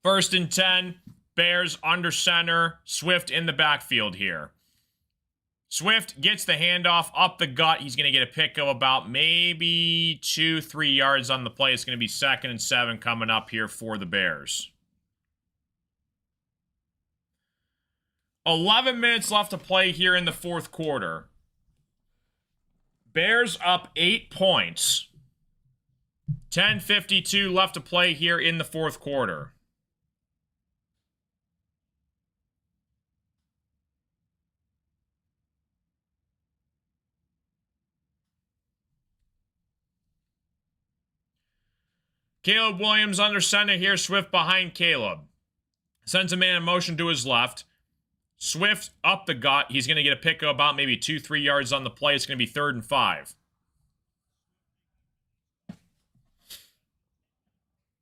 First and 10. Bears under center. Swift in the backfield here. Swift gets the handoff up the gut. He's going to get a pick of about maybe 2-3 yards on the play. It's going to be 2nd and 7 coming up here for the Bears. 11 minutes left to play here in the fourth quarter. Bears up 8 points. 10:52 left to play here in the fourth quarter. Caleb Williams under center here. Swift behind Caleb. Sends a man in motion to his left. Swift up the gut. He's going to get a pick of about maybe 2-3 yards on the play. It's going to be 3rd and 5.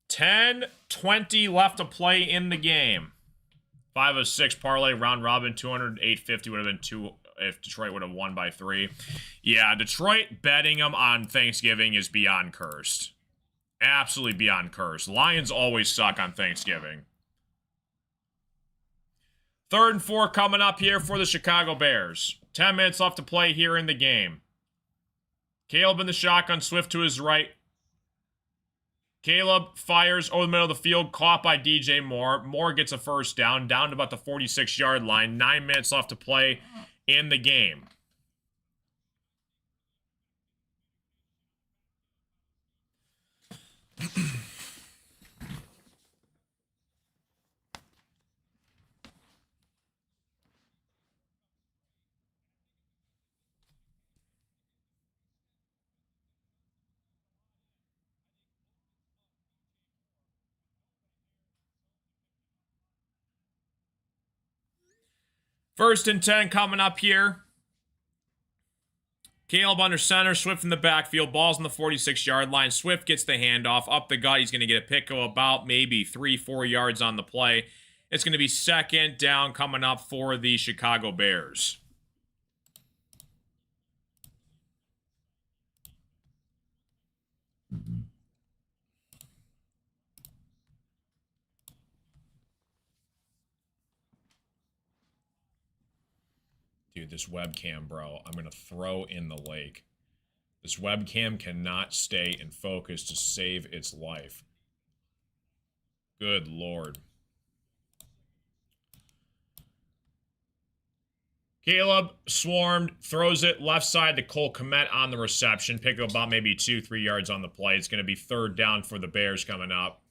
10:20 left to play in the game. 5 of 6 parlay round robin. 208.50 would have been 2 if Detroit would have won by 3. Yeah, Detroit betting them on Thanksgiving is beyond cursed. Absolutely beyond cursed. Lions always suck on Thanksgiving. 3rd and 4 coming up here for the Chicago Bears. 10 minutes left to play here in the game. Caleb in the shotgun, Swift to his right. Caleb fires over the middle of the field, caught by DJ Moore. Moore gets a first down to about the 46-yard line. 9 minutes left to play in the game. First and 10 coming up here. Caleb under center, Swift in the backfield, ball's on the 46-yard line. Swift gets the handoff up the gut. He's going to get a pick of about maybe 3-4 yards on the play. It's going to be 2nd down coming up for the Chicago Bears. Dude, this webcam, bro, I'm going to throw in the lake. This webcam cannot stay in focus to save its life. Good Lord. Caleb swarmed, throws it left side to Cole Kmet on the reception. Pick up about maybe 2-3 yards on the play. It's going to be third down for the Bears coming up.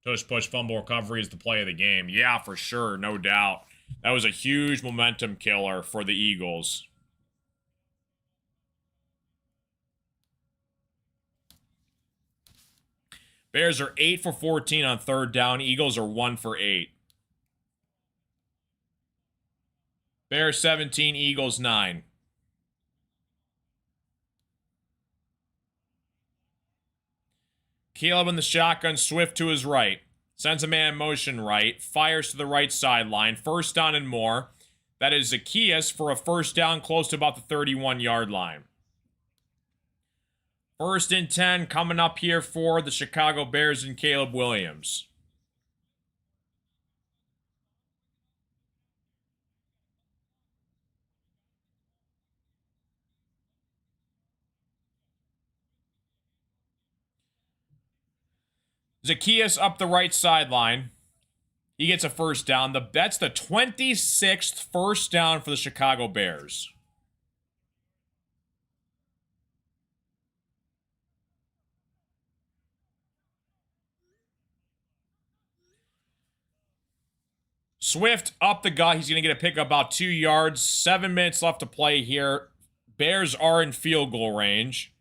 Tush push fumble recovery is the play of the game. Yeah, for sure, no doubt. That was a huge momentum killer for the Eagles. Bears are 8 for 14 on third down. Eagles are 1 for 8. Bears 17, Eagles 9. Caleb in the shotgun, Swift to his right. Sends a man in motion right. Fires to the right sideline. First down and more. That is Zacchaeus for a first down close to about the 31-yard line. First and 10 coming up here for the Chicago Bears and Caleb Williams. Zacchaeus up the right sideline. He gets a first down. That's the 26th first down for the Chicago Bears. Swift up the gut. He's going to get a pick up about 2 yards. 7 minutes left to play here. Bears are in field goal range.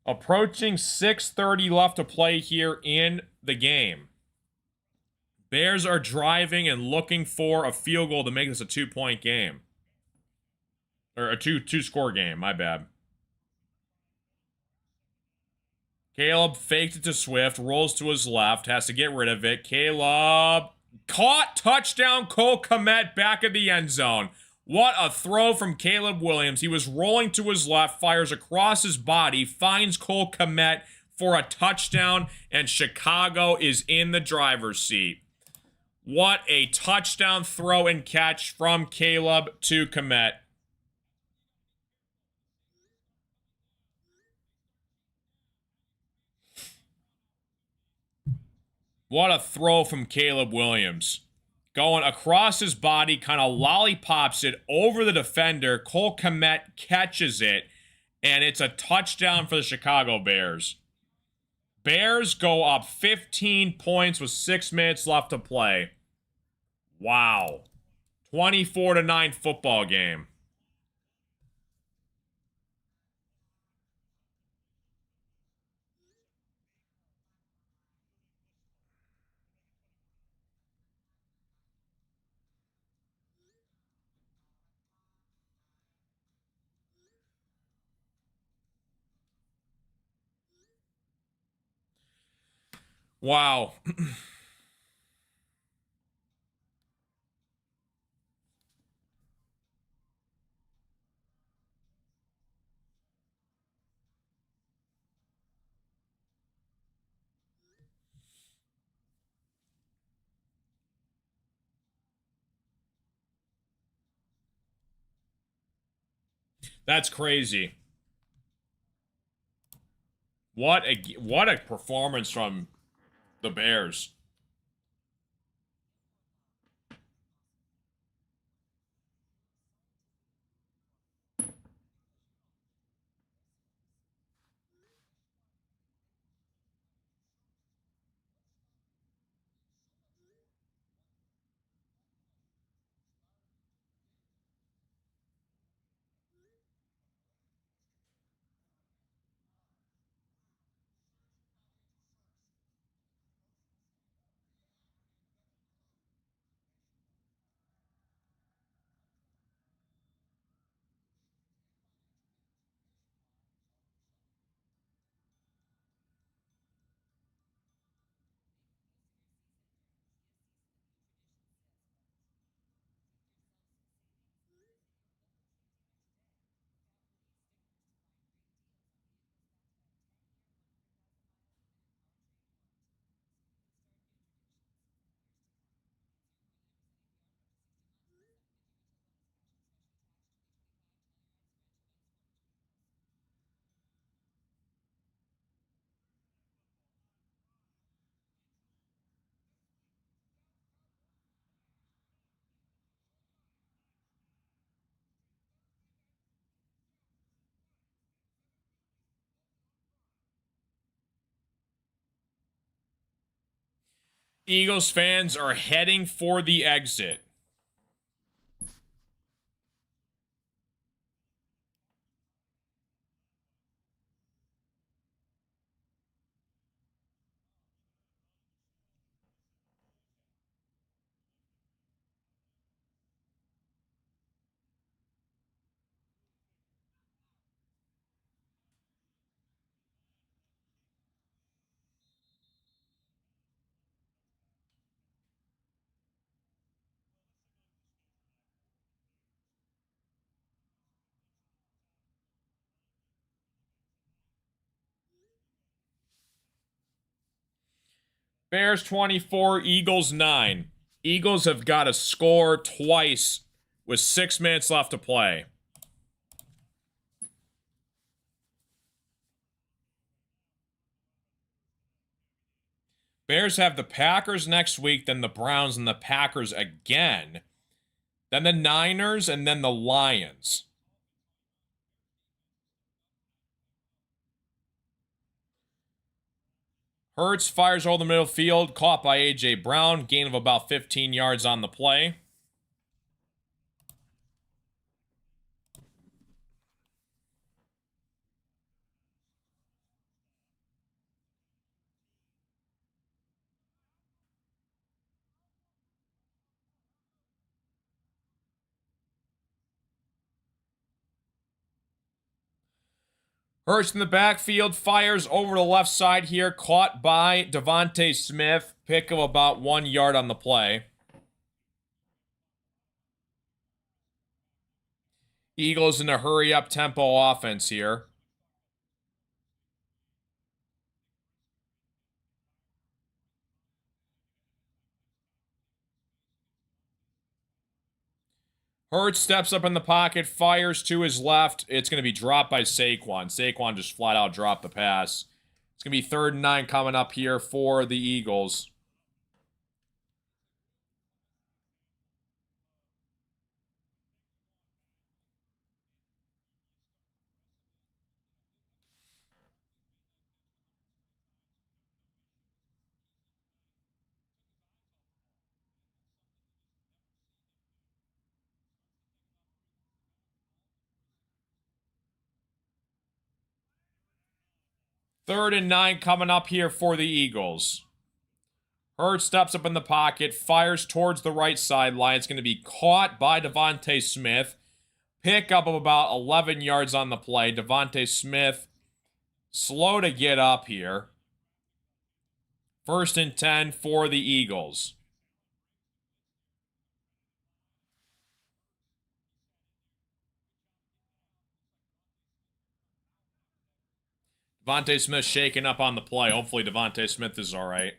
Approaching 6:30 left to play here in the game. Bears are driving and looking for a field goal to make this a 2-point game. Or a two-score game, my bad. Caleb faked it to Swift, rolls to his left, has to get rid of it. Caleb caught, touchdown, Cole Kmet back of the end zone. What a throw from Caleb Williams. He was rolling to his left, fires across his body, finds Cole Kmet for a touchdown, and Chicago is in the driver's seat. What a touchdown throw and catch from Caleb to Kmet. What a throw from Caleb Williams. Going across his body, kind of lollipops it over the defender. Cole Kmet catches it, and it's a touchdown for the Chicago Bears. Bears go up 15 points with 6 minutes left to play. Wow. 24-9 football game. Wow. That's crazy. What a performance from the Bears. Eagles fans are heading for the exit. Bears 24, Eagles 9. Eagles have got to score twice with 6 minutes left to play. Bears have the Packers next week, then the Browns and the Packers again, then the Niners, and then the Lions. Hurts fires over the middle field, caught by A.J. Brown, gain of about 15 yards on the play. Hurts in the backfield, fires over the left side here, caught by Devontae Smith, pick of about 1 yard on the play. Eagles in a hurry-up tempo offense here. Hurts steps up in the pocket, fires to his left. It's going to be dropped by Saquon. Saquon just flat out dropped the pass. It's going to be 3rd and 9 coming up here for the Eagles. Third and 9 coming up here for the Eagles. Hurts steps up in the pocket, fires towards the right sideline. It's going to be caught by Devontae Smith. Pickup of about 11 yards on the play. Devontae Smith slow to get up here. 1st and 10 for the Eagles. Devontae Smith shaking up on the play. Hopefully Devontae Smith is all right.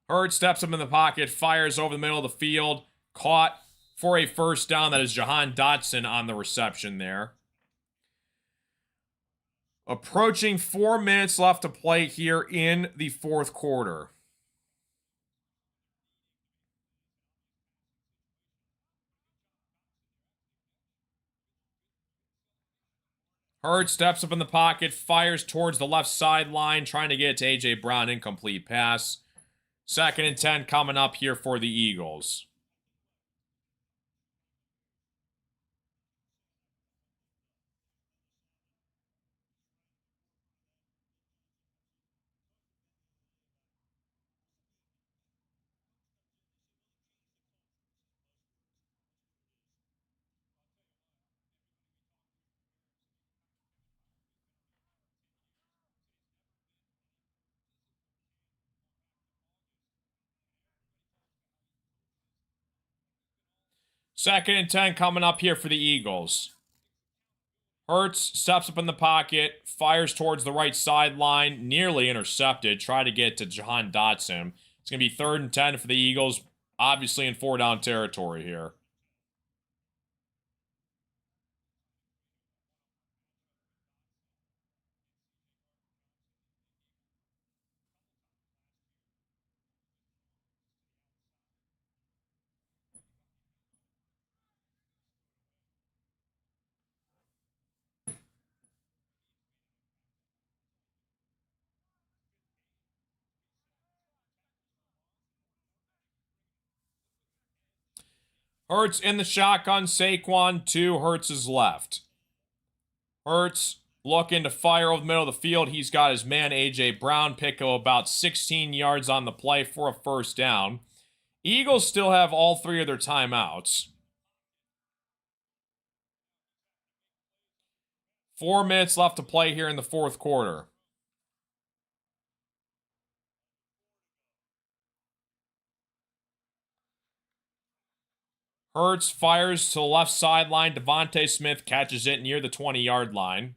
Hurts steps up in the pocket, fires over the middle of the field, caught for a 1st down. That is Jahan Dotson on the reception there. Approaching 4 minutes left to play here in the 4th quarter. Hurts steps up in the pocket, fires towards the left sideline, trying to get it to A.J. Brown. Incomplete pass. 2nd and 10 coming up here for the Eagles. Second and 10 coming up here for the Eagles. Hurts steps up in the pocket, fires towards the right sideline, nearly intercepted. Try to get to Jahan Dotson. It's going to be 3rd and 10 for the Eagles, obviously in 4-down territory here. Hurts in the shotgun. Saquon to Hurts's left. Hurts looking to fire over the middle of the field. He's got his man A.J. Brown. Pick of about 16 yards on the play for a first down. Eagles still have all 3 of their timeouts. 4 minutes left to play here in the fourth quarter. Hurts fires to the left sideline. Devontae Smith catches it near the 20-yard line.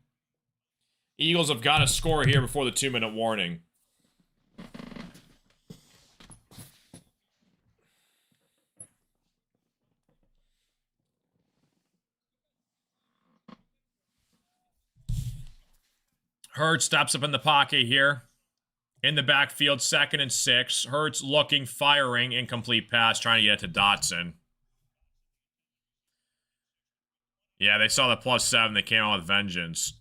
Eagles have got to score here before the 2-minute warning. Hurts steps up in the pocket here. In the backfield, 2nd and 6. Hurts looking, firing, incomplete pass, trying to get to Dotson. Yeah, they saw the +7. They came out with vengeance.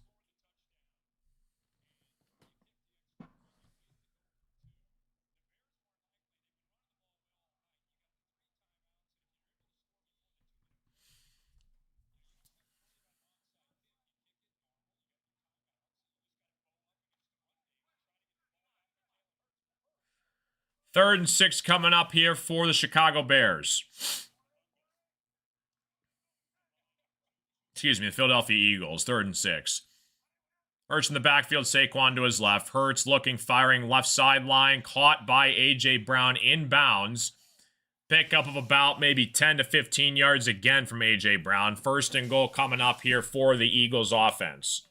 Third and 6 coming up here for the Chicago Bears. Excuse me, the Philadelphia Eagles. 3rd and 6. Hurts in the backfield, Saquon to his left. Hurts looking, firing left sideline. Caught by A.J. Brown inbounds. Pickup of about maybe 10 to 15 yards again from A.J. Brown. 1st and goal coming up here for the Eagles offense.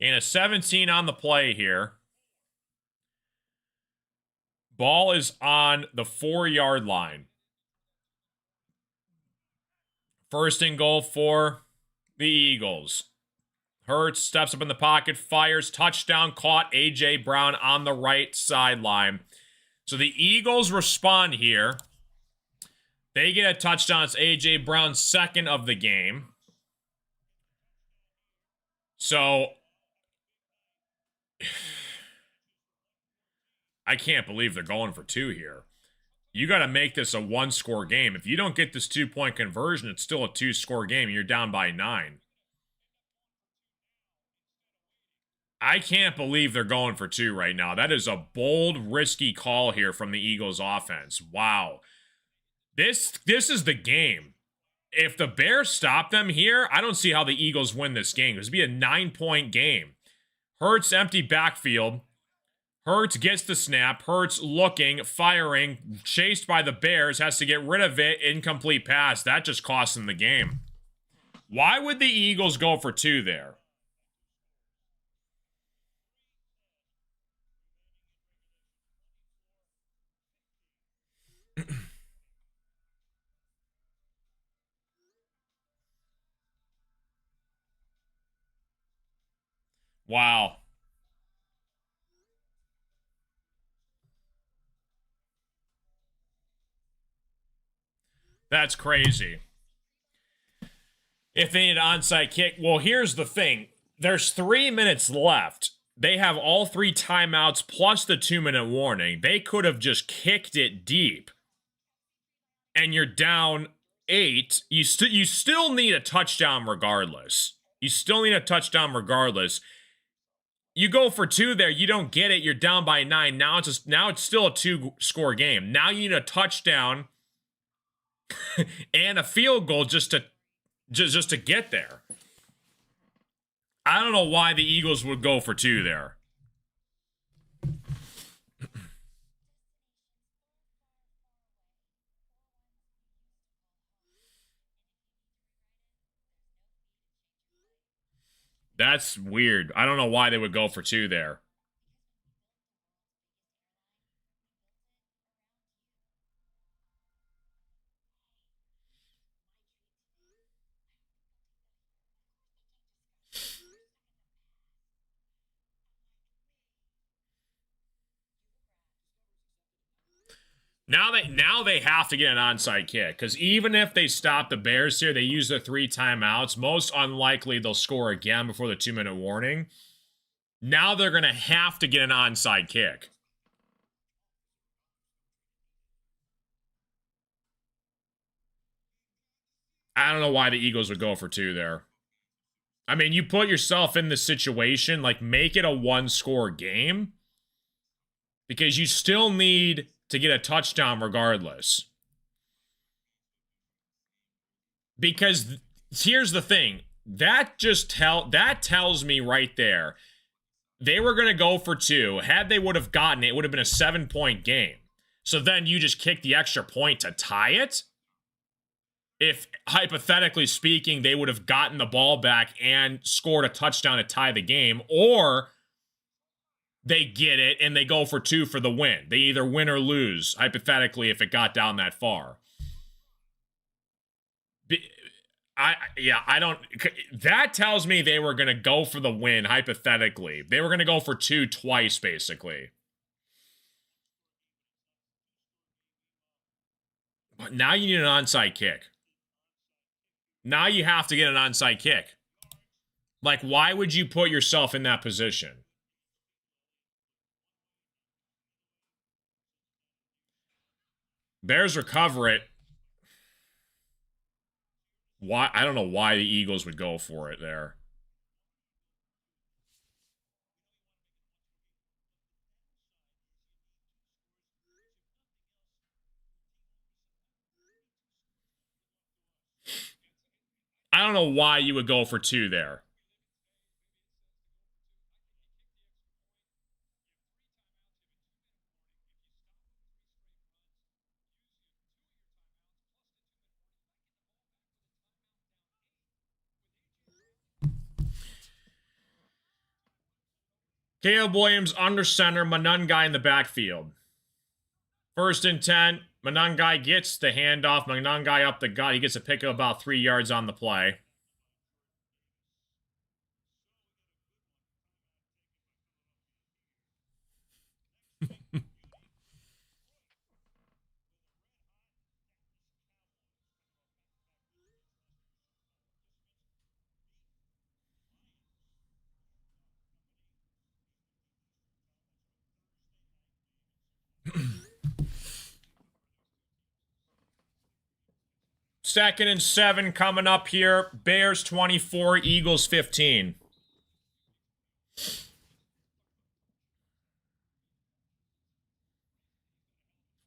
In a 17 on the play here. Ball is on the 4-yard line. 1st and goal for the Eagles. Hurts steps up in the pocket, fires, touchdown, caught A.J. Brown on the right sideline. So the Eagles respond here. They get a touchdown. It's A.J. Brown's 2nd of the game. So I can't believe they're going for 2 here. You got to make this a 1-score game. If you don't get this 2-point conversion, it's still a 2-score game. You're down by 9. I can't believe they're going for 2 right now. That is a bold, risky call here from the Eagles offense. Wow. This is the game. If the Bears stop them here, I don't see how the Eagles win this game. This would be a 9-point game. Hurts empty backfield. Hurts gets the snap. Hurts looking, firing, chased by the Bears, has to get rid of it. Incomplete pass. That just cost them the game. Why would the Eagles go for 2 there? Wow. That's crazy. If they need an onside kick, well, here's the thing. There's 3 minutes left. They have all 3 timeouts plus the 2-minute warning. They could have just kicked it deep. And you're down 8. You still need a touchdown regardless. You still need a touchdown regardless. You go for 2 there, you don't get it. You're down by 9. Now it's still a 2-score game. Now you need a touchdown and a field goal just to get there. I don't know why the Eagles would go for 2 there. That's weird. I don't know why they would go for 2 there. Now they have to get an onside kick, because even if they stop the Bears here, they use their 3 timeouts. Most unlikely they'll score again before the 2-minute warning. Now they're going to have to get an onside kick. I don't know why the Eagles would go for 2 there. I mean, you put yourself in this situation, like, make it a 1-score game, because you still need to get a touchdown regardless. Because here's the thing. That tells me right there, they were going to go for 2. Had they would have gotten it, it would have been a 7-point game. So then you just kick the extra point to tie it? If, hypothetically speaking, they would have gotten the ball back and scored a touchdown to tie the game, or they get it and they go for 2 for the win. They either win or lose, hypothetically, if it got down that far. That tells me they were going to go for the win, hypothetically. They were going to go for 2 twice, basically. But now you need an onside kick. Now you have to get an onside kick. Like, why would you put yourself in that position? Bears recover it. Why? I don't know why the Eagles would go for it there. I don't know why you would go for 2 there. Caleb Williams under center, Monangai in the backfield. 1st and 10. Monangai gets the handoff. Monangai up the gut. He gets a pick of about 3 yards on the play. Second and 7 coming up here. Bears 24, Eagles 15.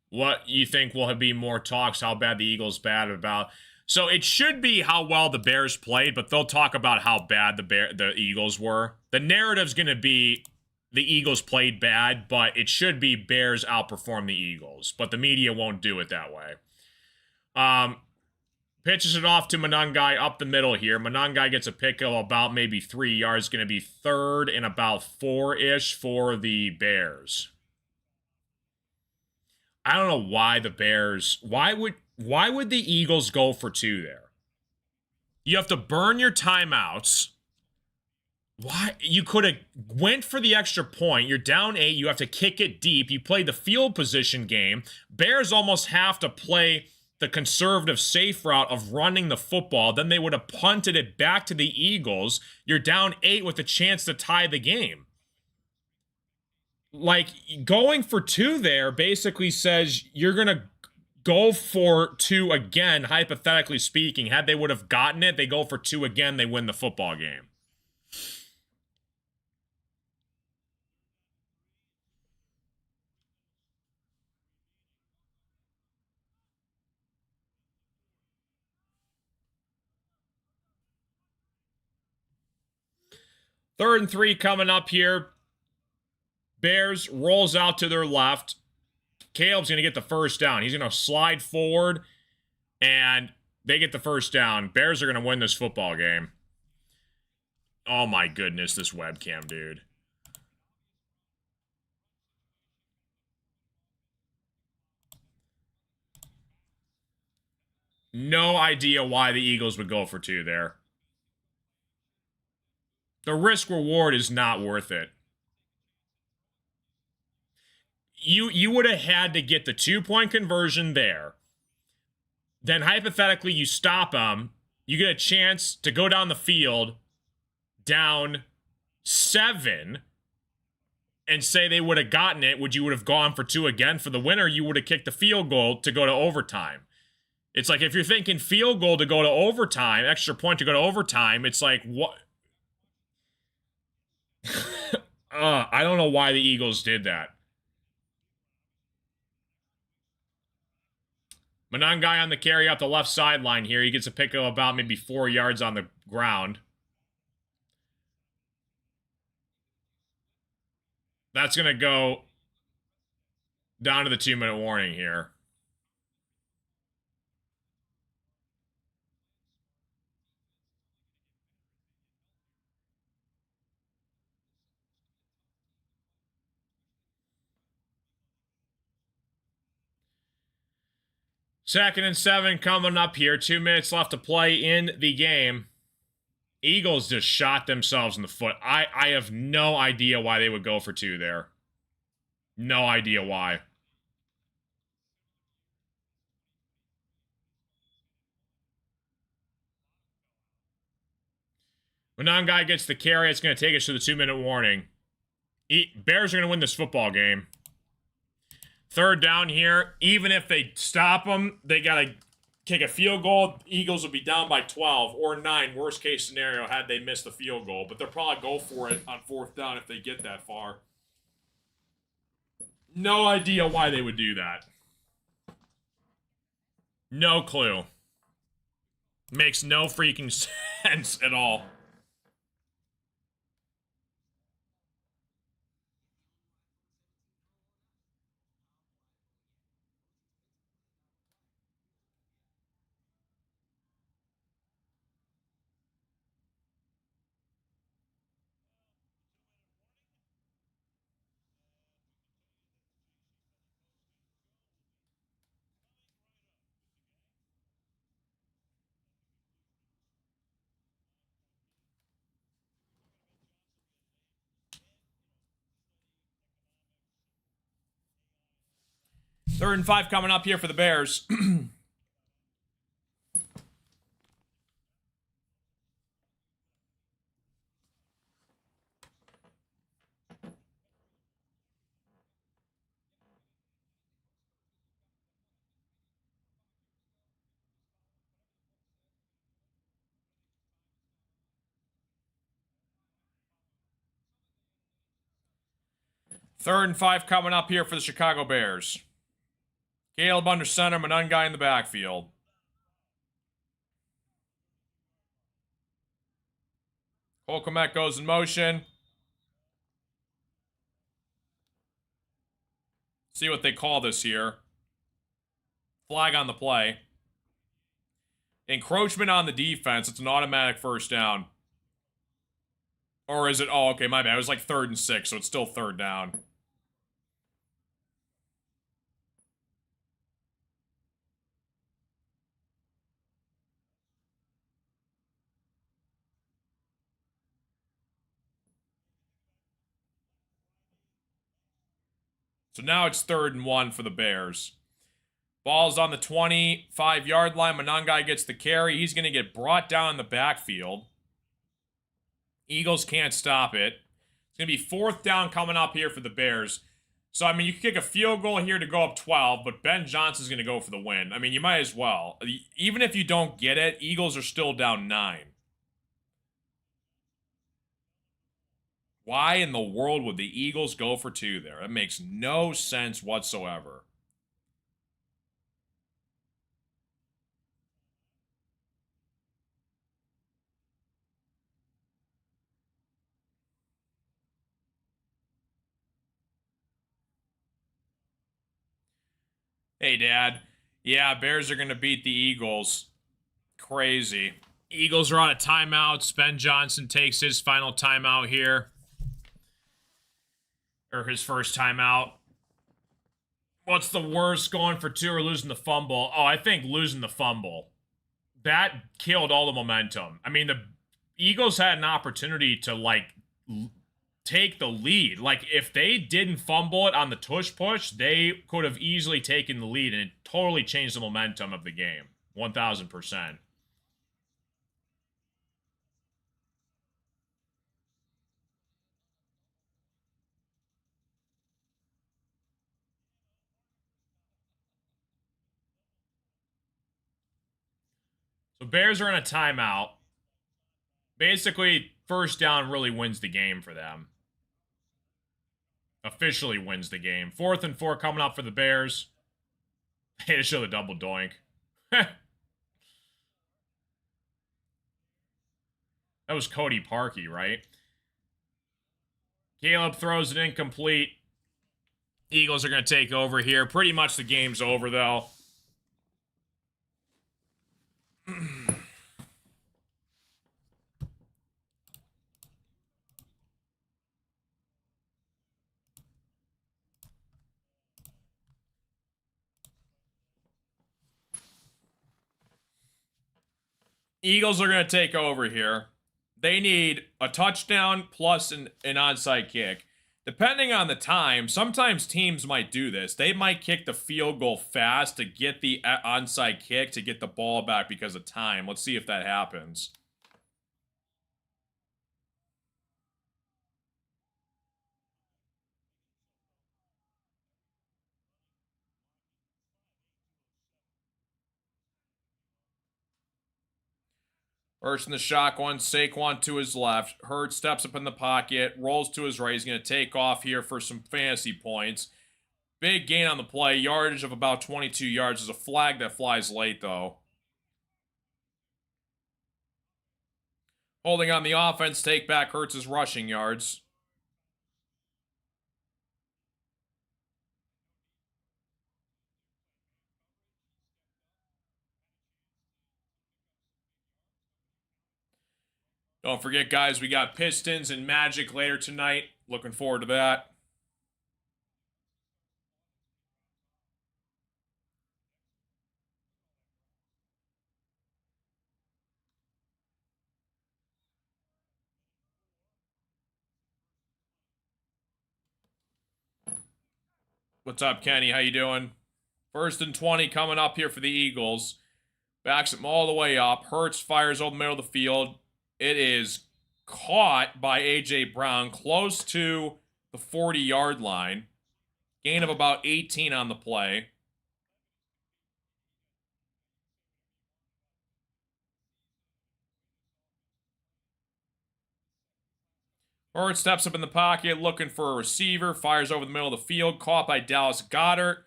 What you think will be more talks, how bad the Eagles bad about? So it should be how well the Bears played, but they'll talk about how bad the Eagles were. The narrative's going to be the Eagles played bad, but it should be Bears outperformed the Eagles. But the media won't do it that way. Pitches it off to Monangai up the middle here. Monangai gets a pick of about maybe 3 yards. Going to be 3rd and about 4-ish for the Bears. I don't know why the Bears... Why would the Eagles go for 2 there? You have to burn your timeouts. Why? You could have went for the extra point. You're down 8. You have to kick it deep. You play the field position game. Bears almost have to play the conservative safe route of running the football. Then they would have punted it back to the Eagles. You're down 8 with a chance to tie the game. Like, going for 2 there basically says you're going to go for 2 again, hypothetically speaking. Had they would have gotten it, they go for 2 again, they win the football game. Third and 3 coming up here. Bears rolls out to their left. Caleb's going to get the first down. He's going to slide forward, and they get the first down. Bears are going to win this football game. Oh my goodness, this webcam, dude. No idea why the Eagles would go for 2 there. The risk reward is not worth it. you would have had to get the 2-point conversion there. Then hypothetically you stop them. You get a chance to go down the field down 7 and say they would have gotten it. Would you would have gone for 2 again for the winner? You would have kicked the field goal to go to overtime. It's like if you're thinking field goal to go to overtime, extra point to go to overtime, it's like what? I don't know why the Eagles did that. Monangai on the carry up the left sideline here. He gets a pick of about maybe 4 yards on the ground. That's going to go down to the 2-minute warning here. Second and 7 coming up here. 2 minutes left to play in the game. Eagles just shot themselves in the foot. I have no idea why they would go for 2 there. No idea why. Monangai gets the carry. It's going to take us to the 2-minute warning. Bears are going to win this football game. Third down here. Even if they stop them, they got to kick a field goal. Eagles will be down by 12 or 9. Worst case scenario had they missed the field goal. But they'll probably go for it on 4th down if they get that far. No idea why they would do that. No clue. Makes no freaking sense at all. Third and 5 coming up here for the Bears. Third and 5 coming up here for the Chicago Bears. Caleb under center, Monangai in the backfield. Cole Kmet goes in motion. See what they call this here. Flag on the play. Encroachment on the defense. It's an automatic first down. Or is it? Oh, okay, my bad. It was like 3rd and 6, so it's still 3rd down. So now it's 3rd and 1 for the Bears. Ball's on the 25-yard line. Monangai gets the carry. He's going to get brought down in the backfield. Eagles can't stop it. It's going to be 4th down coming up here for the Bears. So, I mean, you can kick a field goal here to go up 12, but Ben Johnson's going to go for the win. I mean, you might as well. Even if you don't get it, Eagles are still down 9. Why in the world would the Eagles go for 2 there? That makes no sense whatsoever. Hey, Dad. Yeah, Bears are going to beat the Eagles. Crazy. Eagles are on a timeout. Ben Johnson takes his final timeout here. Or his first timeout. What's the worst, going for 2 or losing the fumble? Oh, I think losing the fumble. That killed all the momentum. I mean, the Eagles had an opportunity to, like, take the lead. Like, if they didn't fumble it on the tush push, they could have easily taken the lead, and it totally changed the momentum of the game. 1,000%. So Bears are in a timeout. Basically, first down really wins the game for them. Officially wins the game. 4th and 4 coming up for the Bears. They had to show the double doink. That was Cody Parkey, right? Caleb throws it incomplete. Eagles are going to take over here. Pretty much the game's over, though. Eagles are going to take over here. They need a touchdown plus an onside kick. Depending on the time, sometimes teams might do this. They might kick the field goal fast to get the onside kick to get the ball back because of time. Let's see if that happens. First in the shotgun, Saquon to his left. Hurts steps up in the pocket, rolls to his right. He's going to take off here for some fantasy points. Big gain on the play. Yardage of about 22 yards. There's a flag that flies late, though. Holding on the offense, take back Hurts' rushing yards. Don't forget, guys, we got Pistons and Magic later tonight. Looking forward to that. What's up, Kenny? How you doing? 1st and 20 coming up here for the Eagles. Backs him all the way up. Hurts fires over the middle of the field. It is caught by A.J. Brown close to the 40-yard line. Gain of about 18 on the play. Hurts steps up in the pocket, looking for a receiver. Fires over the middle of the field. Caught by Dallas Goedert.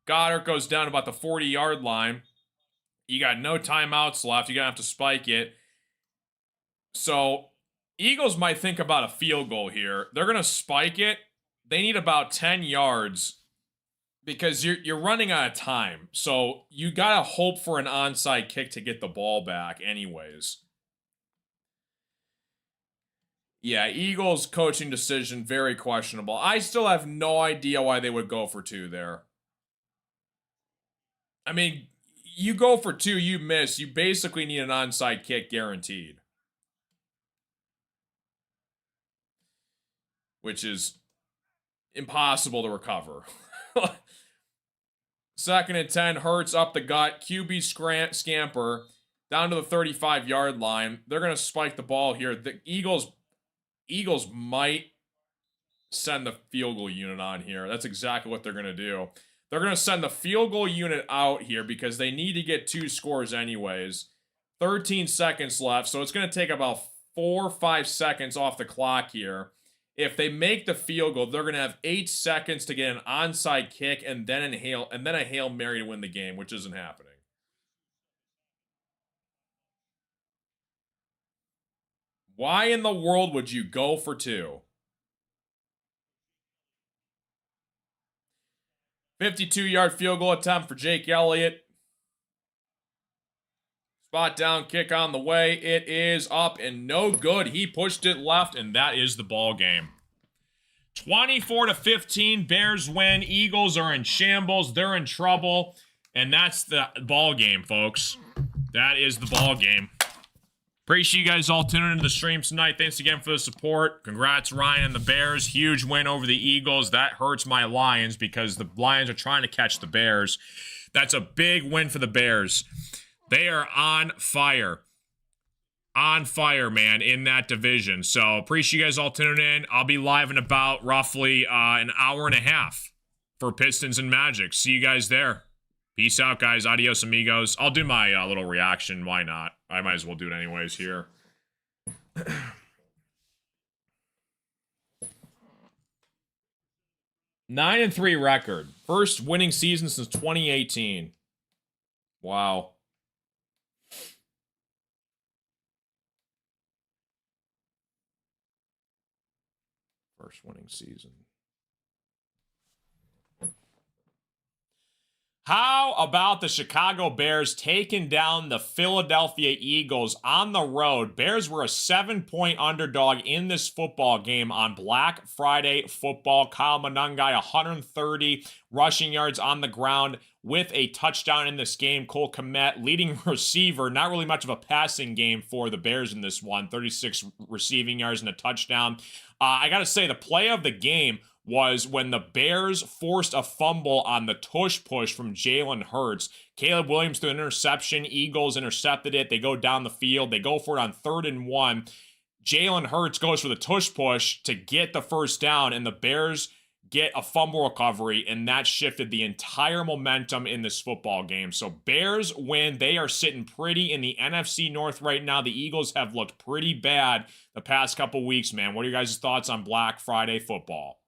Goedert goes down about the 40-yard line. You got no timeouts left. You're going to have to spike it. So, Eagles might think about a field goal here. They're going to spike it. They need about 10 yards because you're running out of time. So, you got to hope for an onside kick to get the ball back anyways. Yeah, Eagles coaching decision, very questionable. I still have no idea why they would go for 2 there. I mean, you go for 2, you miss. You basically need an onside kick guaranteed. Which is impossible to recover. 2nd and 10, Hurts up the gut. QB scamper down to the 35-yard line. They're going to spike the ball here. The Eagles might send the field goal unit on here. That's exactly what they're going to do. They're going to send the field goal unit out here because they need to get 2 scores anyways. 13 seconds left, so it's going to take about 4 or 5 seconds off the clock here. If they make the field goal, they're going to have 8 seconds to get an onside kick and then a Hail Mary to win the game, which isn't happening. Why in the world would you go for 2? 52-yard field goal attempt for Jake Elliott. Spot down kick on the way. It is up and no good. He pushed it left, and that is the ball game. 24-15, Bears win. Eagles are in shambles. They're in trouble, and that's the ball game, folks. That is the ball game. Appreciate you guys all tuning into the stream tonight. Thanks again for the support. Congrats, Ryan and the Bears. Huge win over the Eagles. That hurts my Lions because the Lions are trying to catch the Bears. That's a big win for the Bears. They are on fire. On fire, man, in that division. So appreciate you guys all tuning in. I'll be live in about roughly an hour and a half for Pistons and Magic. See you guys there. Peace out, guys. Adios, amigos. I'll do my little reaction. Why not? I might as well do it anyways here. 9-3 record. First winning season since 2018. Wow. First winning season. How about the Chicago Bears taking down the Philadelphia Eagles on the road? Bears were a 7-point underdog in this football game on Black Friday football. Kyle Monangai, 130 rushing yards on the ground with a touchdown in this game. Cole Kmet, leading receiver. Not really much of a passing game for the Bears in this one. 36 receiving yards and a touchdown. I got to say, the play of the game was when the Bears forced a fumble on the tush push from Jalen Hurts. Caleb Williams threw an interception. Eagles intercepted it. They go down the field. They go for it on 3rd and 1. Jalen Hurts goes for the tush push to get the first down, and the Bears get a fumble recovery, and that shifted the entire momentum in this football game. So Bears win. They are sitting pretty in the NFC North right now. The Eagles have looked pretty bad the past couple weeks, man. What are your guys' thoughts on Black Friday football?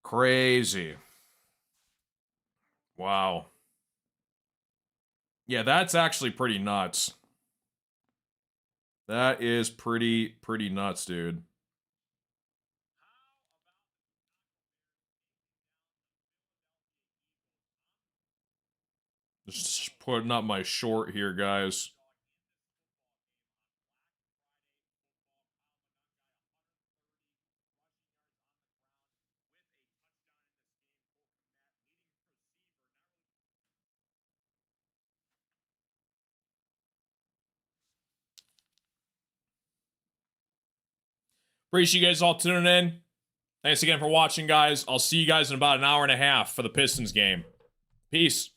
Crazy. Wow. Yeah, that's actually pretty nuts. That is pretty nuts, dude. Just putting up my short here, guys. Appreciate you guys all tuning in. Thanks again for watching, guys. I'll see you guys in about an hour and a half for the Pistons game. Peace.